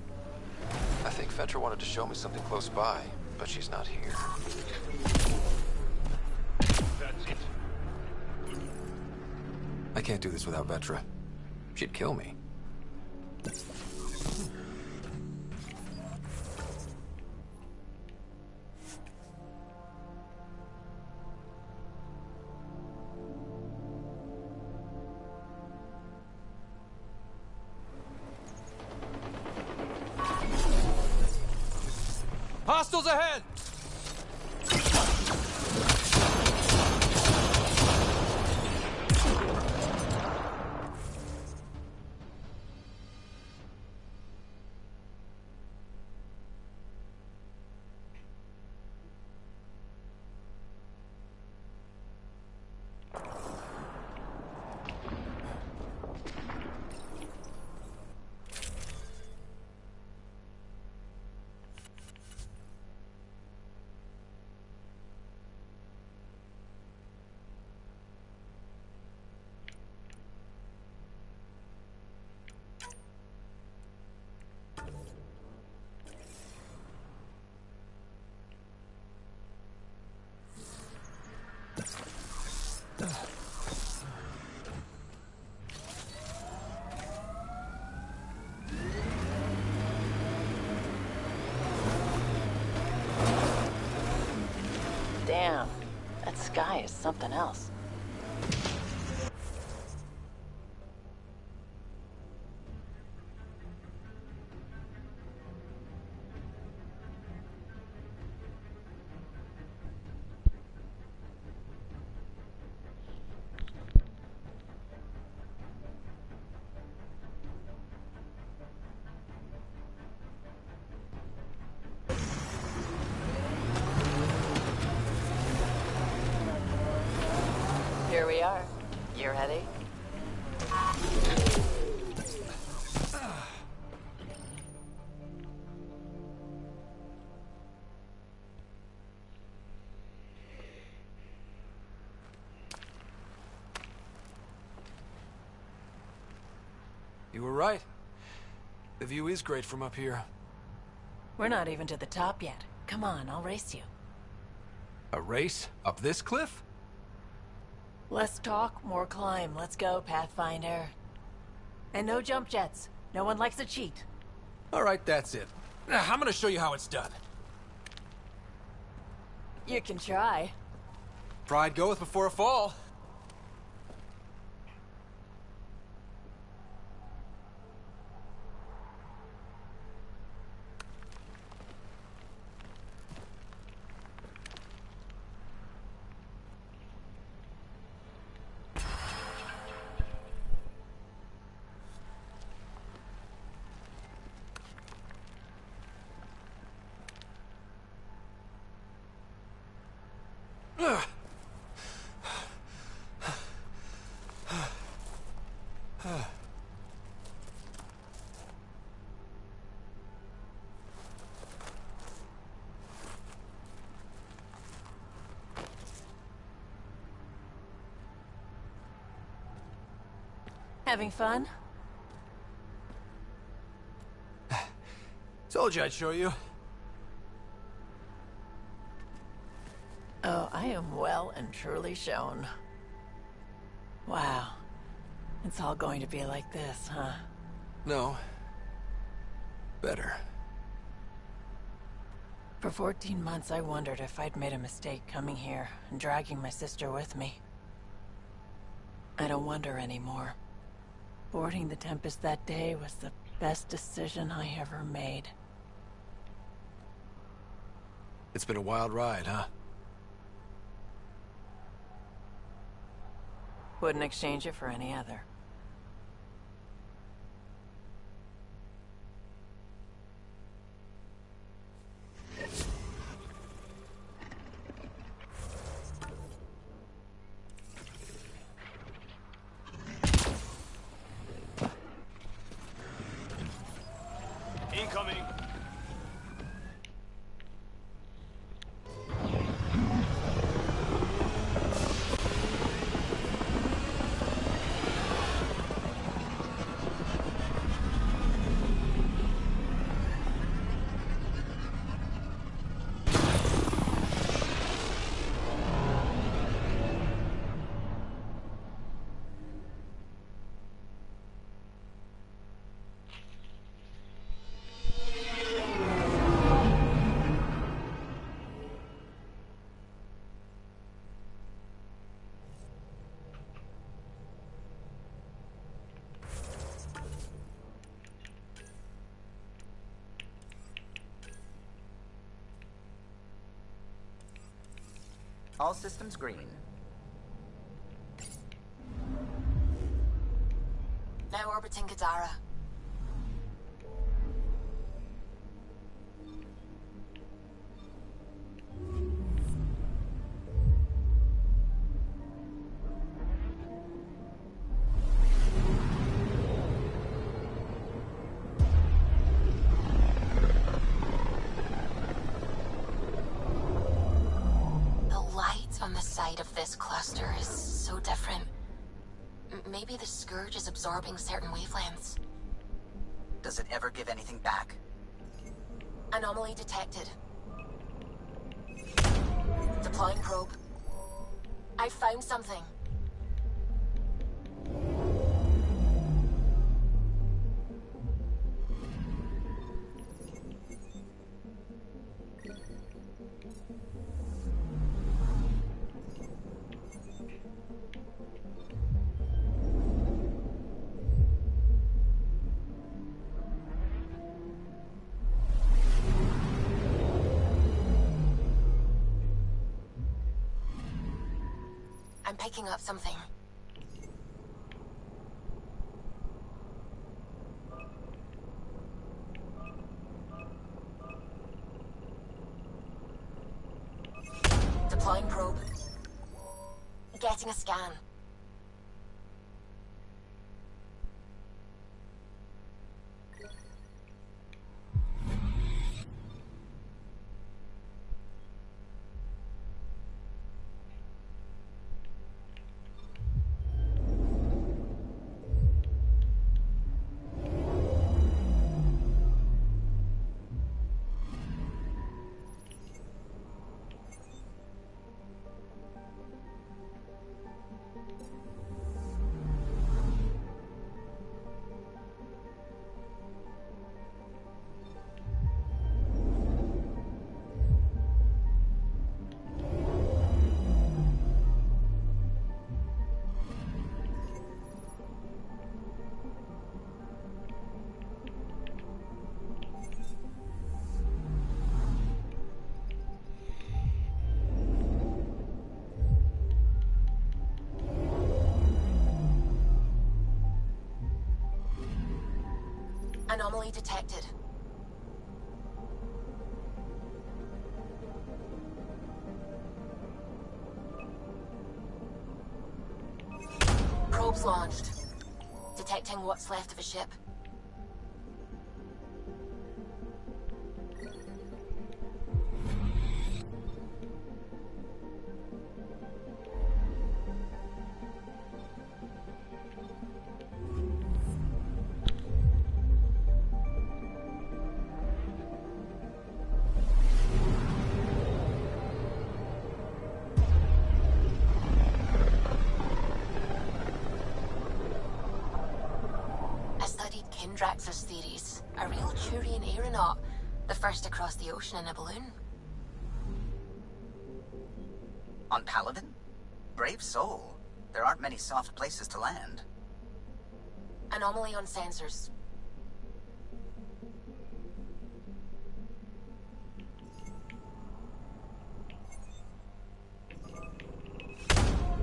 I think Vetra wanted to show me something close by, but she's not here. That's it. I can't do this without Vetra. She'd kill me. Hostiles ahead! That sky is something else. Here we are. You ready? You were right. The view is great from up here. We're not even to the top yet. Come on, I'll race you. A race? Up this cliff? Less talk, more climb. Let's go, Pathfinder. And no jump jets. No one likes to cheat. All right, that's it. I'm gonna show you how it's done. You can try. Pride goeth before a fall. Having fun? Told you I'd show you. Oh, I am well and truly shown. Wow. It's all going to be like this, huh? No. Better. For 14 months, I wondered if I'd made a mistake coming here and dragging my sister with me. I don't wonder anymore. Boarding the Tempest that day was the best decision I ever made. It's been a wild ride, huh? Wouldn't exchange it for any other. Incoming! All systems green. Now orbiting Gadara. Of this cluster is so different. Maybe the Scourge is absorbing certain wavelengths. Does it ever give anything back? Anomaly detected. Deploying probe. I found something. I'm picking up something. Deploying probe. Getting a scan. Anomaly detected. Probes launched. Detecting what's left of a ship. Drax's theories. A real Turian aeronaut. The first to cross the ocean in a balloon. On Paladin? Brave soul. There aren't many soft places to land. Anomaly on sensors.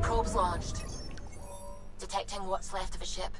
Probes launched. Detecting what's left of a ship.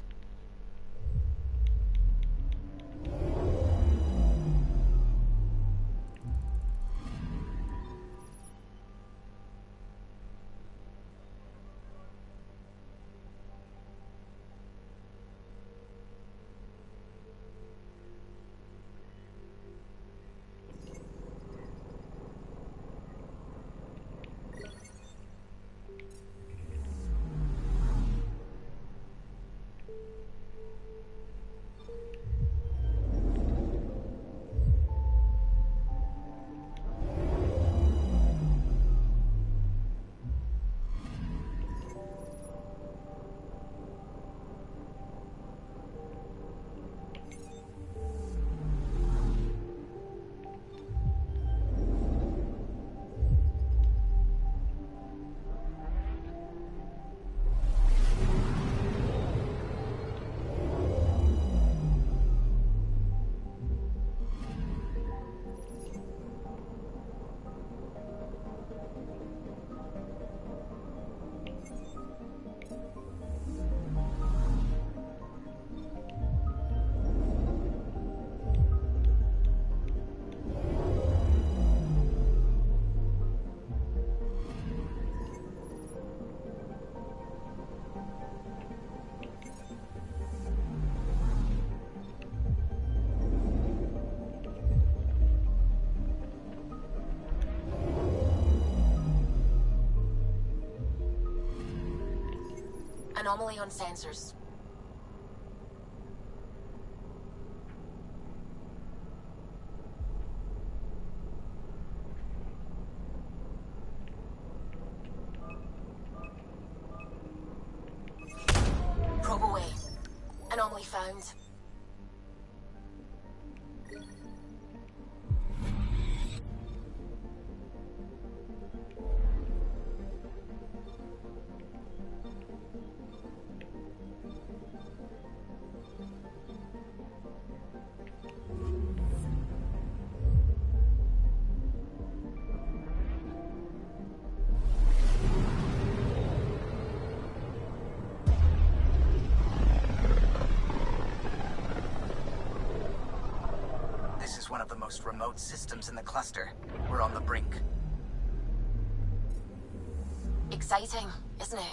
Anomaly on sensors. Probe away. Anomaly found. most remote systems in the cluster. We're on the brink. Exciting, isn't it?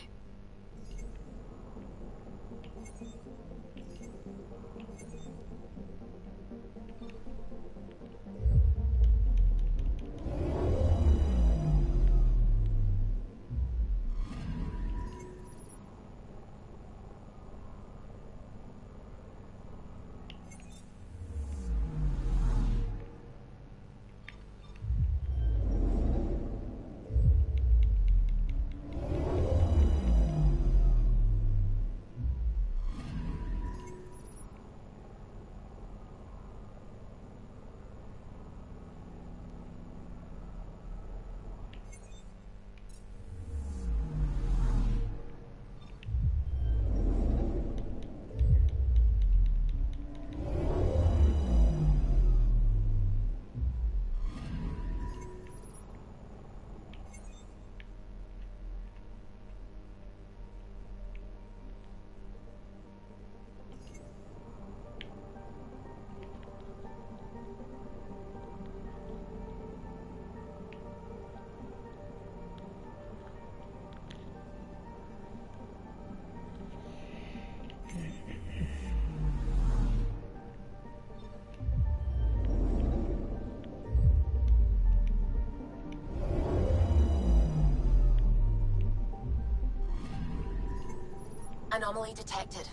Anomaly detected.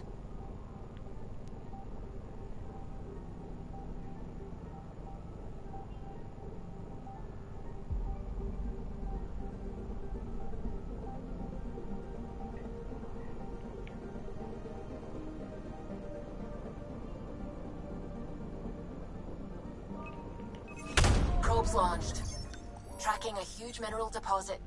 Probes launched. Tracking a huge mineral deposit.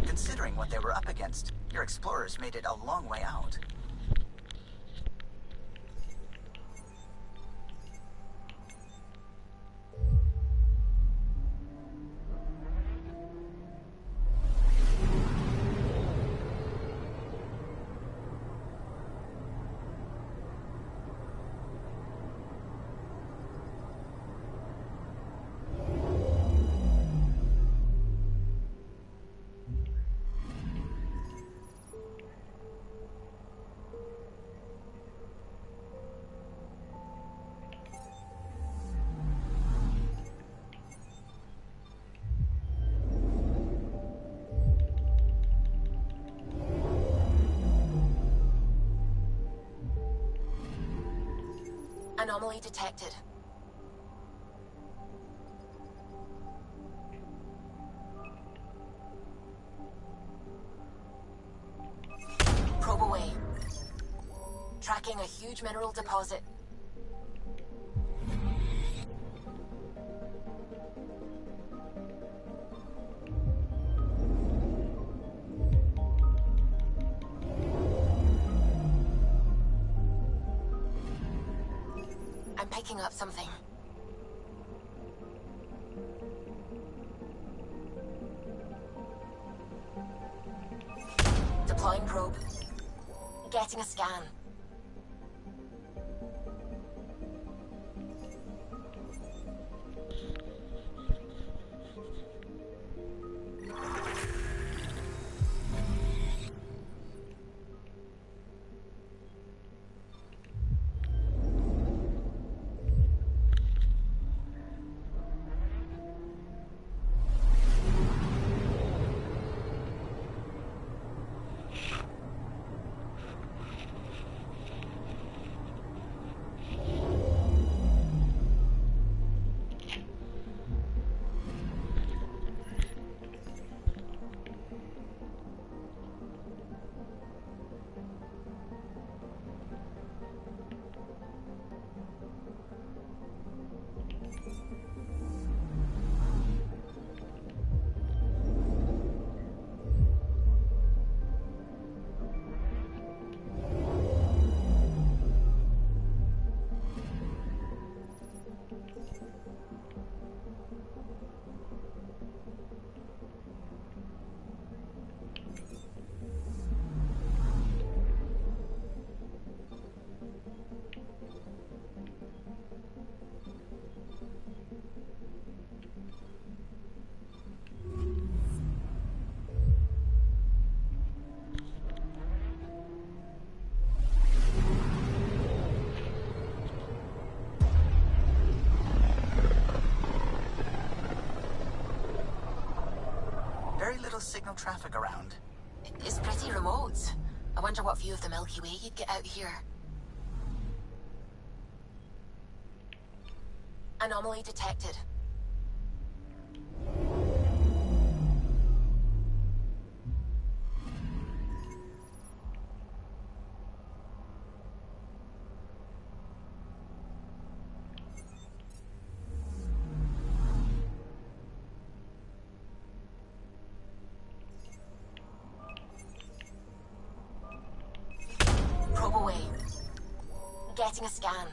Considering what they were up against, your explorers made it a long way out. Anomaly detected. Probe away. Tracking a huge mineral deposit. I'm picking up something. Deploying probe. Getting a scan. signal traffic around. It's pretty remote. I wonder what view of the Milky Way you'd get out here. Anomaly detected. Probe away. Getting a scan.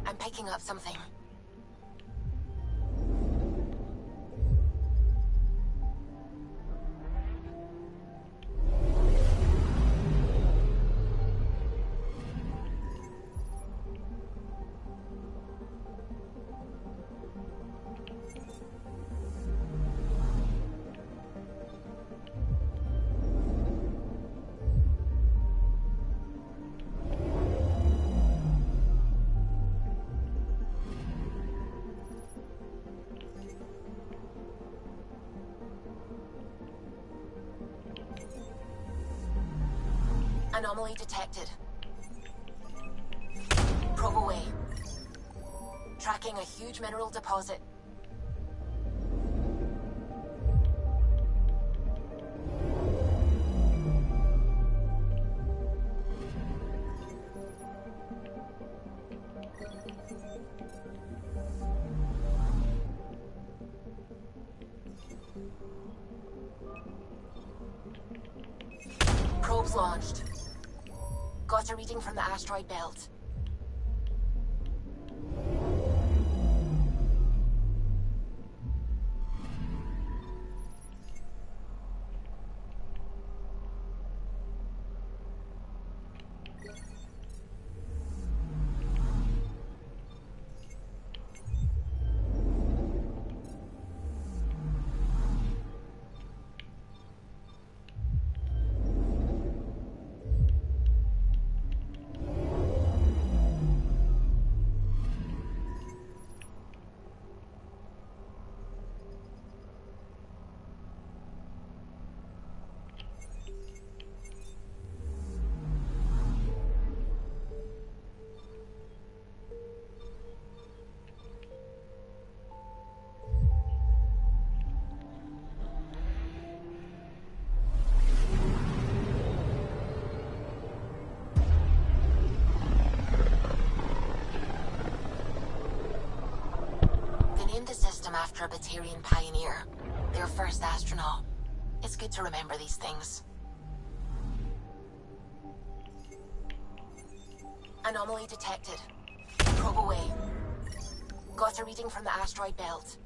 I'm picking up something. Anomaly detected. Probe away. Tracking a huge mineral deposit. Probes launched. Got a reading from the asteroid belt. The system after a Batarian pioneer, their first astronaut. It's good to remember these things. Anomaly detected. Probe away. Got a reading from the asteroid belt.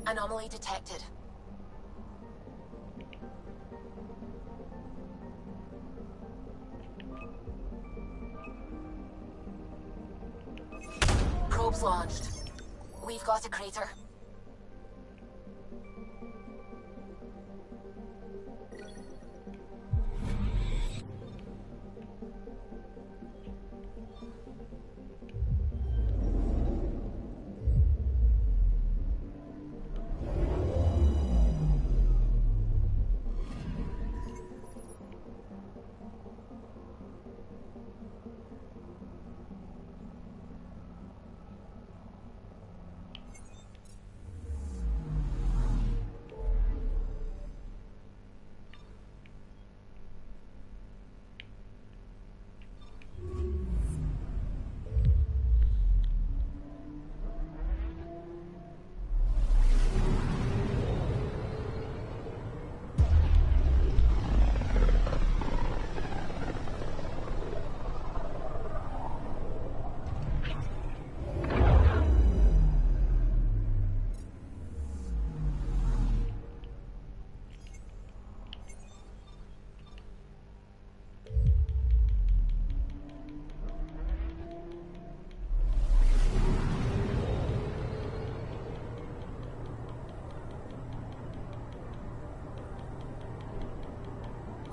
Anomaly detected. Probes launched. We've got a crater.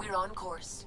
We're on course.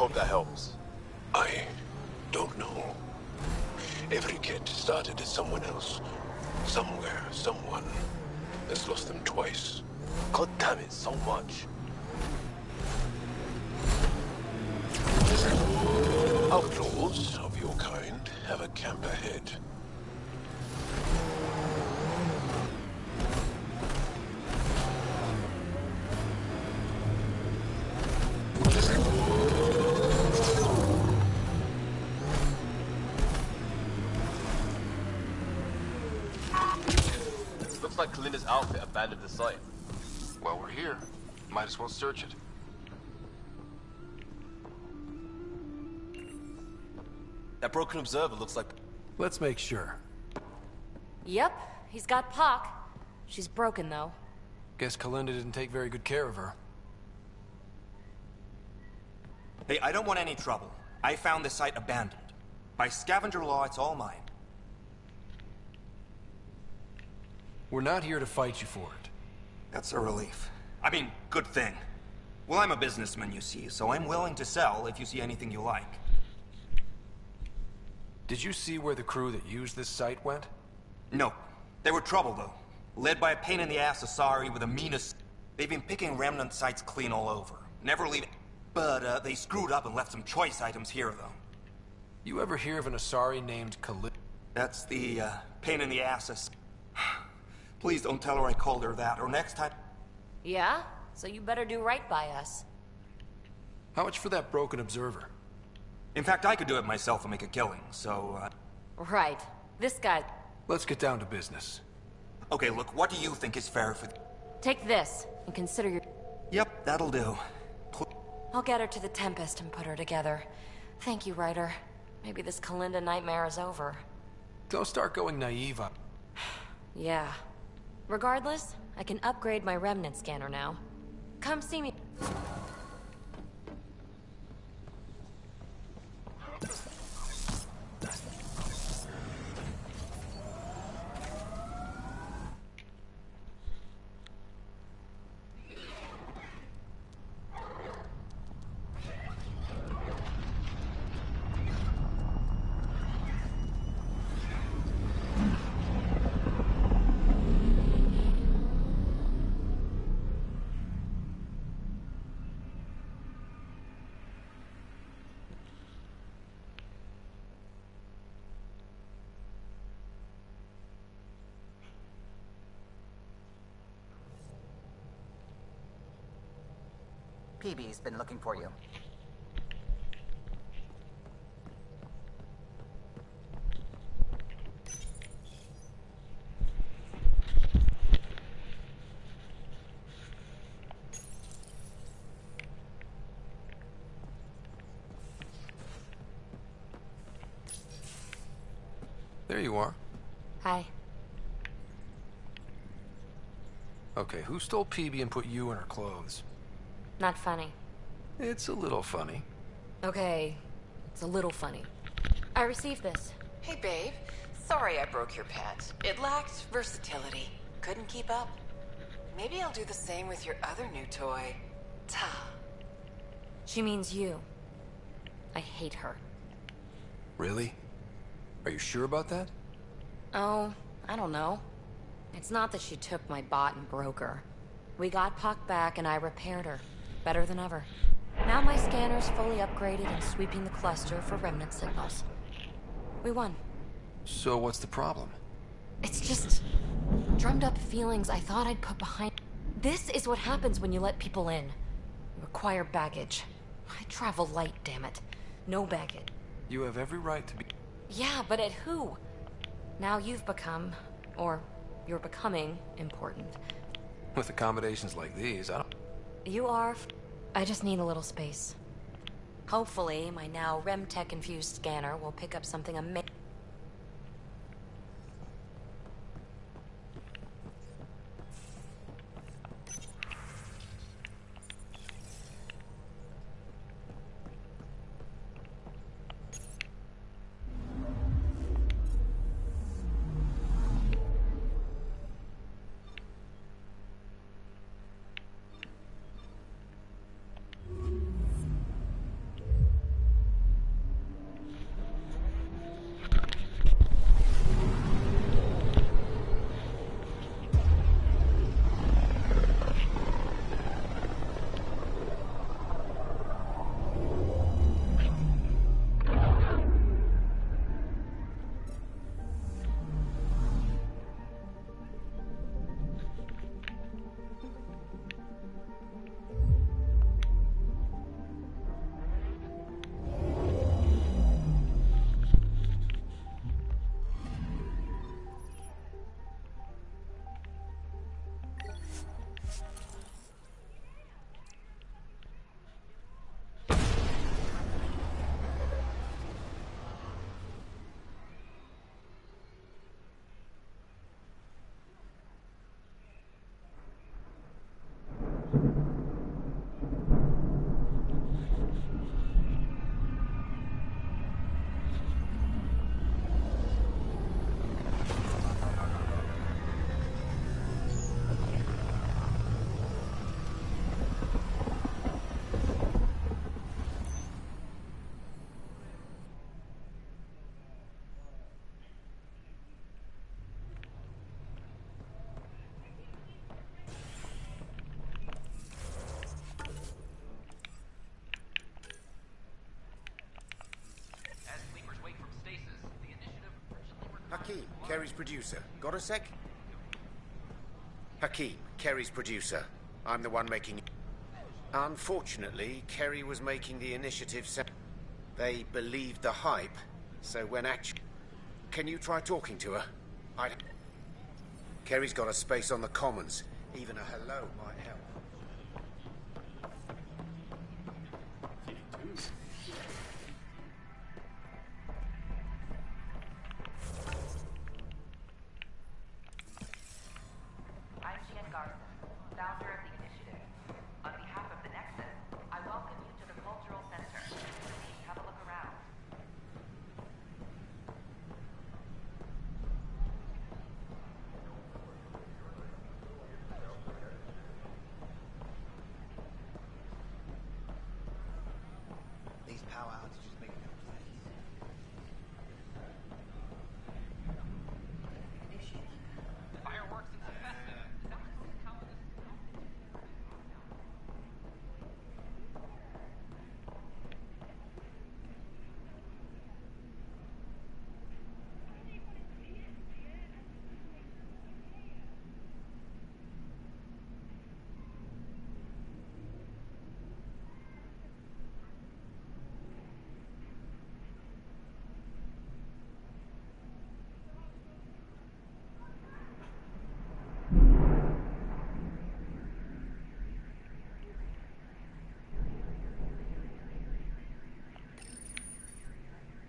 hope that helps. I don't know. Every kid started as someone else. Somewhere, someone has lost them twice. God damn it, so much. Outlaws of your kind have a camp ahead. Looks like Kalinda's outfit abandoned the site. Well, we're here. Might as well search it. That broken observer looks like... Let's make sure. Yep, he's got Pock. She's broken, though. Guess Kalinda didn't take very good care of her. Hey, I don't want any trouble. I found the site abandoned. By scavenger law, it's all mine. We're not here to fight you for it. That's a relief. I mean, good thing. Well, I'm a businessman, you see, so I'm willing to sell if you see anything you like. Did you see where the crew that used this site went? No. They were trouble, though. Led by a pain-in-the-ass Asari with the meanest... They've been picking remnant sites clean all over. Never leaving... But, they screwed up and left some choice items here, though. You ever hear of an Asari named Kalinda? That's the, pain-in-the-ass... Please don't tell her I called her that, or next time... Yeah? So you better do right by us. How much for that broken observer? In fact, I could do it myself and make a killing, so, Right. This guy... Let's get down to business. Okay, look, what do you think is fair for... Take this, and consider your... Yep, that'll do. I'll get her to the Tempest and put her together. Thank you, Ryder. Maybe this Kalinda nightmare is over. Don't start going naive on... Yeah. Regardless, I can upgrade my remnant scanner now. Come see me. PB's been looking for you. There you are. Hi. Okay, who stole PB and put you in her clothes? Not funny. It's a little funny. Okay, it's a little funny. I received this. Hey, babe. Sorry I broke your pet. It lacked versatility. Couldn't keep up. Maybe I'll do the same with your other new toy. Ta. She means you. I hate her. Really? Are you sure about that? Oh, I don't know. It's not that she took my bot and broke her. We got Puck back and I repaired her. Better than ever. Now my scanner's fully upgraded and sweeping the cluster for remnant signals. We won. So what's the problem? It's just drummed up feelings I thought I'd put behind. This is what happens when you let people in. You acquire baggage. I travel light, damn it. No baggage. You have every right to be... Yeah, but at who? Now you've become, or you're becoming, important. With accommodations like these, I don't... You are. I just need a little space. Hopefully, my now RemTech-infused scanner will pick up something amazing. Hakeem, Kerry's producer. Got a sec? Hakeem, Kerry's producer. I'm the one making... Unfortunately, Kerry was making the initiative... They believed the hype, so when actually... Can you try talking to her? Kerry's got a space on the Commons. Even a hello might help.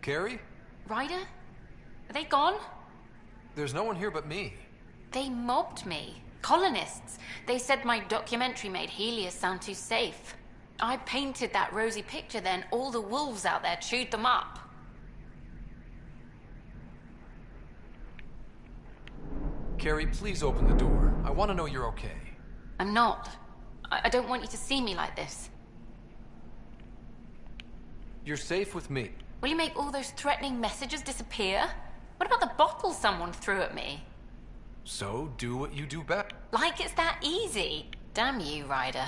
Carrie? Ryder? Are they gone? There's no one here but me. They mobbed me. Colonists. They said my documentary made Helios sound too safe. I painted that rosy picture, then all the wolves out there chewed them up. Carrie, please open the door. I want to know you're okay. I'm not. I don't want you to see me like this. You're safe with me. Will you make all those threatening messages disappear? What about the bottle someone threw at me? So, do what you do best. Like it's that easy. Damn you, Ryder.